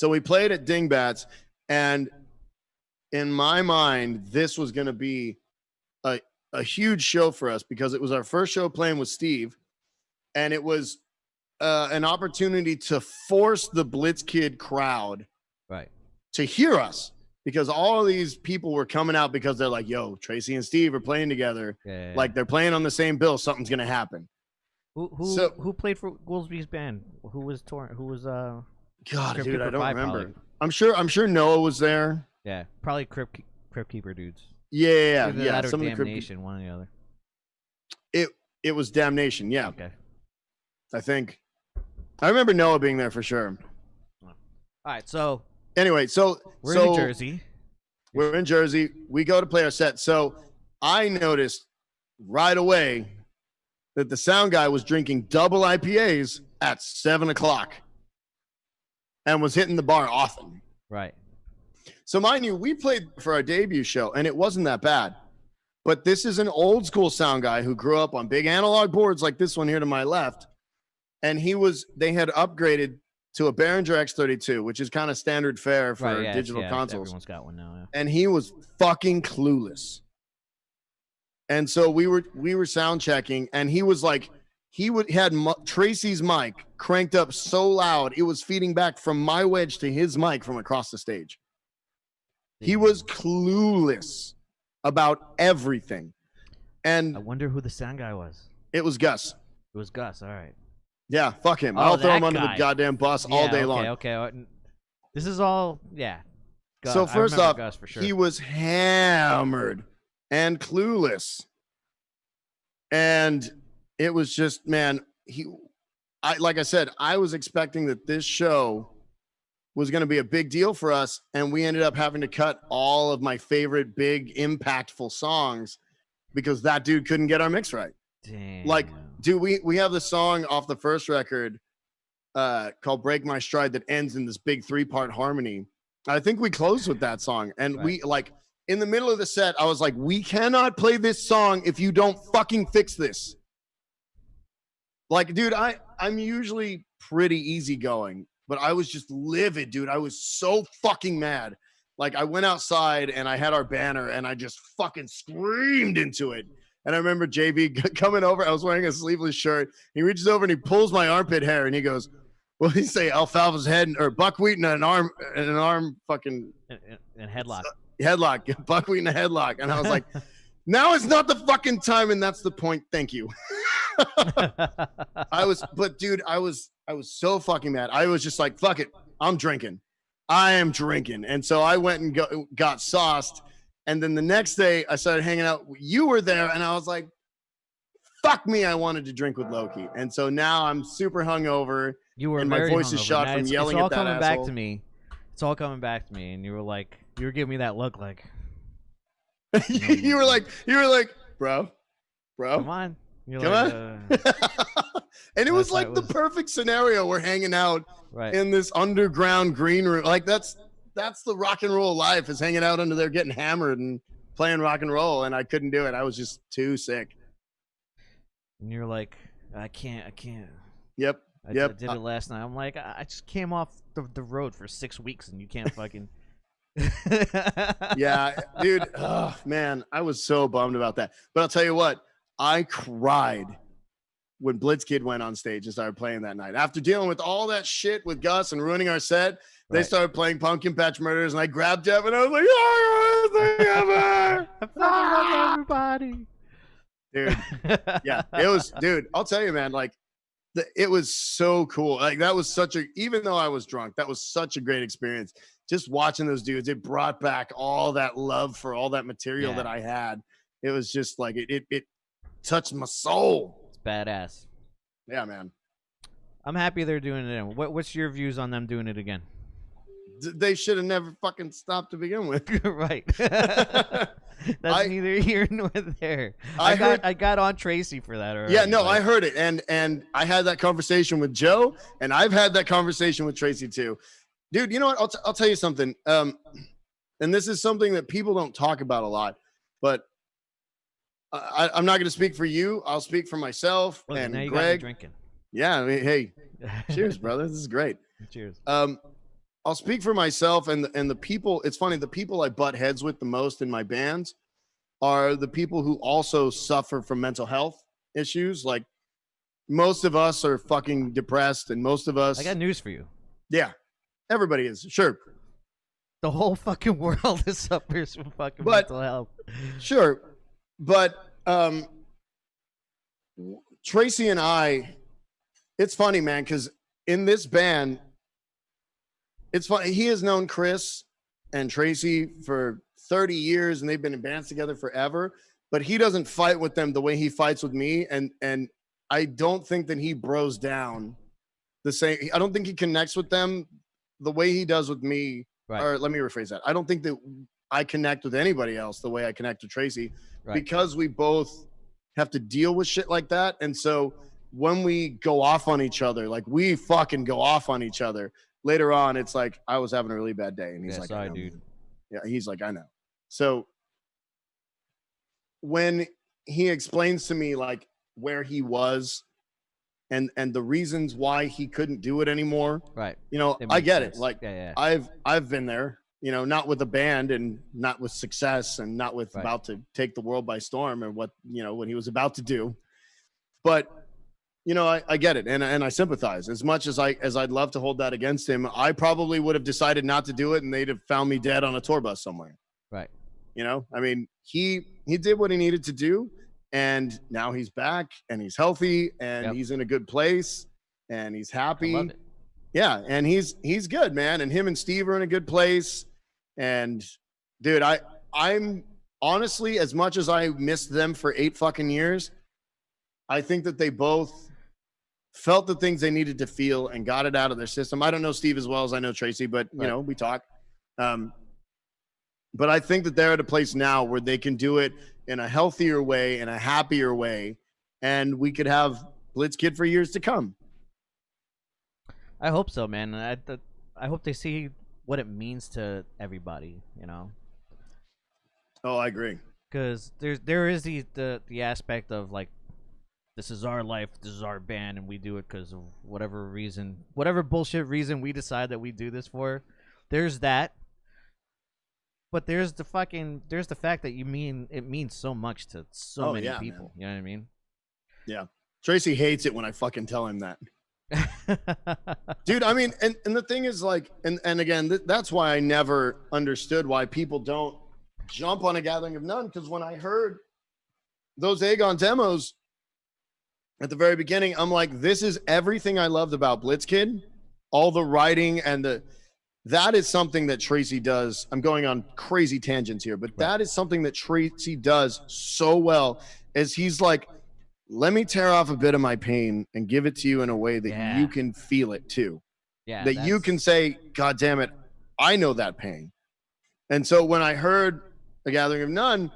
we played at Dingbats, and in my mind, this was going to be a huge show for us because it was our first show playing with Steve, and it was an opportunity to force the Blitzkid crowd right to hear us. because all of these people were coming out because they're like, yo, Tracy and Steve are playing together. Yeah. Like they're playing on the same bill. Something's going to happen. Who played for Goolsby's band? Who was torn? Who was God, Crypt dude, I Keeper don't 5 remember. probably. I'm sure Noah was there. Yeah, probably Crypt Keeper dudes. Yeah. That or Some of the Damnation, one or the other. It was Damnation. Yeah. Okay. I think. I remember Noah being there for sure. All right, so anyway, we're in Jersey. We're in Jersey. We go to play our set. So I noticed right away that the sound guy was drinking double IPAs at 7:00 and was hitting the bar often. Right. So mind you, we played for our debut show and it wasn't that bad. But this is an old school sound guy who grew up on big analog boards like this one here to my left. And they had upgraded to a Behringer X32, which is kind of standard fare for digital consoles. Everyone's got one now. Yeah. And he was fucking clueless. And so we were sound checking, and he was like, had Tracy's mic cranked up so loud it was feeding back from my wedge to his mic from across the stage. He was clueless about everything. And I wonder who the sound guy was. It was Gus. It was Gus. All right. Yeah, fuck him. I'll throw him under the goddamn bus all day long. Okay. This is all, Gus, so first off, Gus for sure. He was hammered and clueless. And it was just, man, like I said, I was expecting that this show was going to be a big deal for us. And we ended up having to cut all of my favorite big impactful songs because that dude couldn't get our mix right. Damn. Like, dude, we have the song off the first record called Break My Stride that ends in this big 3-part harmony. I think we closed with that song. And we, like, in the middle of the set, I was like, we cannot play this song if you don't fucking fix this. Like, dude, I'm usually pretty easygoing, but I was just livid, dude. I was so fucking mad. Like, I went outside and I had our banner and I just fucking screamed into it. And I remember JV coming over. I was wearing a sleeveless shirt. He reaches over and he pulls my armpit hair and he goes, "What did he say? Alfalfa's head or buckwheat and an arm fucking and headlock. Headlock, buckwheat and a headlock." And I was like, "Now is not the fucking time." And that's the point. Thank you. I was so fucking mad. I was just like, "Fuck it, I'm drinking. I am drinking." And so I went and got sauced. And then the next day I started hanging out. You were there. And I was like, fuck me. I wanted to drink with Loki. And so now I'm super hungover. You were, and my voice is shot from yelling at that asshole. It's all coming back to me. It's all coming back to me. And you were giving me that look like. you were like, bro. Come on. Come on. And it was like the perfect scenario. We're hanging out in this underground green room. Like that's the rock and roll life, is hanging out under there getting hammered and playing rock and roll. And I couldn't do it. I was just too sick. And you're like, I can't. Yep. I did it last night. I'm like, I just came off the road for 6 weeks and you can't fucking. Yeah, dude. Oh, man, I was so bummed about that. But I'll tell you what, I cried when Blitzkid went on stage and started playing that night. After dealing with all that shit with Gus and ruining our set, they started playing Pumpkin Patch Murders, and I grabbed Jeff and I was like, "Oh, ever!" I everybody. Dude, yeah, it was, dude. I'll tell you, man, like, it was so cool. Like, that was even though I was drunk, that was such a great experience. Just watching those dudes, it brought back all that love for all that material that I had. It was just like it touched my soul. It's badass. Yeah, man. I'm happy they're doing it again. What's your views on them doing it again? They should have never fucking stopped to begin with. Right. That's neither here nor there. I got on Tracy for that already. Yeah, no, I heard it. And I had that conversation with Joe, and I've had that conversation with Tracy too. Dude, you know what? I'll tell you something. And this is something that people don't talk about a lot, but I'm not going to speak for you. I'll speak for myself and now you Greg. Got me drinking. Yeah, I mean, hey, cheers, brother. This is great. Cheers. I'll speak for myself and the people. It's funny. The people I butt heads with the most in my bands are the people who also suffer from mental health issues. Like, most of us are fucking depressed, and most of us. I got news for you. Yeah, everybody is. Sure. The whole fucking world is suffers from fucking But mental health. sure, but Tracy and I, it's funny, man, because in this band, it's funny. He has known Chris and Tracy for 30 years, and they've been in bands together forever. But he doesn't fight with them the way he fights with me, and I don't think that he bros down the same. I don't think he connects with them the way he does with me. Right. Or let me rephrase that. I don't think that I connect with anybody else the way I connect with Tracy, because we both have to deal with shit like that. And so when we go off on each other, like we fucking go off on each other, later on, it's like, I was having a really bad day. And he's like, sorry, dude. Yeah, he's like, I know. So when he explains to me like where he was and the reasons why he couldn't do it anymore, right? You know, I get it. Like, yeah. I've been there. You know, not with a band and not with success and not with about to take the world by storm and what, you know, what he was about to do. But, you know, I get it. And I sympathize. As much as I'd love to hold that against him, I probably would have decided not to do it and they'd have found me dead on a tour bus somewhere. Right. You know, I mean, he did what he needed to do. And now he's back and he's healthy and he's in a good place and he's happy. I love it. Yeah, and he's good, man. And him and Steve are in a good place. And dude, I'm honestly, as much as I missed them for 8 fucking years, I think that they both felt the things they needed to feel and got it out of their system. I don't know Steve as well as I know Tracy, but you know, we talk. But I think that they're at a place now where they can do it in a healthier way, in a happier way, and we could have Blitzkid for years to come. I hope so, man. I hope they see what it means to everybody, you know. Oh, I agree. Because there is the aspect of like, this is our life, this is our band, and we do it because of whatever reason, whatever bullshit reason we decide that we do this for. There's that. But there's the fact that it means so much to so many people. Man. You know what I mean? Yeah. Tracy hates it when I fucking tell him that. Dude, I mean, and the thing is like, and again, that's why I never understood why people don't jump on A Gathering of None. Because when I heard those Aegon demos at the very beginning, I'm like, this is everything I loved about Blitzkid. All the writing and that is something that Tracy does. I'm going on crazy tangents here, but that is something that Tracy does so well, as he's like, let me tear off a bit of my pain and give it to you in a way that you can feel it too. Yeah. That you can say, God damn it, I know that pain. And so when I heard A Gathering of None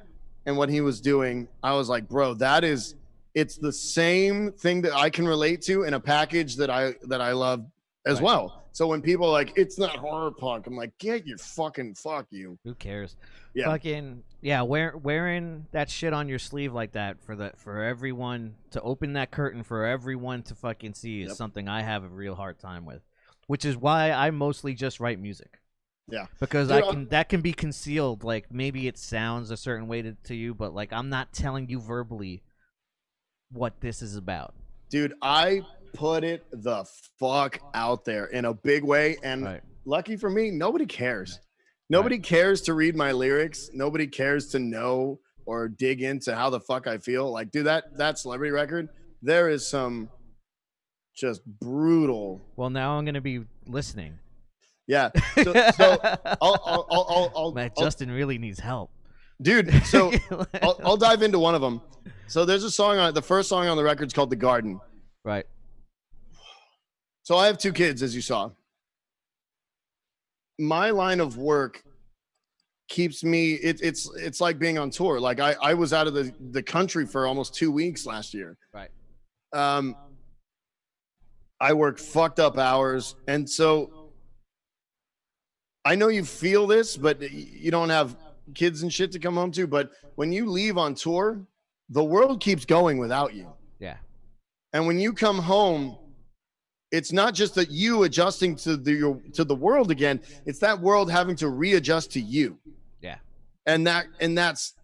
and what he was doing, I was like, bro, it's the same thing that I can relate to in a package that I love as well. So when people are like, it's not horror punk, I'm like, get your fucking fuck you. Who cares? Yeah. Fucking wearing that shit on your sleeve like that for everyone to open that curtain for everyone to fucking see is something I have a real hard time with. Which is why I mostly just write music. Yeah. Because that can be concealed. Like maybe it sounds a certain way to you, but like I'm not telling you verbally what this is about. Dude, I put it the fuck out there in a big way, and lucky for me, nobody cares. Nobody cares to read my lyrics. Nobody cares to know or dig into how the fuck I feel. Like, dude, that Celebrity record, there is some just brutal. Well, now I'm gonna be listening. Yeah. So I'll Justin really needs help, dude. So I'll dive into one of them. So there's a song on the first song on the record is called "The Garden." Right. So I have 2 kids, as you saw. My line of work keeps me. It's like being on tour. Like I was out of the country for almost 2 weeks last year. Right. I work fucked up hours, and so I know you feel this, but you don't have kids and shit to come home to. But when you leave on tour, the world keeps going without you. Yeah. And when you come home, it's not just that you adjusting to the world again. It's that world having to readjust to you. Yeah. And that's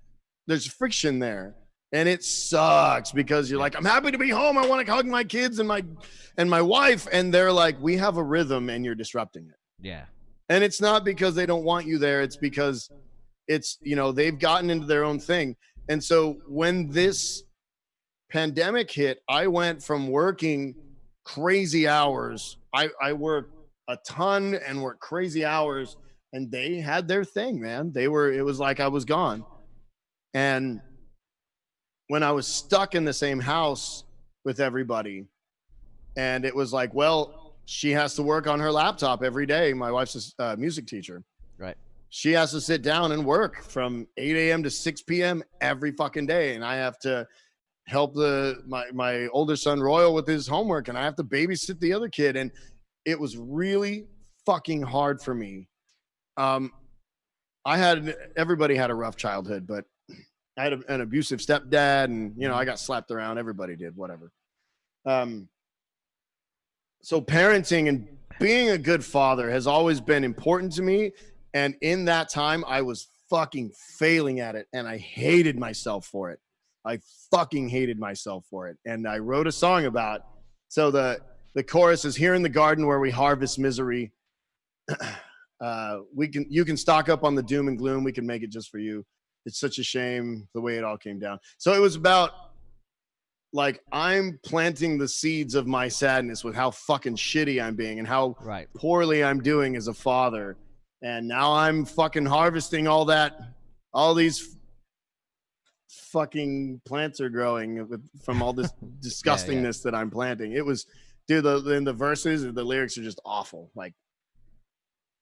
there's friction there, and it sucks because you're like, I'm happy to be home. I want to hug my kids and my wife, and they're like, we have a rhythm, and you're disrupting it. Yeah. And it's not because they don't want you there. It's because it's, they've gotten into their own thing. And so when this pandemic hit, I went from working crazy hours. I worked a ton and worked crazy hours, and they had their thing, man. It was like I was gone. And when I was stuck in the same house with everybody, and it was like, well, she has to work on her laptop every day. My wife's a music teacher. Right. She has to sit down and work from 8 a.m. to 6 p.m. every fucking day. And I have to help my older son Royal with his homework, and I have to babysit the other kid. And it was really fucking hard for me. Everybody had a rough childhood, but I had an abusive stepdad, and I got slapped around. Everybody did, whatever. So parenting and being a good father has always been important to me. And in that time, I was fucking failing at it, and I hated myself for it. I fucking hated myself for it. And I wrote a song about, so the chorus is, here in the garden where we harvest misery. You can stock up on the doom and gloom. We can make it just for you. It's such a shame the way it all came down. So it was about, like, I'm planting the seeds of my sadness with how fucking shitty I'm being and how poorly I'm doing as a father. And now I'm fucking harvesting all these fucking plants are growing from all this disgustingness that I'm planting. It was, dude, in the verses, the lyrics are just awful. Like,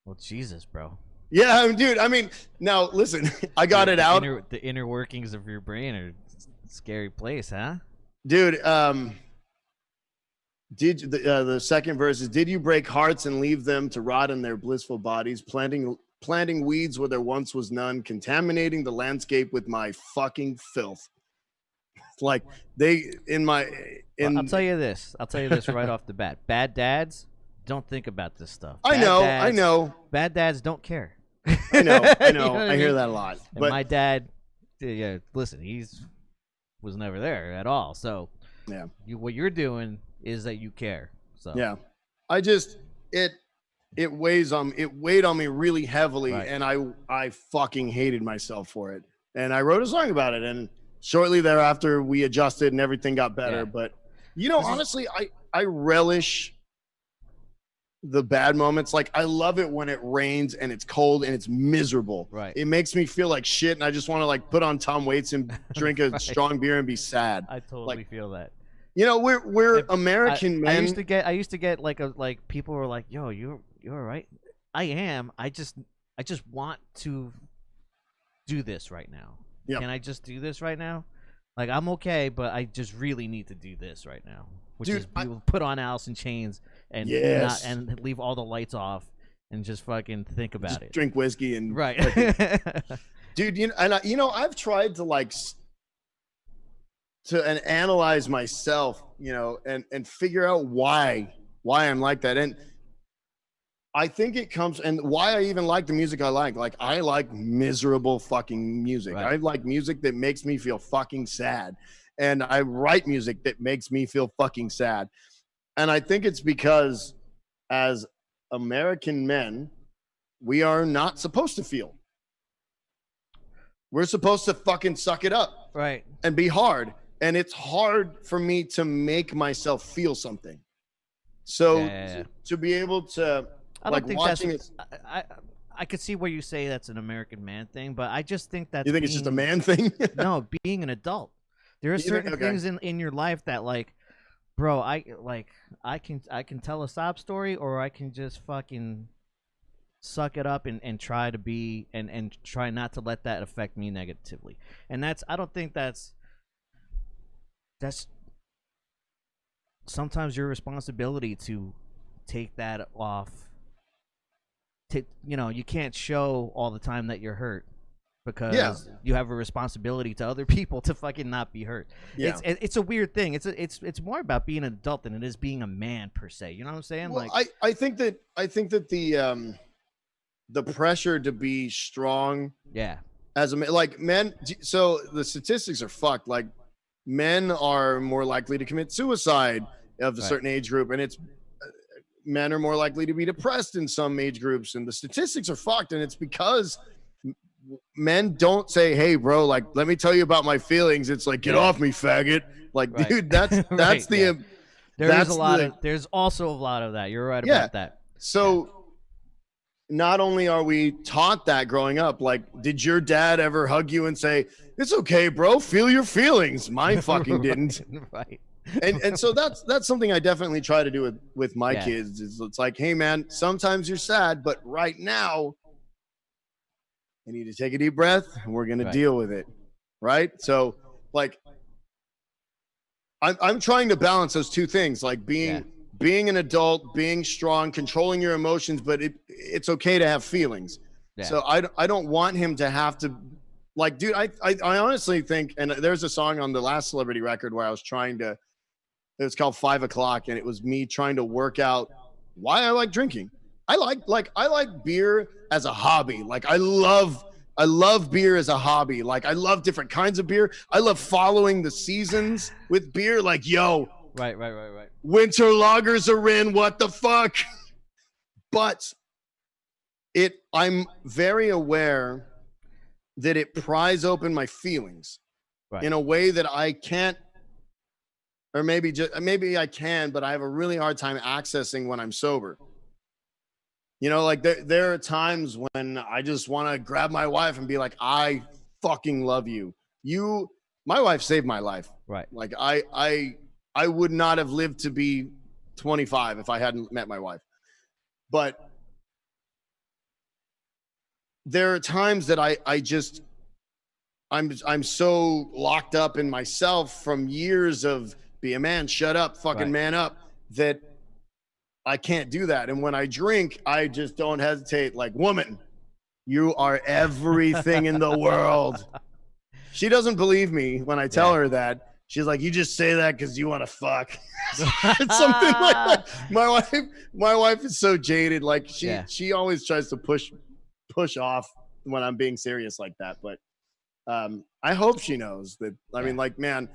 well, Jesus, bro. Yeah, dude. I mean, now listen, I got it out. The inner workings of your brain are a scary place, huh? Dude, did the second verse is, did you break hearts and leave them to rot in their blissful bodies, planting weeds where there once was none, contaminating the landscape with my fucking filth. Like, I'll tell you this right off the bat. Bad dads don't think about this stuff. I know. Bad dads don't care. I know. You know I hear that a lot. And but my dad, listen, was never there at all. So yeah, what you're doing is that you care. So yeah, I just it weighed on me really heavily, and I fucking hated myself for it. And I wrote a song about it, and shortly thereafter we adjusted and everything got better. Yeah. But honestly, I relish the bad moments. Like, I love it when it rains and it's cold and it's miserable. Right. It makes me feel like shit, and I just want to put on Tom Waits and drink a strong beer and be sad. I totally feel that. We're American men. I used to get like people were like, "Yo, you're all right." I am. I just want to do this right now. Yep. Can I just do this right now? Like, I'm okay, but I just really need to do this right now. Which is put on Alice in Chains and and leave all the lights off and just fucking think about it. Drink whiskey and dude. I've tried to analyze myself, and figure out why I'm like that. And I think it comes, and why I even like the music I like. Like, I like miserable fucking music. Right. I like music that makes me feel fucking sad. And I write music that makes me feel fucking sad. And I think it's because as American men, we are not supposed to feel. We're supposed to fucking suck it up. Right. And be hard. And it's hard for me to make myself feel something. So to be able to, I don't think watching it. I could see where you say that's an American man thing, but I just think that's. You think it's just a man thing? No, being an adult. There are certain things in your life that, like, bro, I can tell a sob story, or I can just fucking suck it up and try to be and try not to let that affect me negatively. And I don't think that's sometimes your responsibility to take that off. You can't show all the time that you're hurt, because you have a responsibility to other people to fucking not be hurt. Yeah. It's a weird thing. It's more about being an adult than it is being a man per se. You know what I'm saying? Well, I think that the pressure to be strong. Yeah. As a man, like, men. So the statistics are fucked. Like, men are more likely to commit suicide of a certain age group, and it's men are more likely to be depressed in some age groups, and the statistics are fucked. And it's because men don't say, "Hey, bro, like, let me tell you about my feelings." It's like, "Get off me, faggot." Like, Right. dude, that's Right, the yeah. that's There's also a lot of that. You're right yeah. about that. So not only are we taught that growing up, like, did your dad ever hug you and say, "It's okay, bro, feel your feelings"? Mine fucking didn't. Right. And so that's something I definitely try to do with my kids. Is it's like, hey man, sometimes you're sad, but right now I need to take a deep breath and we're gonna deal with it. Right. So like I'm trying to balance those two things, like being an adult, being strong, controlling your emotions, but it's okay to have feelings. Yeah. So I don't want him to have to, like, dude, I honestly think, and there's a song on the last Celebrity record where I was trying to, it was called 5 o'clock, and it was me trying to work out why I like drinking. I like beer as a hobby. Like I love beer as a hobby. Like I love different kinds of beer. I love following the seasons with beer. Like, yo, right. Winter lagers are in. What the fuck? But I'm very aware that it pries open my feelings in a way that I can't. Or maybe I can, but I have a really hard time accessing when I'm sober. You know, like there are times when I just want to grab my wife and be like, I fucking love you. My wife saved my life. Right. Like I would not have lived to be 25 if I hadn't met my wife. But there are times that I'm so locked up in myself from years of be a man, shut up, fucking man up, that I can't do that. And when I drink, I just don't hesitate. Like, woman, you are everything in the world. She doesn't believe me when I tell her that. She's like, you just say that because you want to fuck. It's something like that. My wife is so jaded. Like she always tries to push off when I'm being serious like that. But I hope she knows that. I mean, like, man,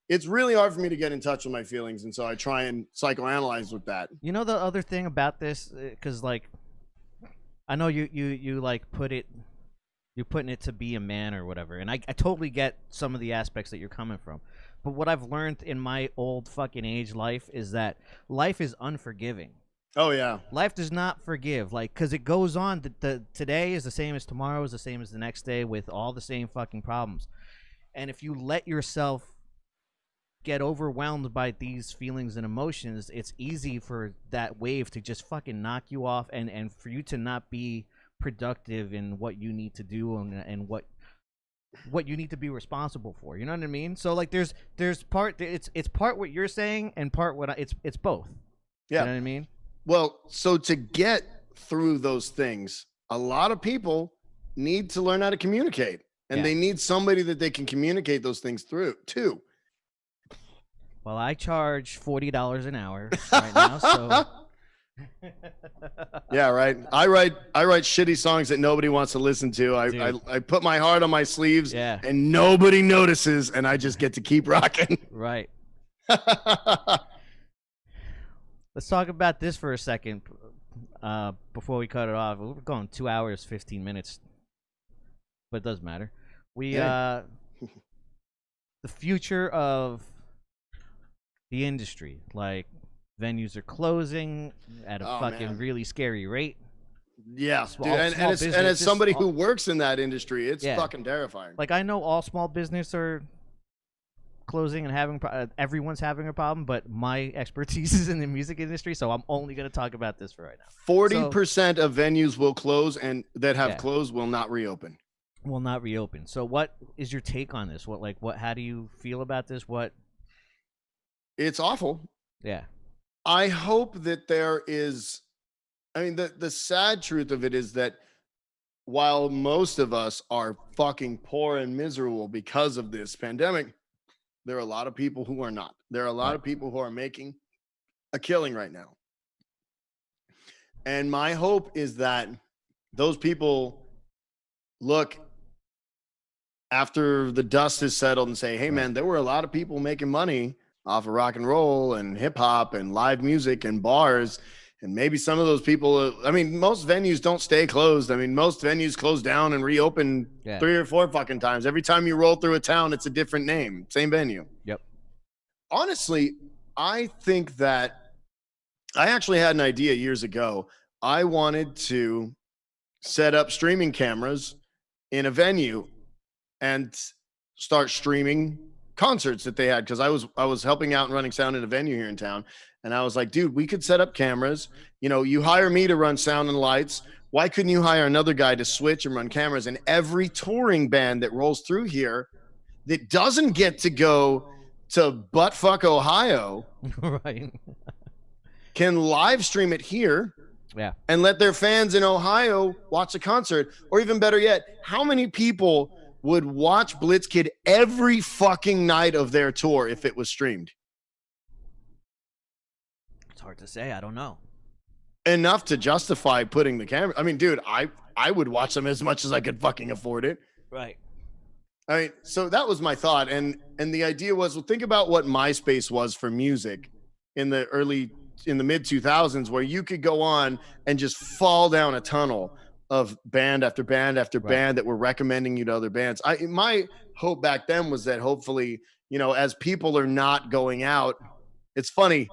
it's really hard for me to get in touch with my feelings, and so I try and psychoanalyze with that. You know the other thing about this, because like, I know you like you're putting it to be a man or whatever, and I totally get some of the aspects that you're coming from. But what I've learned in my old fucking age life is that life is unforgiving. Oh yeah, life does not forgive, like, because it goes on. The today is the same as tomorrow, is the same as the next day, with all the same fucking problems. And if you let yourself get overwhelmed by these feelings and emotions, it's easy for that wave to just fucking knock you off, and for you to not be productive in what you need to do and what you need to be responsible for. You know what I mean? So like there's part, it's part what you're saying and part what it's both. Yeah. You know what I mean? Well, so to get through those things, a lot of people need to learn how to communicate, and they need somebody that they can communicate those things through too. Well, I charge $40 an hour right now, so yeah, right. I write shitty songs that nobody wants to listen to. I put my heart on my sleeves, and nobody notices, and I just get to keep rocking. Right. Let's talk about this for a second before we cut it off. We're going 2 hours 15 minutes, but it doesn't matter. The future of the industry, like, venues are closing at a fucking really scary rate. Yeah, dude, and as somebody who works in that industry, it's fucking terrifying. Like, I know all small business are closing and having everyone's having a problem, but my expertise is in the music industry, so I'm only going to talk about this for right now. 40% of venues will close, and that have closed will not reopen. Will not reopen. So what is your take on this? How do you feel about this? It's awful. Yeah. I hope that there is, I mean, the sad truth of it is that while most of us are fucking poor and miserable because of this pandemic, there are a lot of people who are not. There are a lot of people who are making a killing right now. And my hope is that those people look after the dust is settled and say, hey, man, there were a lot of people making money off of rock and roll and hip hop and live music and bars. And maybe some of those people, I mean, most venues don't stay closed. I mean, most venues close down and reopen 3 or 4 fucking times. Every time you roll through a town, it's a different name, same venue. Yep. Honestly, I think that I actually had an idea years ago. I wanted to set up streaming cameras in a venue and start streaming concerts that they had, because I was helping out and running sound in a venue here in town. And I was like, dude, we could set up cameras. You know, you hire me to run sound and lights. Why couldn't you hire another guy to switch and run cameras? And every touring band that rolls through here that doesn't get to go to buttfuck Ohio Right. can live stream it here. Yeah. And let their fans in Ohio watch a concert. Or even better yet, how many people would watch Blitzkid every fucking night of their tour if it was streamed? It's hard to say. I don't know. Enough to justify putting the camera. I mean, dude, I would watch them as much as I could fucking afford it. Right. I mean, so that was my thought. And the idea was, well, think about what MySpace was for music in the mid 2000s, where you could go on and just fall down a tunnel of band after band after band that were recommending you to other bands. My hope back then was that hopefully, you know, as people are not going out, it's funny.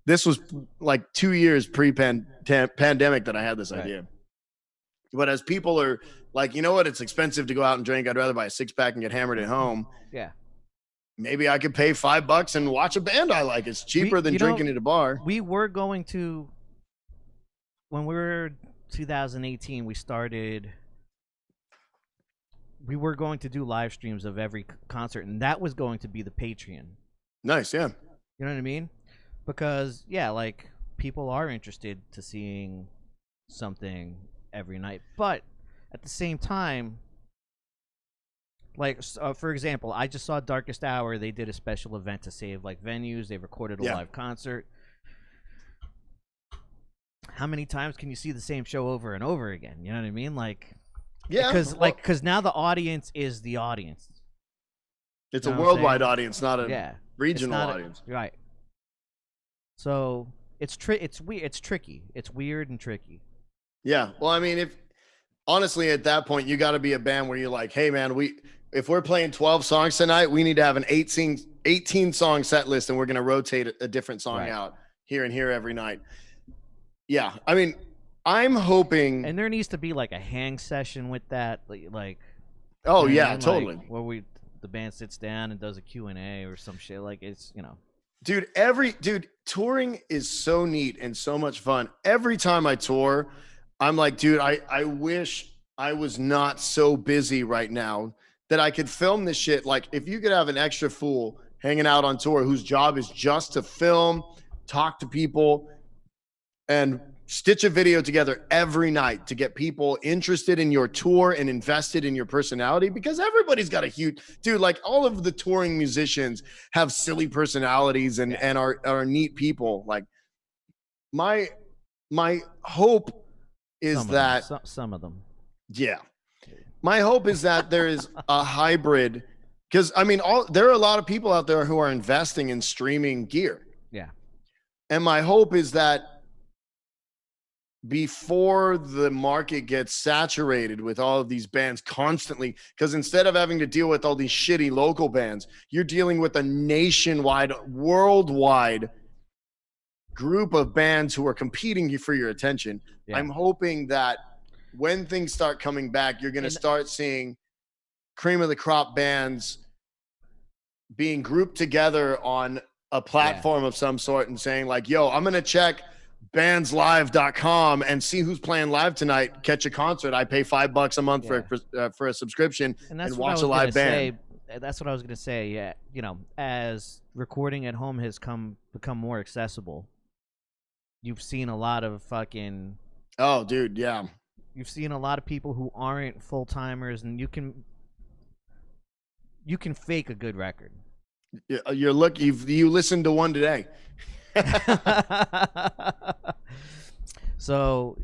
This was like 2 years pre-pandemic that I had this idea. But as people are like, you know what, it's expensive to go out and drink. I'd rather buy a 6-pack and get hammered at home. Yeah. Maybe I could pay $5 and watch a band I like. It's cheaper than drinking at a bar. We were going to, when we were 2018, we were going to do live streams of every concert, and that was going to be the Patreon. Nice, yeah. You know what I mean? Because, yeah, like, people are interested to seeing something every night. But at the same time, like, for example, I just saw Darkest Hour. They did a special event to save, like, venues. They recorded a live concert. How many times can you see the same show over and over again? You know what I mean? Like, yeah, because now the audience is the audience. It's a worldwide audience, not a regional not audience. Right. So it's tricky. It's weird and tricky. Yeah. Well, I mean, honestly, at that point, you got to be a band where you're like, hey, man, if we're playing 12 songs tonight, we need to have an 18 song set list, and we're going to rotate a different song out here and here every night. Yeah. I mean, I'm hoping. And there needs to be like a hang session with that. Like oh, yeah, totally. Like, where the band sits down and does a Q&A or some shit. Like, it's, you know. Dude, touring is so neat and so much fun. Every time I tour, I'm like, dude, I wish I was not so busy right now that I could film this shit. Like, if you could have an extra fool hanging out on tour whose job is just to film, talk to people, and stitch a video together every night to get people interested in your tour and invested in your personality, because everybody's got a huge dude. Like, all of the touring musicians have silly personalities and are neat people. Like, my hope is some of them. Yeah. My hope is that there is a hybrid, because I mean, there are a lot of people out there who are investing in streaming gear. Yeah. And my hope is that before the market gets saturated with all of these bands constantly, because instead of having to deal with all these shitty local bands, you're dealing with a nationwide, worldwide group of bands who are competing for your attention. Yeah. I'm hoping that when things start coming back, you're going to start seeing cream of the crop bands being grouped together on a platform of some sort and saying like, yo, I'm going to check bandslive.com and see who's playing live tonight, catch a concert. I pay $5 a month for a subscription and watch a live band. That's what I was going to say. Yeah. You know, as recording at home has become more accessible, you've seen a lot of fucking. Oh, dude. Yeah. You've seen a lot of people who aren't full timers, and you can fake a good record. You're lucky you listened to one today. So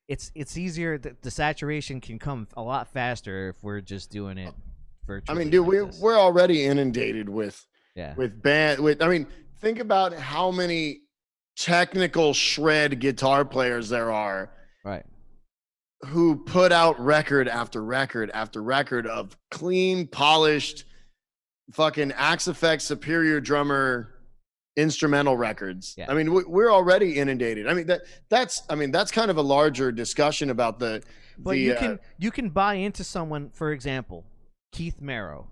it's easier. The saturation can come a lot faster if we're just doing it virtually. I mean, dude, we're already inundated with band. I mean, think about how many technical shred guitar players there are, Right. who put out record after record after record of clean, polished, fucking Axe Effect Superior Drummer instrumental records. Yeah. I mean, we're already inundated. I mean, that's kind of a larger discussion about the. But you can buy into someone, for example, Keith Merrow.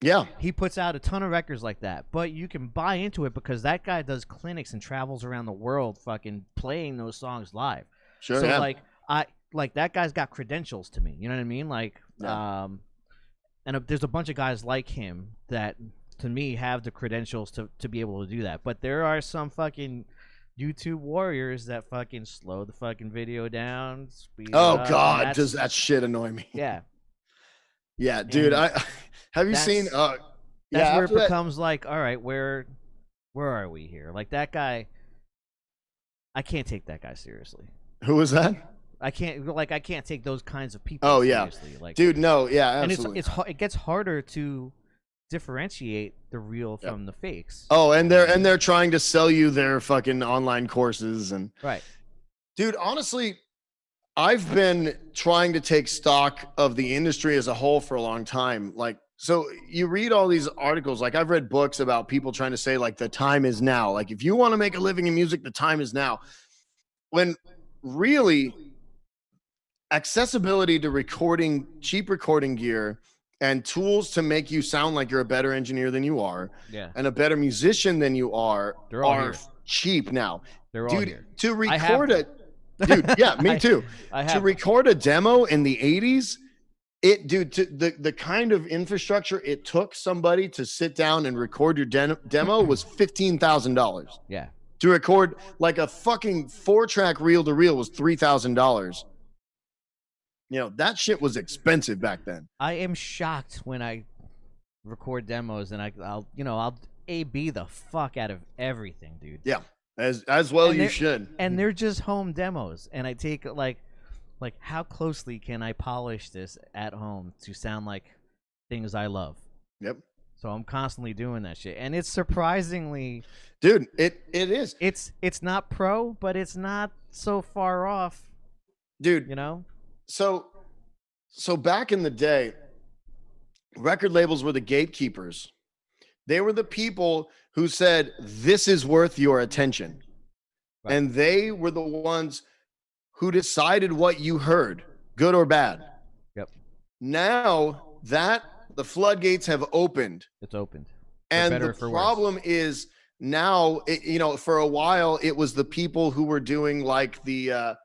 Yeah. He puts out a ton of records like that, but you can buy into it because that guy does clinics and travels around the world fucking playing those songs live. Sure. So yeah. like that guy's got credentials to me. You know what I mean? Like and there's a bunch of guys like him that to me have the credentials to be able to do that. But there are some fucking YouTube warriors that fucking slow the fucking video down. Oh God, does that shit annoy me? Yeah. Yeah, dude. Have you seen? That's where it becomes like, all right, where are we here? Like that guy, I can't take that guy seriously. Who was that? I can't take those kinds of people. Oh yeah, seriously. Like, dude, no, yeah, absolutely. And it gets harder to differentiate the real from the fakes. Oh, and they're trying to sell you their fucking online courses and right, dude. Honestly, I've been trying to take stock of the industry as a whole for a long time. Like, so you read all these articles, like I've read books about people trying to say like the time is now. Like if you want to make a living in music, the time is now. When really accessibility to recording, cheap recording gear and tools to make you sound like you're a better engineer than you are, and a better musician than you are cheap now. They're all dude, here. To record it. Dude, yeah, me too. To record a demo in the 80s, the kind of infrastructure it took somebody to sit down and record your demo was $15,000. Yeah. To record like a fucking 4-track reel-to-reel was $3,000. You know, that shit was expensive back then. I am shocked when I record demos and I'll A/B the fuck out of everything, dude. Yeah. As well you should. And they're just home demos. And I take like how closely can I polish this at home to sound like things I love? Yep. So I'm constantly doing that shit. And it's surprisingly, dude, it is. It's not pro, but it's not so far off. Dude, you know? So back in the day, record labels were the gatekeepers. They were the people who said, this is worth your attention. Right. And they were the ones who decided what you heard, good or bad. Yep. Now that the floodgates have opened. It's opened. And the problem is now, for a while, it was the people who were doing like the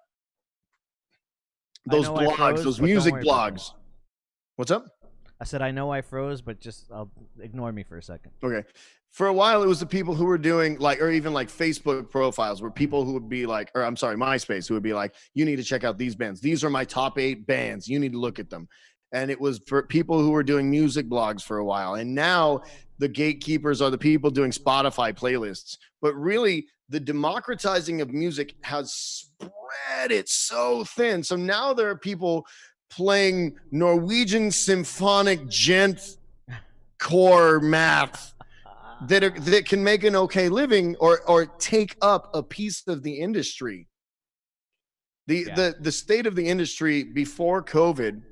those blogs, those music blogs. What's up? I said, I know I froze, but ignore me for a second. Okay. For a while, it was the people who were doing or even like Facebook profiles where people who would be like, MySpace, who would be like, you need to check out these bands. These are my top 8 bands. You need to look at them. And it was for people who were doing music blogs for a while. And now the gatekeepers are the people doing Spotify playlists. But really, the democratizing of music has spread it so thin. So now there are people playing Norwegian symphonic gent core math that can make an okay living or take up a piece of the industry. The state of the industry before COVID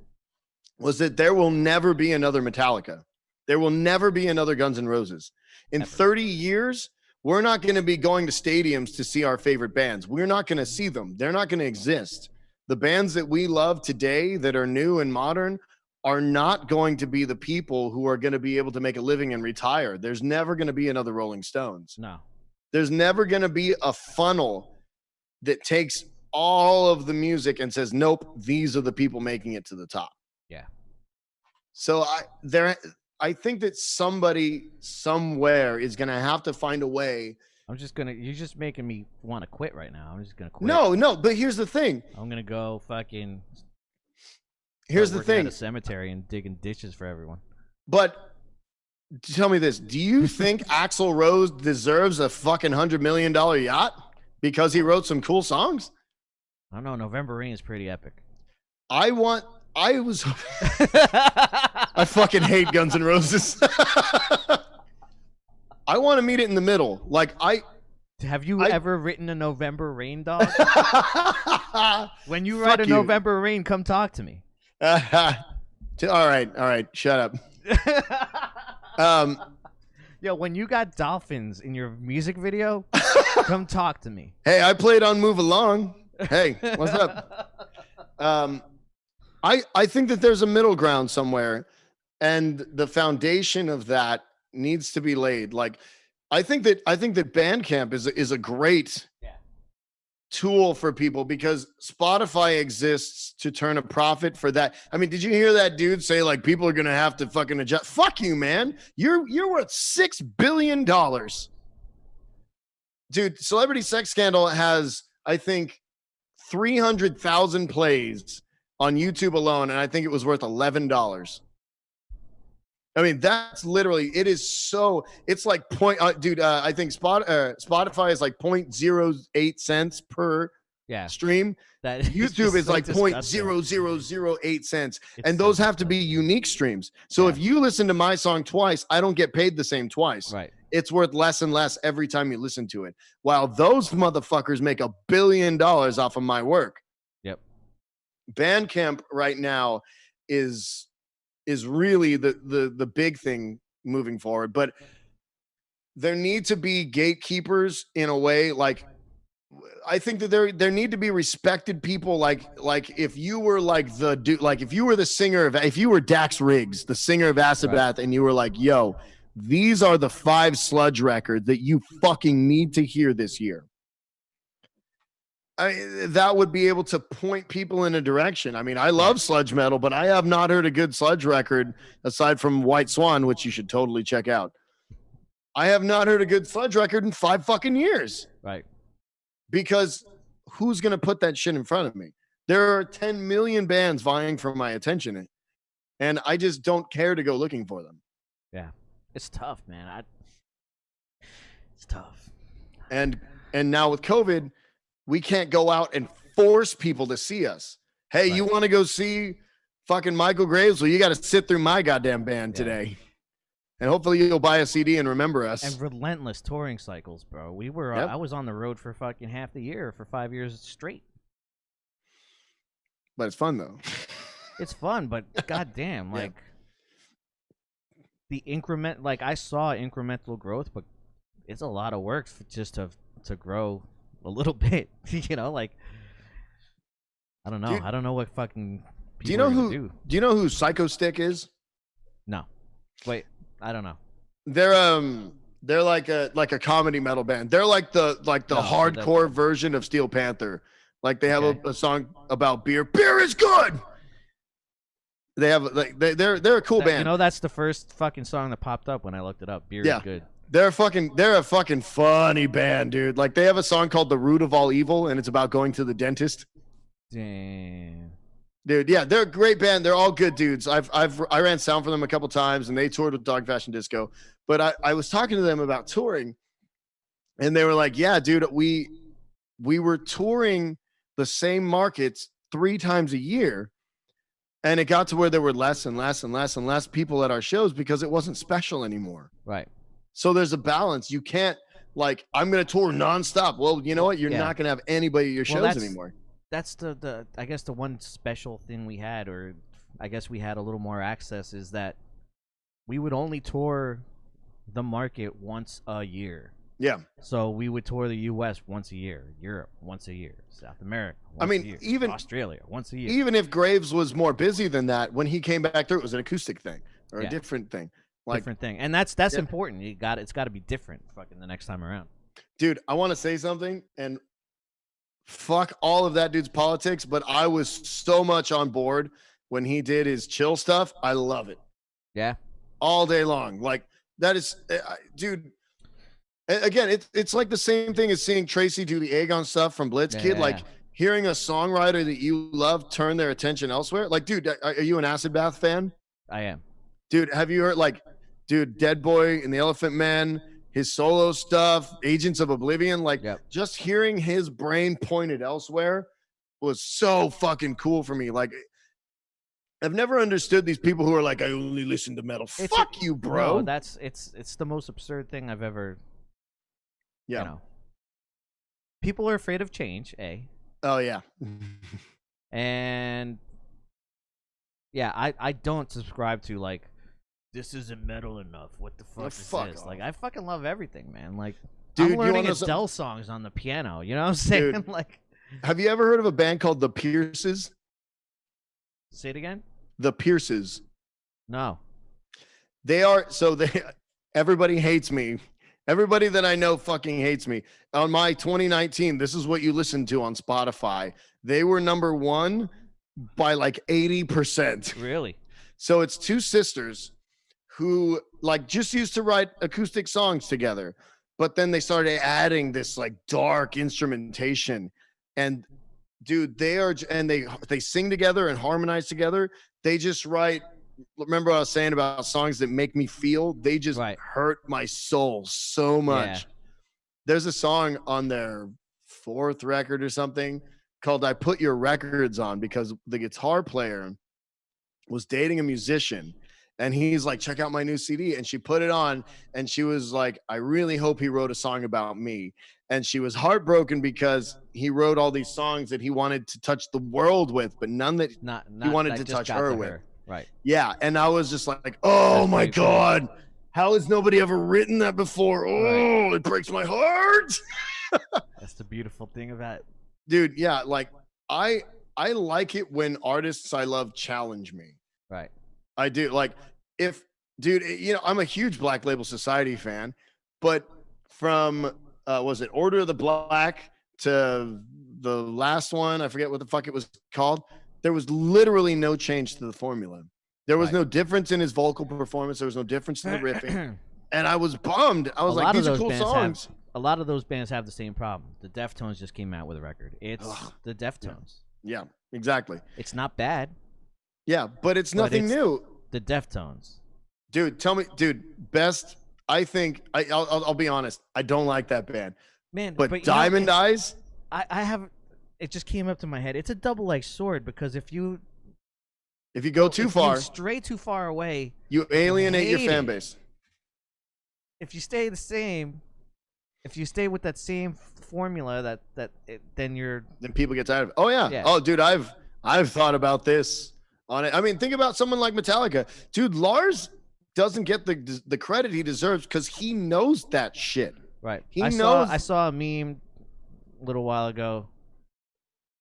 was that there will never be another Metallica. There will never be another Guns N' Roses. In 30 years, we're not going to be going to stadiums to see our favorite bands. We're not going to see them. They're not going to exist. The bands that we love today that are new and modern are not going to be the people who are going to be able to make a living and retire. There's never going to be another Rolling Stones. No. There's never going to be a funnel that takes all of the music and says, nope, these are the people making it to the top. Yeah. So I think that somebody somewhere is going to have to find a way. You're just making me want to quit right now. I'm just going to quit. No, but here's the thing. I'm going to go fucking. Here's the thing. At a cemetery and digging ditches for everyone. But tell me this. Do you think Axl Rose deserves a fucking $100 million yacht because he wrote some cool songs? I don't know. November Rain is pretty epic. I fucking hate Guns N' Roses. I want to meet it in the middle. Like Have you ever written a November Rain, dog? When you write Fuck a you. November Rain, come talk to me. All right, shut up. Yo, when you got dolphins in your music video, come talk to me. Hey, I played on Move Along. Hey, what's up? I think that there's a middle ground somewhere, and the foundation of that needs to be laid. Like, I think that Bandcamp is a great tool for people because Spotify exists to turn a profit for that. I mean, did you hear that dude say like people are gonna have to fucking adjust? Fuck you, man. You're worth $6 billion. Dude, Celebrity Sex Scandal has, I think, 300,000 plays on YouTube alone, and I think it was worth $11. I mean, that's literally, it is so, it's like I think Spotify is like 0.08 cents per stream. That YouTube is so like disgusting. 0.0008 cents. It's And so those have to be unique streams. So if you listen to my song twice, I don't get paid the same twice. Right. It's worth less and less every time you listen to it. While those motherfuckers make $1 billion off of my work. Yep. Bandcamp right now is really the big thing moving forward, but there need to be gatekeepers in a way. Like, I think that there need to be respected people. Like if you were like the dude, like if you were the singer of, if you were Dax Riggs, the singer of Acid Bath, and you were like, yo, these are the 5 sludge records that you fucking need to hear this year. That would be able to point people in a direction. I mean, I love sludge metal, but I have not heard a good sludge record aside from White Swan, which you should totally check out. I have not heard a good sludge record in 5 fucking years. Right. Because who's going to put that shit in front of me? There are 10 million bands vying for my attention, and I just don't care to go looking for them. Yeah. It's tough, man. It's tough. And now with COVID, we can't go out and force people to see us. Hey, you want to go see fucking Michael Graves? Well, you got to sit through my goddamn band today. And hopefully you'll buy a CD and remember us. And relentless touring cycles, bro. We were I was on the road for fucking half the year for 5 years straight. But it's fun though. It's fun, but goddamn, like the increment, like I saw incremental growth, but it's a lot of work just to grow a little bit, you know, like I don't know. I don't know what fucking do you know who Psycho Stick is? No. Wait, I don't know. They're like a comedy metal band. They're like the hardcore version of Steel Panther. Like they have a song about beer. Beer is good. They have like they're a cool band. You know, that's the first fucking song that popped up when I looked it up. Beer is good. They're a fucking funny band, dude. Like they have a song called "The Root of All Evil," and it's about going to the dentist. Damn. Dude, yeah, they're a great band. They're all good dudes. I ran sound for them a couple times, and they toured with Dog Fashion Disco. But I was talking to them about touring, and they were like, "Yeah, dude, we were touring the same markets 3 times a year, and it got to where there were less and less and less and less people at our shows because it wasn't special anymore." Right. So there's a balance. You can't like, I'm going to tour nonstop. Well, you know what? You're not going to have anybody at your shows anymore. That's the I guess the one special thing we had, or I guess we had a little more access, is that we would only tour the market once a year. Yeah. So we would tour the U.S. once a year, Europe once a year, South America once a year, even Australia once a year. Even if Graves was more busy than that, when he came back through, it was an acoustic thing or a different thing. Like, different thing, and that's important. It's got to be different, fucking the next time around. Dude, I want to say something, and fuck all of that dude's politics, but I was so much on board when he did his chill stuff. I love it. Yeah, all day long. Like that is, dude. Again, it's like the same thing as seeing Tracy do the Aegon stuff from Blitzkid. Like hearing a songwriter that you love turn their attention elsewhere. Like, dude, are you an Acid Bath fan? I am. Dude, have you heard Dead Boy and the Elephant Man, his solo stuff, Agents of Oblivion? Like, just hearing his brain pointed elsewhere was so fucking cool for me. Like, I've never understood these people who are like, I only listen to metal. Fuck you, bro. No, it's the most absurd thing I've ever. You know, people are afraid of change. Oh yeah. And yeah, I don't subscribe to like this isn't metal enough. What the fuck is this? Off. Like I fucking love everything, man. Like dude, I'm learning Adele songs on the piano. You know what I'm saying? Dude, like, have you ever heard of a band called the Pierces? Say it again. The Pierces. No. They are everybody hates me. Everybody that I know fucking hates me. On my 2019, this is what you listen to on Spotify. They were number 1 by like 80%. Really? So it's two sisters who like just used to write acoustic songs together, but then they started adding this like dark instrumentation. And dude, they sing together and harmonize together. They just write. Remember what I was saying about songs that make me feel? They just hurt my soul so much. Yeah. There's a song on their 4th record or something called I Put Your Records On, because the guitar player was dating a musician and he's like, check out my new CD. And she put it on and she was like, I really hope he wrote a song about me. And she was heartbroken because he wrote all these songs that he wanted to touch the world with, but none that he wanted to touch her with. Right. Yeah. And I was just like, oh my God, how has nobody ever written that before? Oh, it breaks my heart. That's the beautiful thing about it. Dude. Yeah. Like I like it when artists I love challenge me. Right. I do. Like dude, you know, I'm a huge Black Label Society fan, but from, was it Order of the Black to the last one, I forget what the fuck it was called. There was literally no change to the formula. There was no difference in his vocal performance. There was no difference in the riffing. And I was bummed. I was like, these are cool songs. A lot of those bands have the same problem. The Deftones just came out with a record. It's the Deftones. Yeah, exactly. It's not bad. Yeah, but it's nothing new. The Deftones. Dude, tell me, best, I think, I'll be honest, I don't like that band. Man, but Diamond Eyes? I have... It just came up to my head. It's a double-edged sword because if you go too far, you stray too far away, you alienate your fan base. If you stay the same, if you stay with that same formula, then people get tired of it. Oh yeah. Oh dude, I've thought about this on it. I mean, think about someone like Metallica, dude. Lars doesn't get the credit he deserves because he knows that shit. Right. He knows. I saw a meme a little while ago.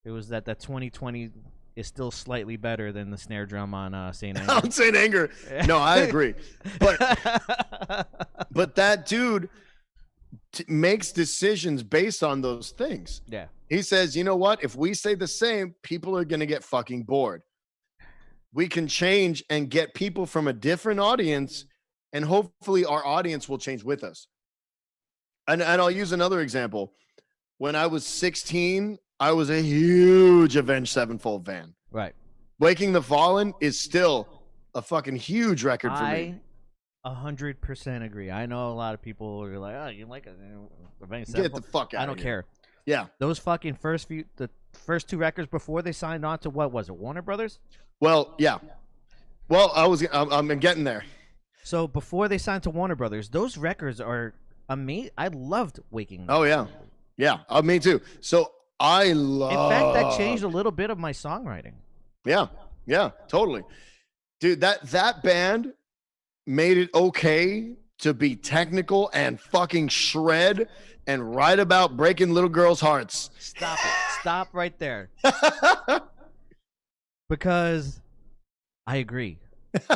It was that 2020 is still slightly better than the snare drum on Saint Anger. On Saint Anger. No, I agree. But that dude makes decisions based on those things. Yeah. He says, you know what? If we stay the same, people are going to get fucking bored. We can change and get people from a different audience, and hopefully our audience will change with us. And I'll use another example. When I was 16, I was a huge Avenged Sevenfold fan. Right. Waking the Fallen is still a fucking huge record for me. 100% agree. I know a lot of people are like, oh, you like it? Avenged Get the fuck out I don't care. Yeah. Those fucking the first 2 records before they signed on to what was it, Warner Brothers? Well, yeah. Well, I'm getting there. So before they signed to Warner Brothers, those records are amazing. I loved Waking. Oh yeah. Yeah, me too. So I love. In fact, that changed a little bit of my songwriting. Yeah, totally, dude. That band made it okay to be technical and fucking shred and write about breaking little girls' hearts. Stop it! Stop right there. Because I agree.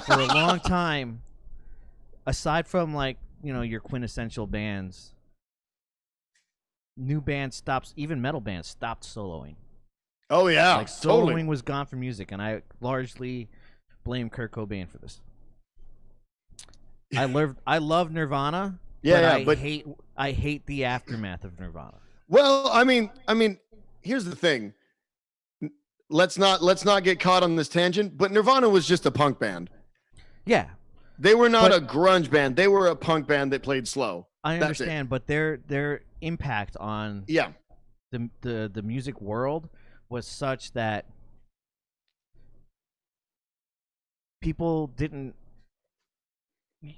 For a long time, aside from like your quintessential bands. New bands stopped, even metal bands stopped soloing. Oh yeah, like soloing was gone from music, and I largely blame Kurt Cobain for this. I love Nirvana. But I hate the aftermath of Nirvana. Well, I mean, here's the thing. Let's not get caught on this tangent. But Nirvana was just a punk band. Yeah, they were not a grunge band. They were a punk band that played slow. I understand, but their impact on the music world was such that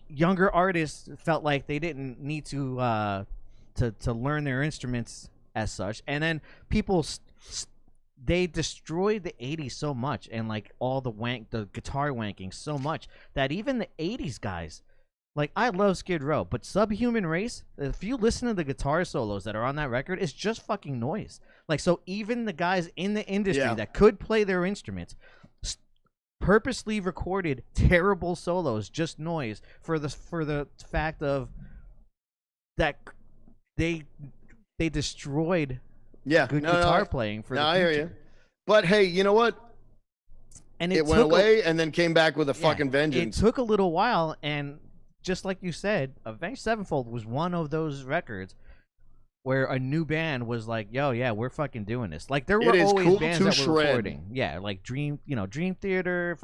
younger artists felt like they didn't need to learn their instruments as such. And then people they destroyed the 80s so much, and like all the guitar wanking so much, that even the 80s guys, like, I love Skid Row, but Subhuman Race, if you listen to the guitar solos that are on that record, it's just fucking noise. Like, so even the guys in the industry that could play their instruments purposely recorded terrible solos, just noise, for the fact of that they destroyed good guitar playing for the I hear you. But hey, you know what? And it went away and then came back with a fucking vengeance. It took a little while, and just like you said, Avenged Sevenfold was one of those records where a new band was like, "Yo, yeah, we're fucking doing this." Like, there were always bands that were recording, like Dream Theater.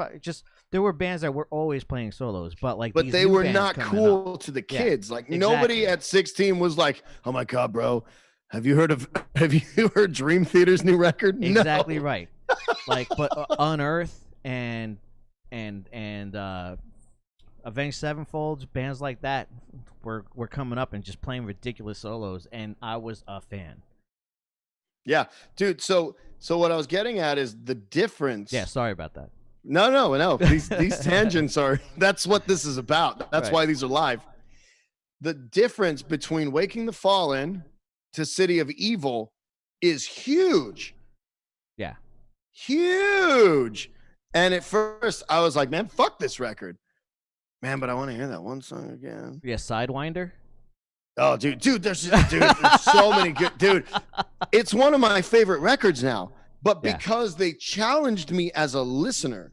There were bands that were always playing solos, but these they new were bands not cool to the kids. Like, nobody at 16 was like, "Oh my god, bro, have you heard Dream Theater's new record?" Exactly No. right. Like, but Unearth and Avenged Sevenfold, bands like that were coming up and just playing ridiculous solos, and I was a fan. Yeah, dude. So what I was getting at is the difference. Yeah, sorry about that. No. These tangents that's what this is about. That's why these are live. The difference between Waking the Fallen to City of Evil is huge. Yeah. Huge. And at first I was like, man, fuck this record. Man, but I want to hear that one song again. Yeah, Sidewinder. Oh, dude, there's so many good, dude. It's one of my favorite records now, but because they challenged me as a listener,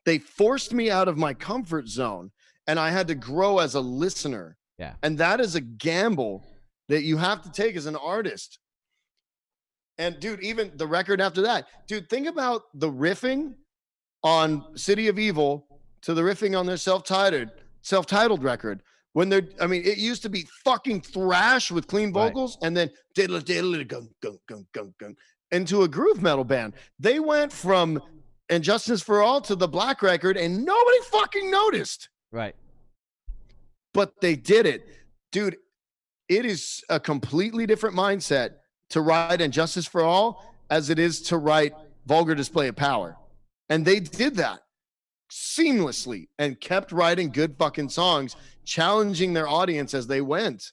they forced me out of my comfort zone, and I had to grow as a listener. Yeah. And that is a gamble that you have to take as an artist. And dude, even the record after that, dude, think about the riffing on City of Evil to the riffing on their self-titled record. When it used to be fucking thrash with clean vocals, and then diddle gung gung gung gung gung into a groove metal band. They went from And Justice for All to the Black record, and nobody fucking noticed. Right. But they did it. Dude, it is a completely different mindset to write And Justice for All as it is to write Vulgar Display of Power. And they did that seamlessly and kept writing good fucking songs, challenging their audience as they went.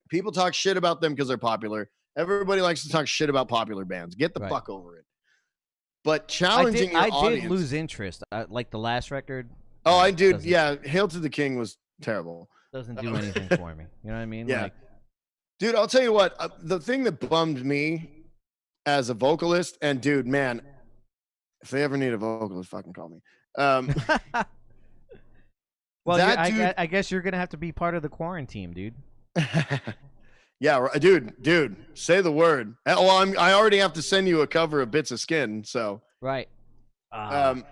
People talk shit about them because they're popular. Everybody likes to talk shit about popular bands. Get the fuck over it. But challenging your audience. I did lose interest. Like the last record. Oh, I did. Yeah, Hail to the King was terrible. Doesn't do anything for me. You know what I mean? Yeah. Dude, I'll tell you what. The thing that bummed me as a vocalist, and dude, man, if they ever need a vocalist, fucking call me. Well, I guess you're gonna have to be part of the quarantine, dude. Yeah, dude, say the word. Well, I already have to send you a cover of Bits of Skin, so right. I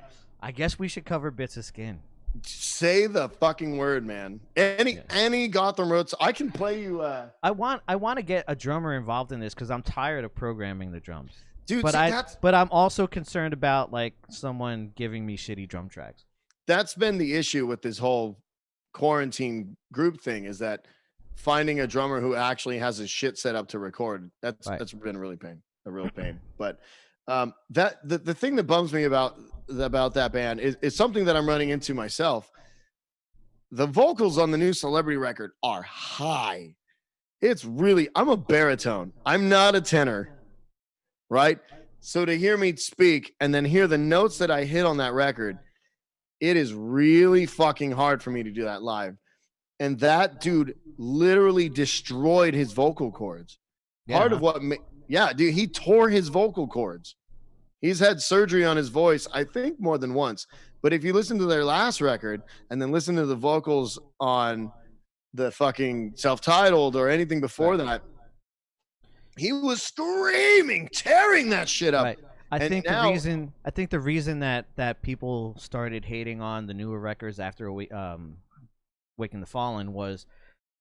guess we should cover Bits of Skin. Say the fucking word, man. Any Gotham Roads, I can play you. I want to get a drummer involved in this because I'm tired of programming the drums. Dude, but I'm also concerned about like someone giving me shitty drum tracks. That's been the issue with this whole quarantine group thing, is that finding a drummer who actually has his shit set up to record. That's been a real pain. But the thing that bums me about that band is something that I'm running into myself. The vocals on the new Celebrity record are high. I'm a baritone. I'm not a tenor. Right? So to hear me speak and then hear the notes that I hit on that record, it is really fucking hard for me to do that live. And that dude literally destroyed his vocal cords. Dude, he tore his vocal cords. He's had surgery on his voice, I think more than once. But if you listen to their last record and then listen to the vocals on the fucking self-titled or anything before that, he was screaming, tearing that shit up. Right. I think the reason that people started hating on the newer records after Waking the Fallen was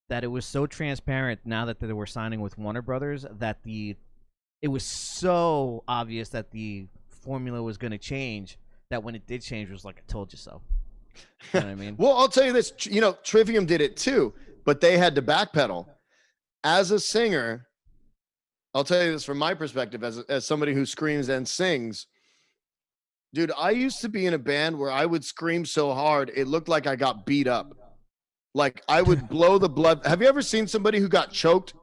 that it was so transparent now that they were signing with Warner Brothers that it was so obvious that the formula was going to change that when it did change, it was like, I told you so. You know what I mean? Well, I'll tell you this, Trivium did it too, but they had to backpedal. As a singer, I'll tell you this from my perspective as somebody who screams and sings. Dude, I used to be in a band where I would scream so hard it looked like I got beat up. Like I would blow the blood. Have you ever seen somebody who got choked?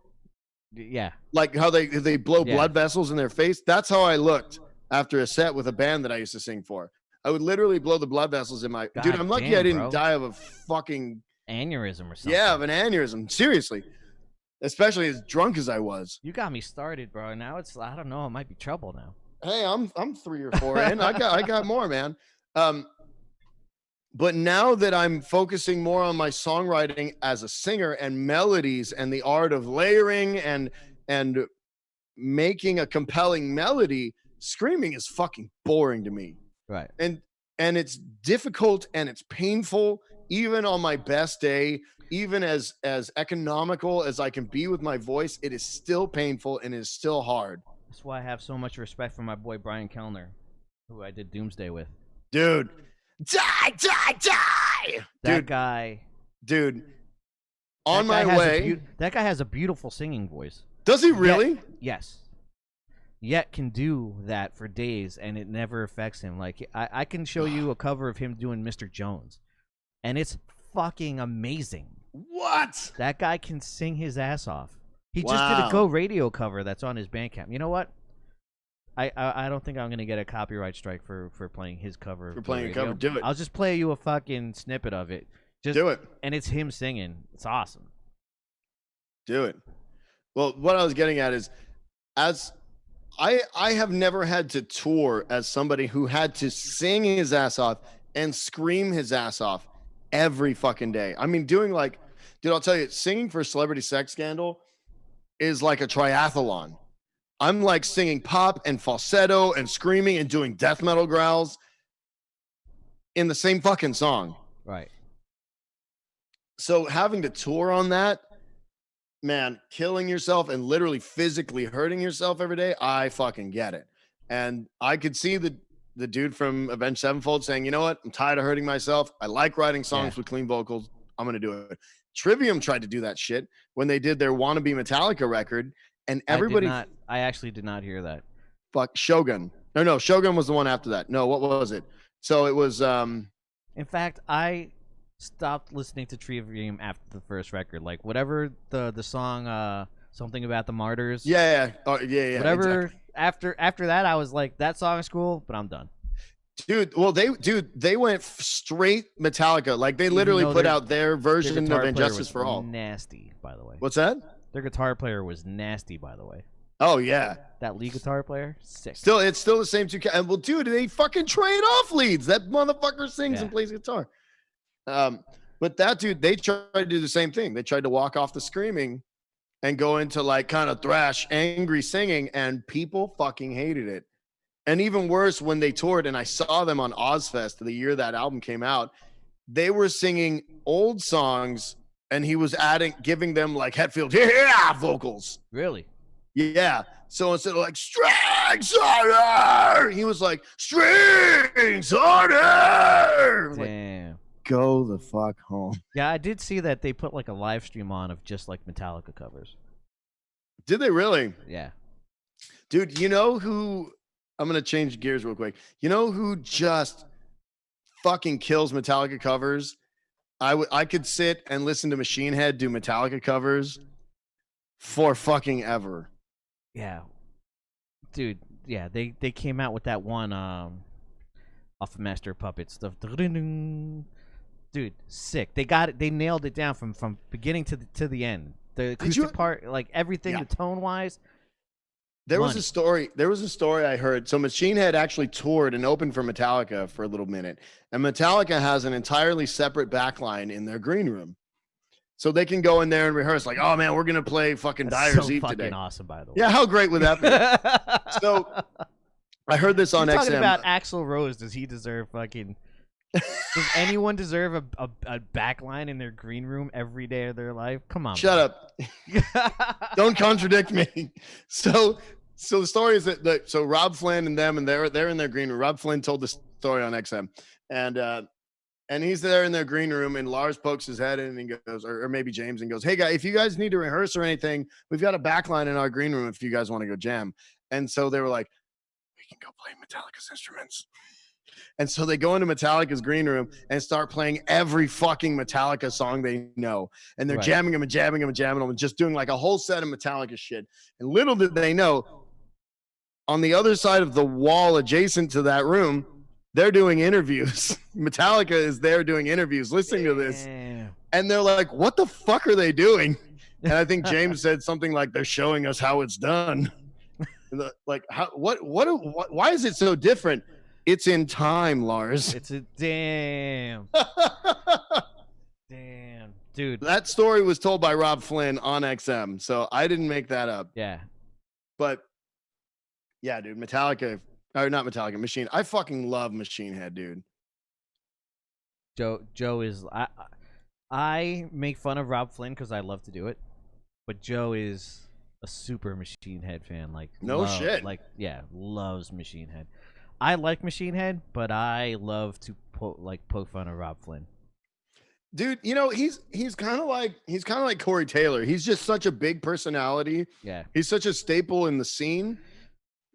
Yeah. Like how they blow Yeah. blood vessels in their face? That's how I looked after a set with a band that I used to sing for. I would literally blow the blood vessels in my dude. I'm lucky I didn't die of a fucking aneurysm or something. Yeah, of an aneurysm. Seriously. Especially as drunk as I was. You got me started, bro. Now it's I don't know, it might be trouble now. Hey, I'm 3 or 4 in. I got more, man. But now that I'm focusing more on my songwriting as a singer and melodies and the art of layering and making a compelling melody, screaming is fucking boring to me. Right. And it's difficult and it's painful even on my best day, even as economical as I can be with my voice, it is still painful and it is still hard. That's why I have so much respect for my boy Brian Kellner, who I did Doomsday with. Dude. Die, die, die! That guy. Dude. On my way. That guy has a beautiful singing voice. Does he really? Yes. Yet can do that for days and it never affects him. Like I can show you a cover of him doing Mr. Jones, and it's fucking amazing. What? That guy can sing his ass off. He just did a Go Radio cover that's on his Bandcamp. You know what? I don't think I'm gonna get a copyright strike for playing his cover. For playing a cover, do it. I'll just play you a fucking snippet of it. Just do it. And it's him singing. It's awesome. Do it. Well, what I was getting at is, as I have never had to tour as somebody who had to sing his ass off and scream his ass off every fucking day. I mean, doing like, dude, I'll tell you, singing for Celebrity Sex Scandal is like a triathlon. I'm like singing pop and falsetto and screaming and doing death metal growls in the same fucking song. Right. So having to tour on that, man, killing yourself and literally physically hurting yourself every day, I fucking get it. And I could see the dude from Avenged Sevenfold saying, you know what? I'm tired of hurting myself. I like writing songs with clean vocals. I'm going to do it. Trivium tried to do that shit when they did their Wannabe Metallica record. And everybody... I actually did not hear that. Fuck, Shogun. No, Shogun was the one after that. No, what was it? So it was... In fact, I stopped listening to Trivium after the first record. Like, whatever the song, something about the martyrs. Yeah. Oh, yeah. Whatever. Exactly. After that, I was like, that song's cool, but I'm done. Dude, well, they went straight Metallica. Like, they literally put out their version of Injustice for All. Nasty, by the way. What's that? Their guitar player was nasty, by the way. Oh, yeah. That lead guitar player, sick. It's still the same two. Well, dude, they fucking trade off leads. That motherfucker sings and plays guitar. But that dude, they tried to do the same thing. They tried to walk off the screaming and go into like kind of thrash, angry singing, and people fucking hated it. And even worse, when they toured, and I saw them on Ozfest the year that album came out, they were singing old songs, and he was giving them like Hetfield vocals. Really? Yeah. So instead of like strings harder, he was like strings harder. Damn. Like, go the fuck home. Yeah, I did see that they put like a live stream on of just like Metallica covers. Did they really? Yeah. Dude, you know who... I'm going to change gears real quick. You know who just fucking kills Metallica covers? I could sit and listen to Machine Head do Metallica covers for fucking ever. Yeah. Dude, yeah, they came out with that one off of Master of Puppets stuff. Dude, sick. They got it. They nailed it down from beginning to the end. The acoustic part, like everything, the tone-wise. There was a story I heard. So Machine Head actually toured and opened for Metallica for a little minute. And Metallica has an entirely separate backline in their green room. So they can go in there and rehearse like, oh man, we're going to play fucking Dyer's Eve today. Fucking awesome, by the way. Yeah, how great would that be? So I heard this on XM. Talking about Axl Rose, does he deserve fucking... Does anyone deserve a backline in their green room every day of their life? Come on. Shut up. Don't contradict me. So the story is that so Rob Flynn and them, and they're in their green room. Rob Flynn told the story on XM, and And he's there in their green room, and Lars pokes his head in and goes, or maybe James, and goes, "Hey, guys, if you guys need to rehearse or anything, we've got a backline in our green room if you guys want to go jam." And so they were like, "We can go play Metallica's instruments." And so they go into Metallica's green room and start playing every fucking Metallica song they know. And they're jamming them and jamming them and jamming them and just doing like a whole set of Metallica shit. And little did they know, on the other side of the wall adjacent to that room, they're doing interviews. Metallica is there doing interviews, listening to this. And they're like, what the fuck are they doing? And I think James said something like, they're showing us how it's done. Like, why is it so different? It's in time, Lars. It's a damn. Damn, dude. That story was told by Rob Flynn on XM, so I didn't make that up. Yeah. But, yeah, dude, Metallica, or not Metallica, Machine. I fucking love Machine Head, dude. Joe is... I make fun of Rob Flynn because I love to do it, but Joe is a super Machine Head fan. Like, shit. Like, yeah, loves Machine Head. I like Machine Head, but I love to poke fun of Rob Flynn. Dude, you know, he's kind of like Corey Taylor. He's just such a big personality. Yeah. He's such a staple in the scene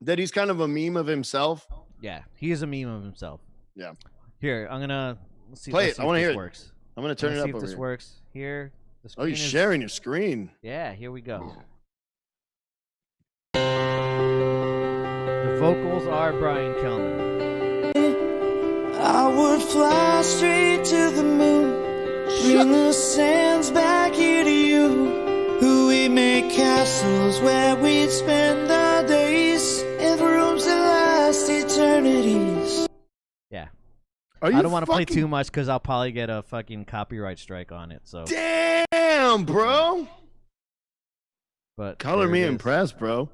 that he's kind of a meme of himself. Yeah, he is a meme of himself. Yeah. Here, I'm gonna see. Play it. I want to hear it. Works. I'm gonna turn it up. See if this here. works. Here. The screen you're sharing your screen. Yeah. Here we go. The vocals are Brian Kellner. I would fly straight to the moon, bring the sands back here to you. Who we make castles where we'd spend our days in rooms that last eternities. Yeah. I don't want to play too much because I'll probably get a fucking copyright strike on it. So. Damn, bro. But color me impressed, bro.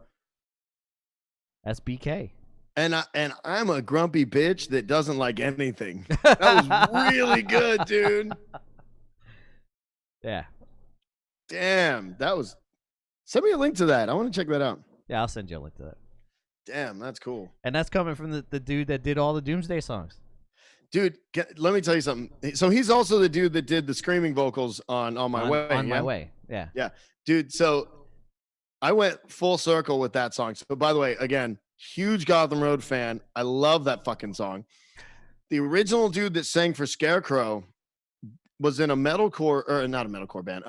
That's BK. And I'm a grumpy bitch that doesn't like anything. That was really good, dude. Yeah. Damn, that was. Send me a link to that. I want to check that out. Yeah, I'll send you a link to that. Damn, that's cool. And that's coming from the dude that did all the Doomsday songs. Dude, let me tell you something. So he's also the dude that did the screaming vocals on My Way. On My Way, yeah. Yeah, dude, so I went full circle with that song. So by the way, again, huge Gotham Road fan. I love that fucking song. The original dude that sang for Scarecrow was in a metalcore, or not a metalcore band,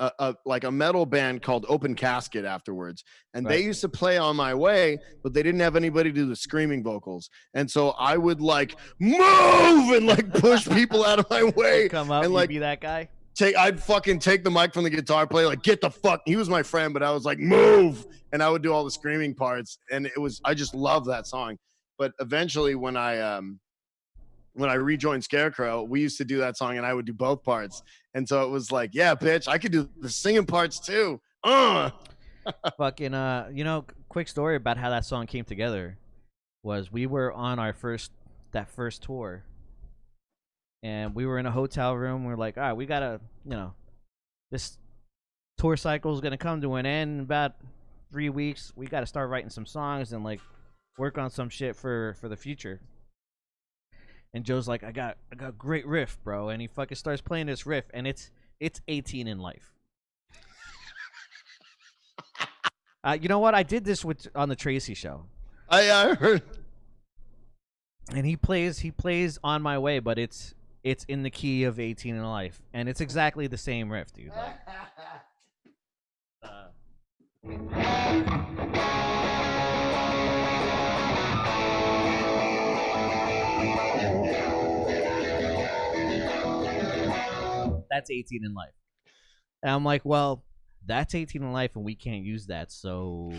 like a metal band called Open Casket afterwards. And they used to play On My Way, but they didn't have anybody do the screaming vocals. And so I would like move and like push people out of my way. Come up and like be that guy. I'd fucking take the mic from the guitar player, like get the fuck. He was my friend, but I was like move, and I would do all the screaming parts. And I just love that song. But eventually, when I rejoined Scarecrow, we used to do that song and I would do both parts. And so it was like, yeah, bitch, I could do the singing parts too. Fucking, quick story about how that song came together was we were on that first tour and we were in a hotel room. We're like, all right, we gotta, this tour cycle is going to come to an end in about 3 weeks. We got to start writing some songs and like work on some shit for the future. And Joe's like, I got a great riff, bro. And he fucking starts playing this riff, and it's 18 in Life. You know what? I did this on the Tracy show. I heard. And he plays On My Way, but it's in the key of 18 in Life, and it's exactly the same riff, dude. That's 18 in Life. And I'm like, well, that's 18 in Life, and we can't use that, so...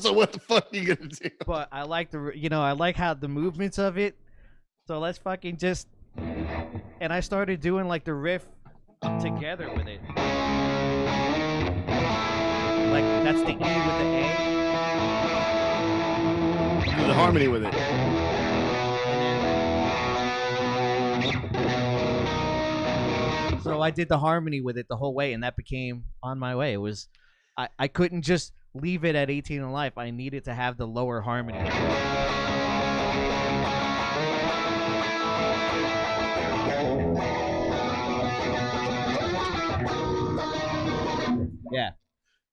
So what the fuck are you gonna do? But I like I like how the movements of it, so let's fucking just... And I started doing, like, the riff together with it. Like, that's the E with the A. The harmony with it. So I did the harmony with it the whole way, and that became On My Way. It was, I couldn't just leave it at 18 in Life. I needed to have the lower harmony.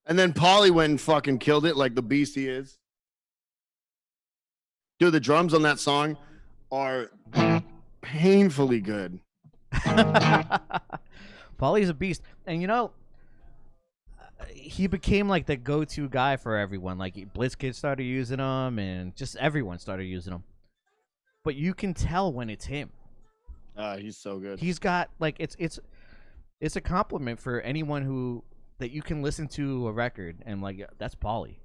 And then Paulie went and fucking killed it like the beast he is. Dude, the drums on that song are painfully good. Paulie's a beast, and you know, he became like the go-to guy for everyone. Like Blitzkid started using him, and just everyone started using him. But you can tell when it's him. He's so good. He's got like it's a compliment for anyone who that you can listen to a record and like, yeah, that's Paulie.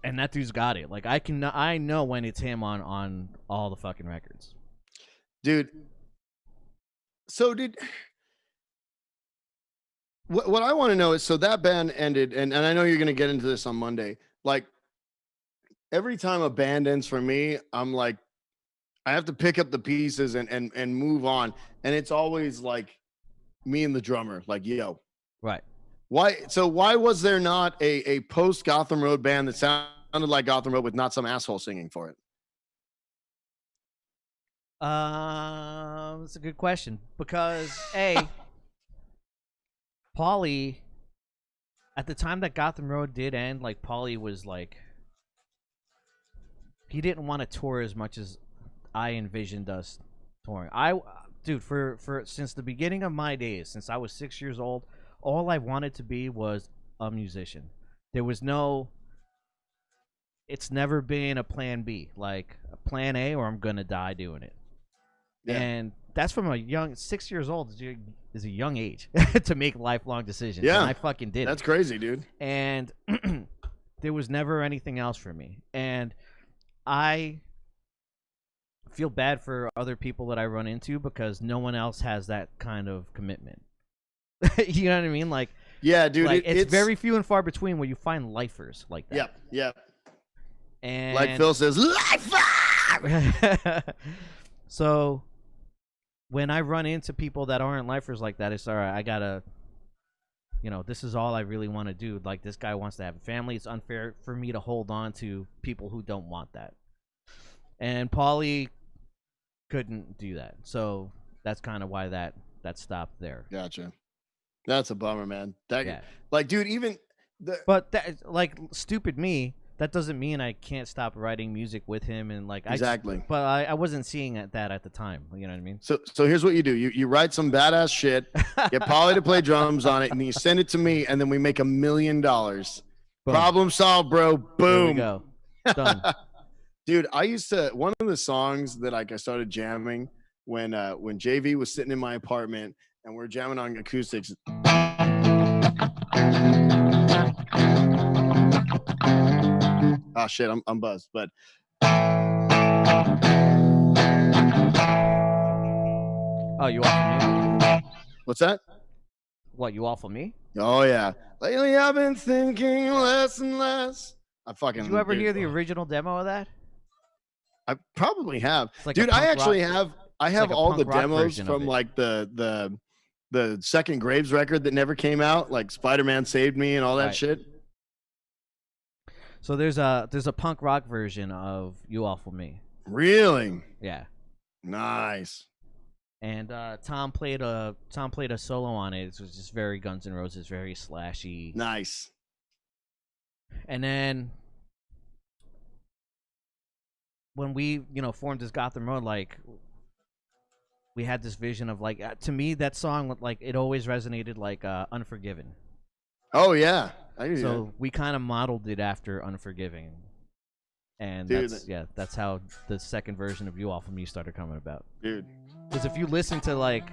And that dude's got it. Like I know when it's him on all the fucking records. Dude. So what I want to know is, so that band ended, and I know you're going to get into this on Monday. Like every time a band ends for me, I'm like, I have to pick up the pieces and move on. And it's always like me and the drummer, like, yo. Right. Why was there not a post Gotham Road band that sounded like Gotham Road with not some asshole singing for it? That's a good question, because Paulie, at the time that Gotham Road did end, like Paulie was like, he didn't want to tour as much as I envisioned us touring. Dude, for since the beginning of my days, since I was 6 years old, all I wanted to be was a musician. There was no. It's never been a plan B, like a plan A, or I'm gonna die doing it. Yeah. And that's from a young 6 years old is a young age to make lifelong decisions. Yeah, and I fucking did. That's crazy, dude. And there was never anything else for me. And I feel bad for other people that I run into because no one else has that kind of commitment. You know what I mean? Like, yeah, dude. Like, it's very few and far between where you find lifers like that. Yep. And like Phil says, lifer. So when I run into people that aren't lifers like that, it's all right. I gotta, this is all I really want to do. Like, this guy wants to have a family. It's unfair for me to hold on to people who don't want that. And Paulie couldn't do that. So that's kind of why that stopped there. Gotcha. That's a bummer, man. Yeah. Like, dude, even but that, like, stupid me, that doesn't mean I can't stop writing music with him, and like exactly. But I wasn't seeing that at the time. You know what I mean? So here's what you do: you write some badass shit, get Paulie to play drums on it, and you send it to me, and then we make $1 million. Problem solved, bro. Boom. There we go. Done. Dude, I used to, one of the songs that like I started jamming when JV was sitting in my apartment and we're jamming on acoustics. Oh shit, I'm buzzed, but oh, you off me? What's that? What, you off of me? Oh yeah. Lately I've been thinking less and less. Did you ever hear the original demo of that? I probably have. Like, dude, I actually have like all the demos from like the Second Graves record that never came out, like Spider-Man Saved Me and all that shit. So there's a punk rock version of You Awful Me. Really? Yeah. Nice. And Tom played a solo on it. It was just very Guns N' Roses, very slashy. Nice. And then when we, formed this Gotham Road, like, we had this vision of like, to me, that song, like, it always resonated like Unforgiven. Oh yeah. So we kind of modeled it after Unforgiving, and dude, that's how the second version of You Awful Me started coming about. Dude, because if you listen to like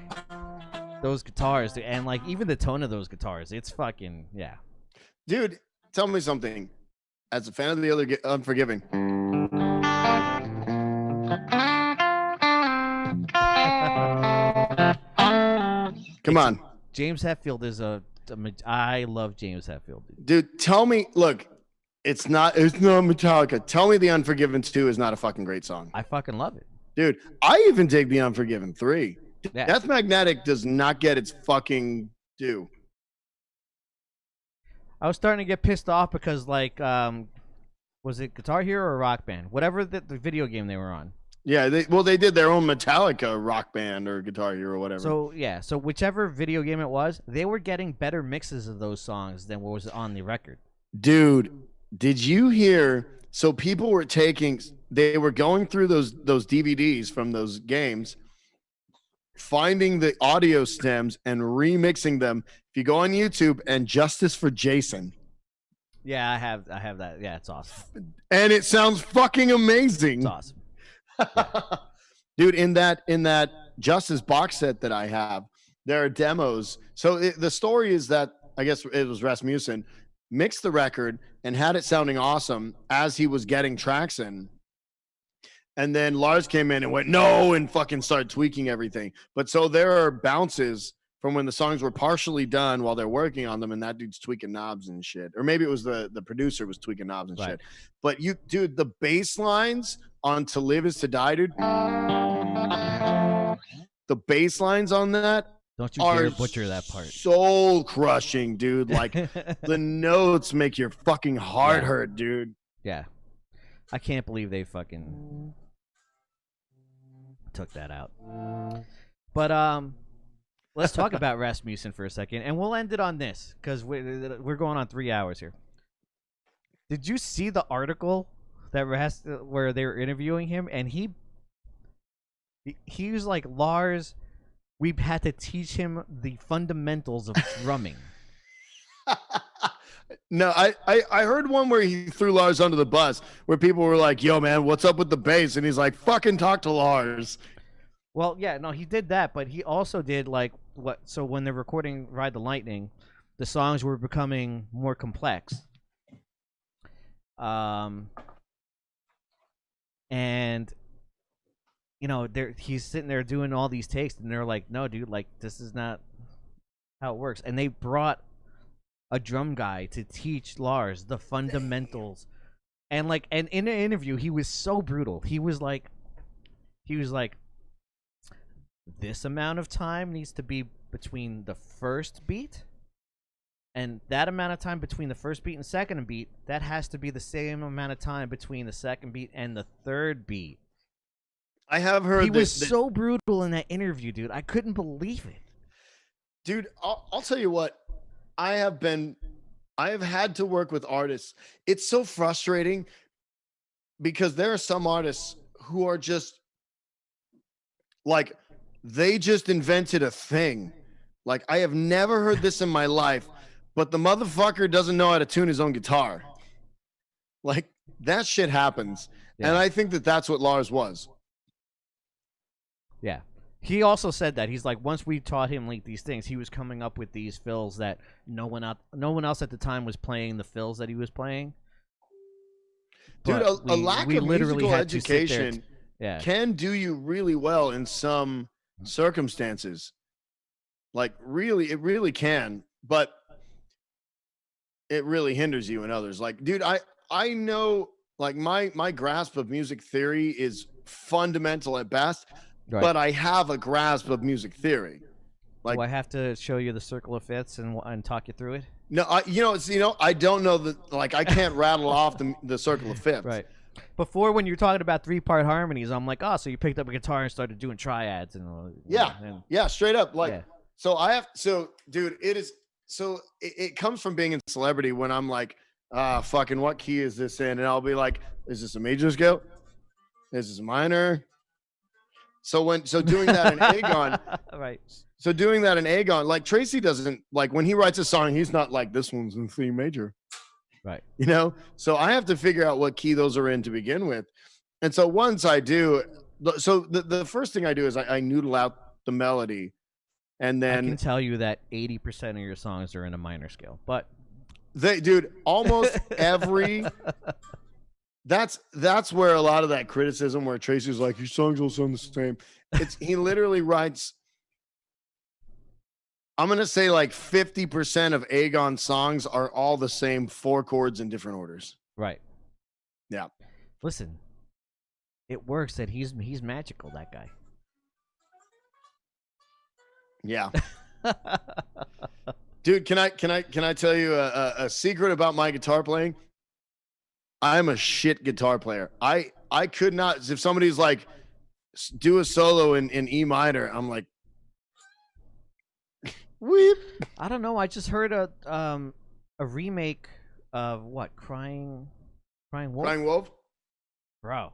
those guitars and like even the tone of those guitars, it's fucking Dude, tell me something. As a fan of the other Unforgiving. Come on. James Hetfield is I love James Hetfield. Dude, tell me, look, it's not Metallica. Tell me the Unforgiven 2 is not a fucking great song. I fucking love it. Dude, I even dig the Unforgiven 3. Yeah. Death Magnetic does not get its fucking due. I was starting to get pissed off because, like, was it Guitar Hero or Rock Band? Whatever the video game they were on. Yeah, they did their own Metallica rock band or Guitar Hero or whatever. So yeah, so whichever video game it was, they were getting better mixes of those songs than what was on the record. Dude, did you hear? So people were they were going through those DVDs from those games, finding the audio stems and remixing them. If you go on YouTube and Justice for Jason. Yeah, I have that. Yeah, it's awesome. And it sounds fucking amazing. It's awesome. Yeah. Dude, in that Justice box set that I have, there are demos. So the story is that I guess it was Rasmussen mixed the record and had it sounding awesome as he was getting tracks in. And then Lars came in and went, no, and fucking started tweaking everything. But so there are bounces from when the songs were partially done while they're working on them, and that dude's tweaking knobs and shit. Or maybe it was the producer was tweaking knobs and shit. But dude, the bass lines on To Live Is to Die, dude. The bass lines on that. Don't you dare butcher that part. Soul crushing, dude. Like the notes make your fucking heart hurt, dude. Yeah. I can't believe they fucking took that out. But let's talk about Rasmussen for a second, and we'll end it on this because we're going on 3 hours here. Did you see the article that where they were interviewing him, and he was like, Lars, we've had to teach him the fundamentals of drumming. No, I heard one where he threw Lars under the bus, where people were like, yo, man, what's up with the bass? And he's like, fucking talk to Lars. Well, yeah, no, he did that, but he also did like so when they're recording Ride the Lightning, the songs were becoming more complex. And you know, he's sitting there doing all these takes, and they're like, no, dude, like this is not how it works. And they brought a drum guy to teach Lars the fundamentals. And in an interview, he was so brutal. He was like, this amount of time needs to be between the first beat, and that amount of time between the first beat and second beat, that has to be the same amount of time between the second beat and the third beat. I have heard he was so brutal in that interview, dude. I couldn't believe it. Dude, I'll tell you what. I have had to work with artists. It's so frustrating because there are some artists who are just like, they just invented a thing. Like, I have never heard this in my life, but the motherfucker doesn't know how to tune his own guitar. Like, that shit happens. Yeah. And I think that's what Lars was. Yeah. He also said that he's like, once we taught him like these things, he was coming up with these fills that no one else at the time was playing the fills that he was playing. Dude, a lack of musical education can do you really well in some circumstances. Like, really, it really can, but it really hinders you in others. Like, dude, I know, like, my grasp of music theory is fundamental at best. Right. But I have a grasp of music theory. Like, do I have to show you the circle of fifths and talk you through it? No, I don't know that. Like, I can't rattle off the circle of fifths. Right. Before, when you're talking about 3-part harmonies, I'm like, oh, so you picked up a guitar and started doing triads and yeah, straight up. Like, dude, it comes from being in celebrity when I'm like, fucking, what key is this in? And I'll be like, is this a major scale? Is this a minor? So doing that in Aegon, right? So doing that in Aegon, like, Tracy doesn't, like, when he writes a song, he's not like, this one's in C major, right? You know, so I have to figure out what key those are in to begin with, and so once I do, so the first thing I do is I noodle out the melody, and then I can tell you that 80% of your songs are in a minor scale, but almost every. That's where a lot of that criticism, where Tracy's like, your songs all sound the same. He literally writes, I'm going to say like 50% of Aegon songs are all the same 4 chords in different orders. Right. Yeah. Listen, it works that he's magical, that guy. Yeah. Dude, can I tell you a secret about my guitar playing? I'm a shit guitar player. I could not, if somebody's like, do a solo in E minor, I'm like, weep. I don't know. I just heard a remake of what? Crying Wolf? Crying Wolf. Bro.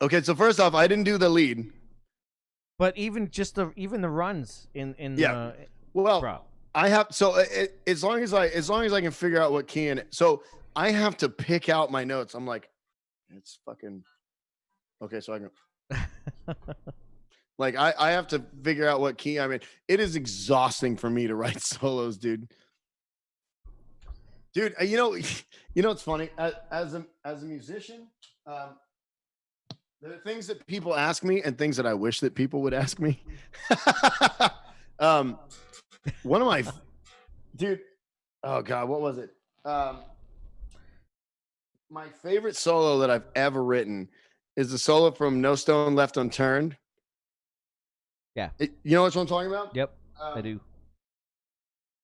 Okay, so first off, I didn't do the lead. But even the runs in Yeah. the Well, bro. I have as long as I can figure out what key in it. So I have to pick out my notes. I'm like, it's fucking okay. So I can like I have to figure out what key I'm in. It is exhausting for me to write solos, dude. Dude, you know it's funny as a musician. There are things that people ask me and things that I wish that people would ask me. One of my dude, oh God, what was it? My favorite solo that I've ever written is the solo from No Stone Left Unturned. Yeah. You know what I'm talking about? Yep, I do.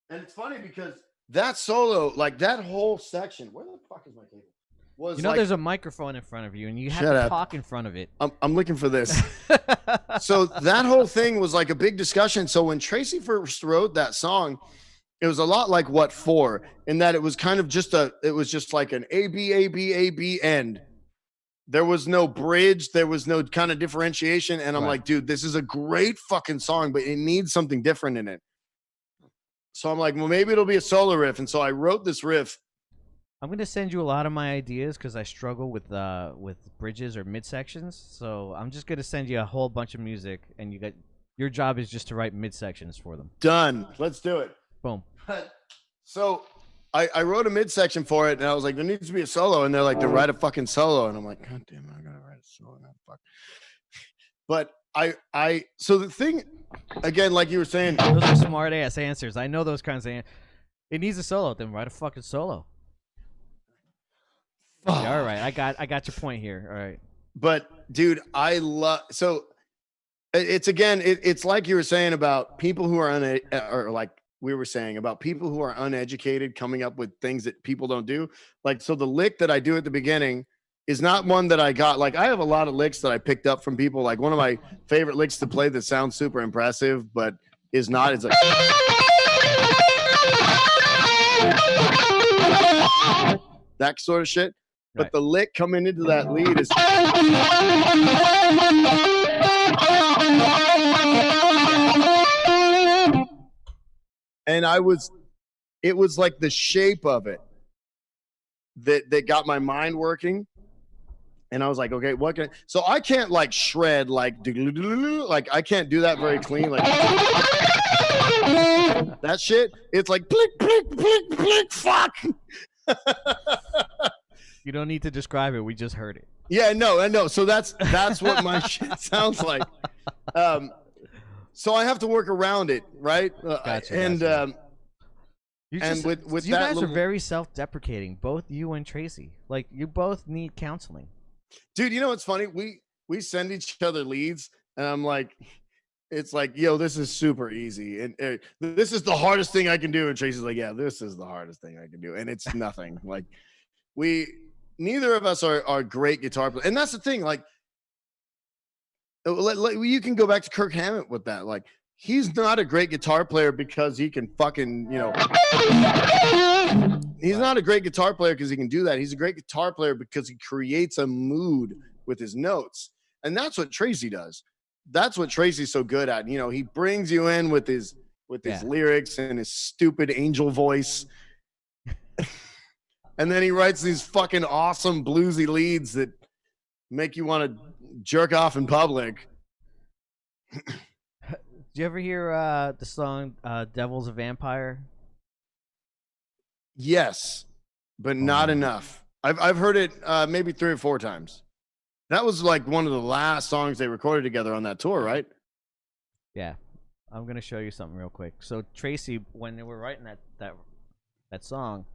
And it's funny because that solo, like that whole section, where the fuck is my cable? Was like, there's a microphone in front of you, and you have Shut to up. talk in front of it. I'm looking for this. So that whole thing was like a big discussion. So when Tracy first wrote that song, it was a lot like What For, in that it was kind of just like an A B A B A B end. There was no bridge, there was no kind of differentiation, and I'm Right. like, dude, this is a great fucking song, but it needs something different in it. So I'm like, well, maybe it'll be a solo riff, and so I wrote this riff. I'm gonna send you a lot of my ideas because I struggle with bridges or midsections. So I'm just gonna send you a whole bunch of music, and your job is just to write midsections for them. Done. Let's do it. Boom. So I wrote a midsection for it, and I was like, there needs to be a solo, and they're like, to write a fucking solo, and I'm like, God damn it, I gotta write a solo now. Fuck. But so the thing, again, like you were saying, Those are smart ass answers. I know those kinds of. It needs a solo. Then write a fucking solo. Yeah, all right, I got your point here. All right. But dude, I love so. It's like you were saying about people who are or like we were saying about people who are uneducated coming up with things that people don't do. Like, so the lick that I do at the beginning is not one that I got. Like, I have a lot of licks that I picked up from people. Like, one of my favorite licks to play that sounds super impressive, but is not. It's like that sort of shit. But Right. the lick coming into that lead is. And it was like the shape of it that got my mind working. And I was like, okay, so I can't like shred, like I can't do that very clean. Like that shit. It's like, blick, blick, blick, blick, fuck. You don't need to describe it. We just heard it. Yeah, no, I know. So that's what my shit sounds like. So I have to work around it, right? Gotcha, And gotcha. with you that guys little, are very self-deprecating, both you and Tracy. Like, you both need counseling. dude. You know what's funny? We send each other leads, and I'm like, it's like, yo, this is super easy, and this is the hardest thing I can do. And Tracy's like, yeah, this is the hardest thing I can do, and it's nothing. Like, neither of us are great guitar players, and that's the thing. Like, you can go back to Kirk Hammett with that. Like, he's not a great guitar player because he can fucking, he's not a great guitar player because he can do that. He's a great guitar player because he creates a mood with his notes. And that's what Tracy does. That's what Tracy's so good at. He brings you in with his lyrics and his stupid angel voice. And then he writes these fucking awesome bluesy leads that make you want to jerk off in public. Do you ever hear the song "Devil's a Vampire"? Yes, but not enough. I've heard it maybe 3 or 4 times. That was like one of the last songs they recorded together on that tour, right? Yeah, I'm gonna show you something real quick. So Tracy, when they were writing that song,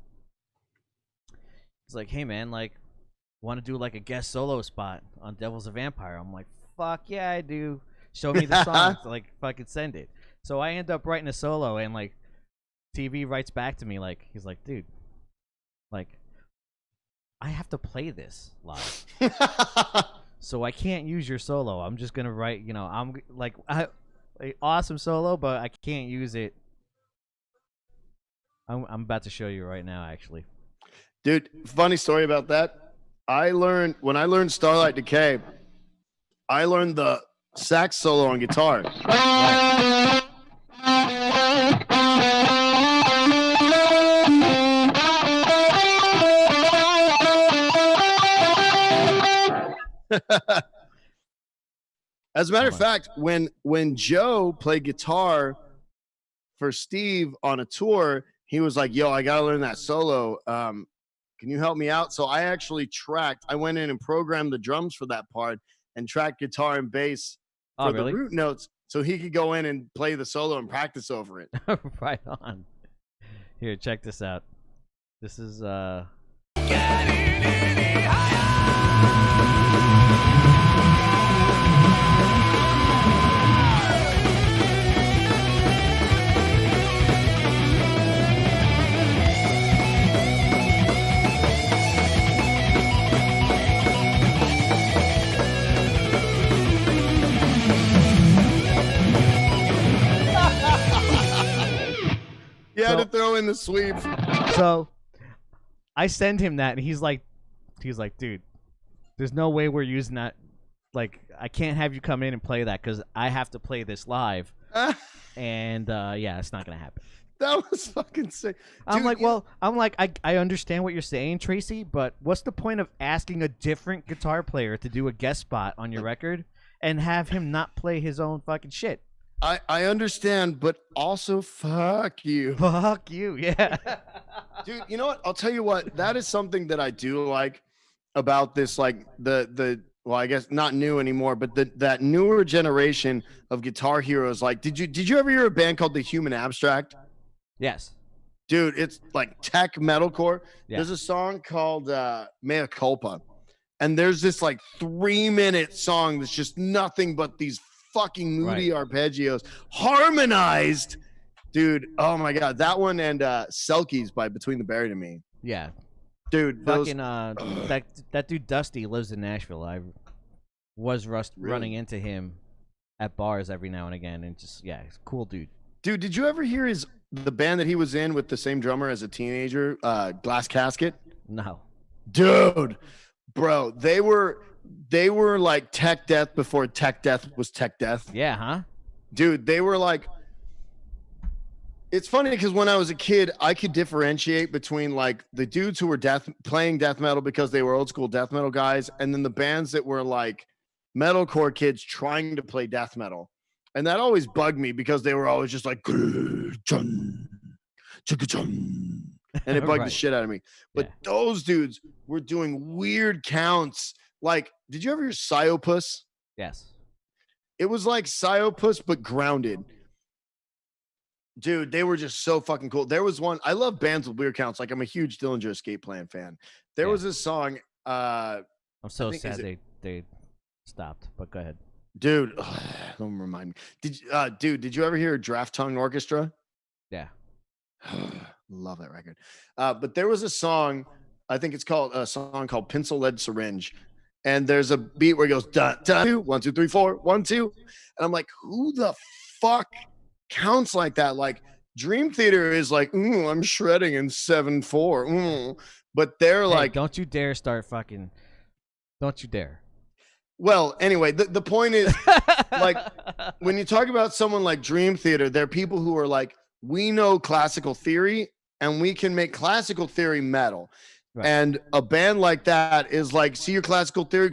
it's like, hey man, like, want to do like a guest solo spot on "Devil's a Vampire"? I'm like, fuck yeah, I do. Show me the song, like, fucking send it. So I end up writing a solo, and like, TV writes back to me, like, he's like, dude, like, I have to play this live. so I can't use your solo. I'm just gonna write. I'm like awesome solo, but I can't use it. I'm about to show you right now, actually. Dude, funny story about that. When I learned Starlight Decay, I learned the sax solo on guitar. Right. As a matter of fact, when Joe played guitar for Steve on a tour, he was like, "Yo, I gotta learn that solo. Can you help me out?" So I actually I went in and programmed the drums for that part and tracked guitar and bass for the root notes, so he could go in and play the solo and practice over it. Right on. Here, check this out. This is You had to throw in the sweep. So I send him that, and he's like, dude, there's no way we're using that. Like, I can't have you come in and play that because I have to play this live. And yeah, it's not gonna happen. That was fucking sick. I'm like, I understand what you're saying, Tracy, but what's the point of asking a different guitar player to do a guest spot on your record and have him not play his own fucking shit? I understand, but also fuck you. Fuck you, yeah. Dude, you know what? I'll tell you what. That is something that I do like about this, like the well, I guess not new anymore, but that newer generation of guitar heroes. Like, did you ever hear a band called The Human Abstract? Yes. Dude, it's like tech metalcore. Yeah. There's a song called Mea Culpa. And there's this like 3-minute song that's just nothing but these fucking moody arpeggios harmonized. Dude, oh my God. That one and Selkies by Between the Buried and Me. Yeah. Dude, fucking that dude Dusty lives in Nashville. I was running into him at bars every now and again, and just he's a cool dude. Dude, did you ever hear the band that he was in with the same drummer as a teenager, Glass Casket? No. Dude, bro, they were like tech death before tech death was tech death. Yeah, huh? Dude, they were like, it's funny because when I was a kid, I could differentiate between like the dudes who were playing death metal because they were old school death metal guys, and then the bands that were like metalcore kids trying to play death metal. And that always bugged me because they were always just like, and it bugged the shit out of me. But those dudes were doing weird counts. Like, did you ever hear Psyopus? Yes. It was like Psyopus, but grounded. Dude, they were just so fucking cool. There was one, I love bands with weird counts. Like, I'm a huge Dillinger Escape Plan fan. There was a song. I'm so sad they stopped, but go ahead. Dude, don't remind me. Did you ever hear Draft Tongue Orchestra? Yeah. Love that record. But there was a song, I think it's called a song called Pencil Lead Syringe. And there's a beat where it goes, dun, dun, 2, 1, 2, 3, 4, 1, 2. And I'm like, who the fuck counts like that? Like, Dream Theater is like, I'm shredding in 7/4. But they're like, don't you dare start fucking, don't you dare. Well, anyway, the point is, like, when you talk about someone like Dream Theater, there are people who are like, we know classical theory and we can make classical theory metal. Right. And a band like that is like, see your classical theory?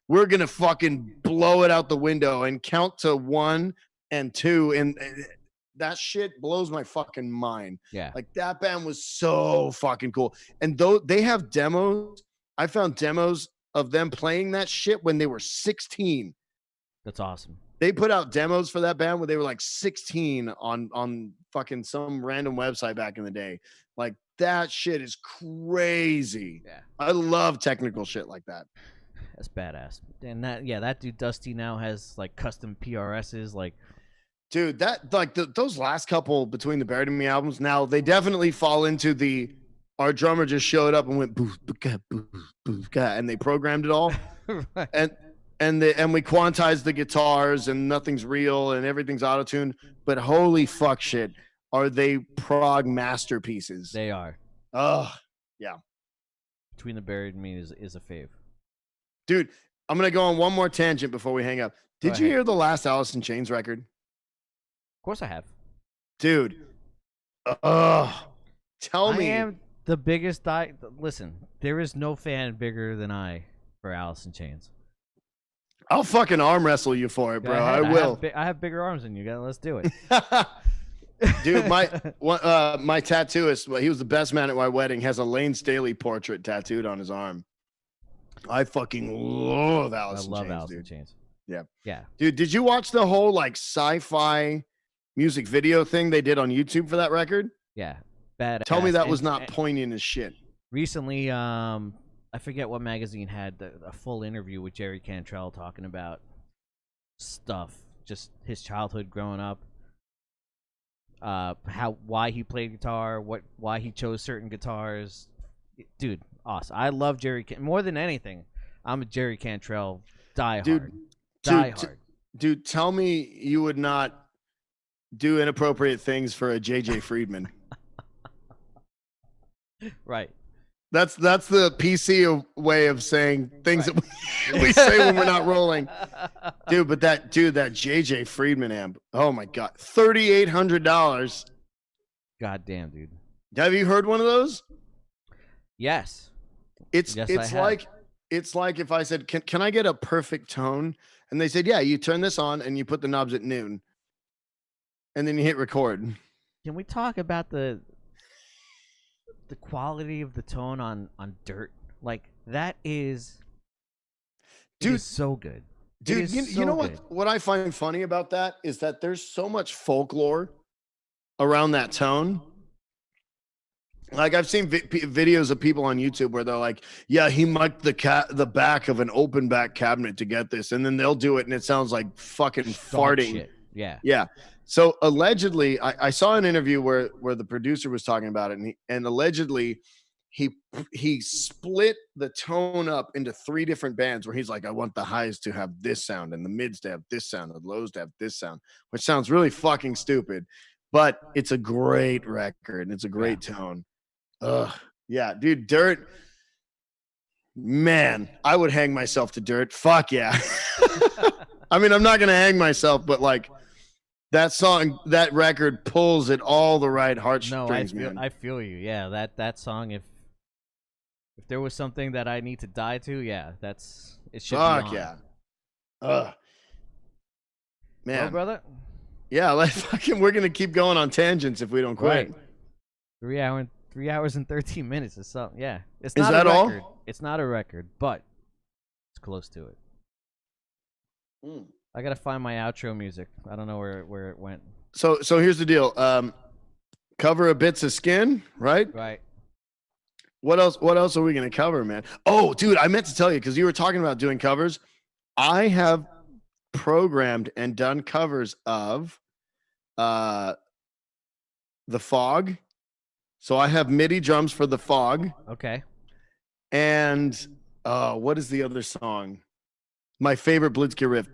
We're going to fucking blow it out the window and count to 1 and 2. And that shit blows my fucking mind. Yeah. Like, that band was so fucking cool. And though they have demos, I found demos of them playing that shit when they were 16. That's awesome. They put out demos for that band when they were like 16 on fucking some random website back in the day. Like, that shit is crazy. Yeah. I love technical shit like that. That's badass. And that dude Dusty now has like custom PRSs. Like, dude, that like those last couple Between the Buried and Me albums, now they definitely fall into our drummer just showed up and went boof, boof, boof, boof, and they programmed it all. Right. and we quantize the guitars and nothing's real and everything's auto-tuned. But holy fuck shit, are they prog masterpieces? They are. Oh, Between the Buried and Me is a fave. dude, I'm gonna go on one more tangent before we hang up. Did you hear the last Alice in Chains record? Of course I have. Dude, tell me. I am the biggest Listen, there is no fan bigger than I for Alice in Chains. I'll fucking arm wrestle you for it, bro. I ahead. will. I have bigger arms than you. Let's do it. Dude, my tattooist, he was the best man at my wedding, has a Lane Staley portrait tattooed on his arm. I fucking love Alice in Chains, Alice dude. in Chains. Yeah. Yeah. Dude, did you watch the whole like sci-fi music video thing they did on YouTube for that record? Yeah. Badass. Tell me that was not poignant as shit. Recently, I forget what magazine had a full interview with Jerry Cantrell talking about stuff, just his childhood growing up, why he played guitar, why he chose certain guitars. Dude, awesome. I love Jerry more than anything. I'm a Jerry Cantrell diehard. Dude, tell me you would not do inappropriate things for a JJ Friedman. Right. That's the PC way of saying things that we say when we're not rolling. Dude, but that JJ Friedman amp, oh my God, $3,800. God damn, dude. Have you heard one of those? Yes. It's like if I said, can I get a perfect tone? And they said, yeah, you turn this on and you put the knobs at noon. And then you hit record. Can we talk about the quality of the tone on Dirt? Like, that is, dude, so good. Dude, you know what I find funny about that is that there's so much folklore around that tone. Like, I've seen videos of people on YouTube where they're like, yeah, he mic'd the back of an open back cabinet to get this. And then they'll do it and it sounds like fucking farting. Shit. Yeah. Yeah. So allegedly, I saw an interview where the producer was talking about it, and allegedly he split the tone up into 3 different bands where he's like, I want the highs to have this sound and the mids to have this sound, the lows to have this sound, which sounds really fucking stupid, but it's a great record and it's a great tone. Yeah, dude, Dirt, man, I would hang myself to Dirt. Fuck yeah. I mean, I'm not gonna hang myself, but like, that song, that record pulls at all the right heartstrings, man. I feel you. Yeah, that song. If there was something that I need to die to, yeah, it should be on. Yeah. Man, well, brother. Yeah, we're gonna keep going on tangents if we don't quit. Right. 3 hours and 13 minutes is something. Yeah, it's not a record. All? It's not a record, but it's close to it. I gotta find my outro music. I don't know where it went. So here's the deal. Cover a Bits of Skin, right? Right. What else are we gonna cover, man? Oh, dude, I meant to tell you because you were talking about doing covers. I have programmed and done covers of The Fog. So I have MIDI drums for The Fog. Okay. And what is the other song? My favorite Blitzkrieg riff.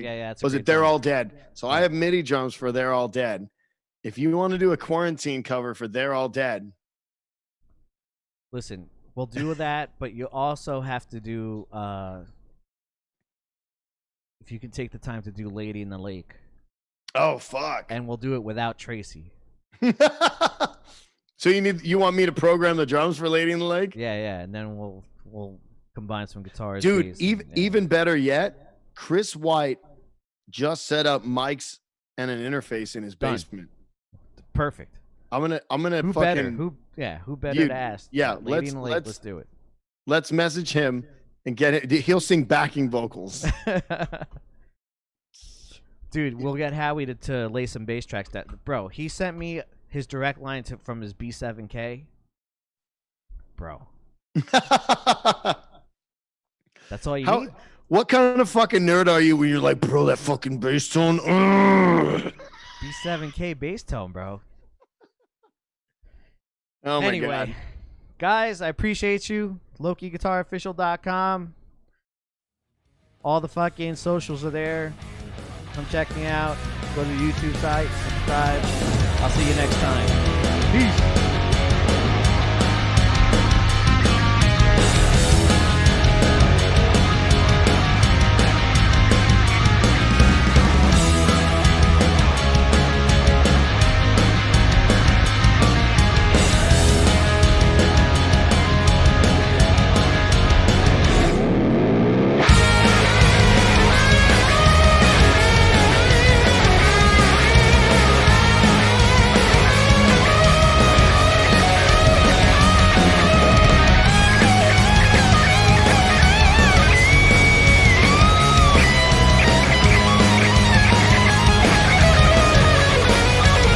Yeah. Was it They're All Dead? So I have MIDI drums for They're All Dead. If you want to do a quarantine cover for They're All Dead. Listen, we'll do that, but you also have to do, if you can take the time to do Lady in the Lake. Oh, fuck. And we'll do it without Tracy. So you want me to program the drums for Lady in the Lake? Yeah. And then we'll combine some guitars. Dude, even better yet, Chris White just set up mics and an interface in his basement. Perfect. I'm gonna who fucking better? Who better to ask? Yeah, Lady in the Lake, let's do it. Let's message him and get it. He'll sing backing vocals. Dude, we'll get Howie to lay some bass tracks. Bro, he sent me his direct line from his B7K. Bro. That's all you need? What kind of fucking nerd are you when you're like, bro, that fucking bass tone? B7K bass tone, bro. Oh my anyway, God. guys, I appreciate you. LokiGuitarOfficial.com. All the fucking socials are there. Come check me out. Go to the YouTube site. Subscribe. I'll see you next time. Peace.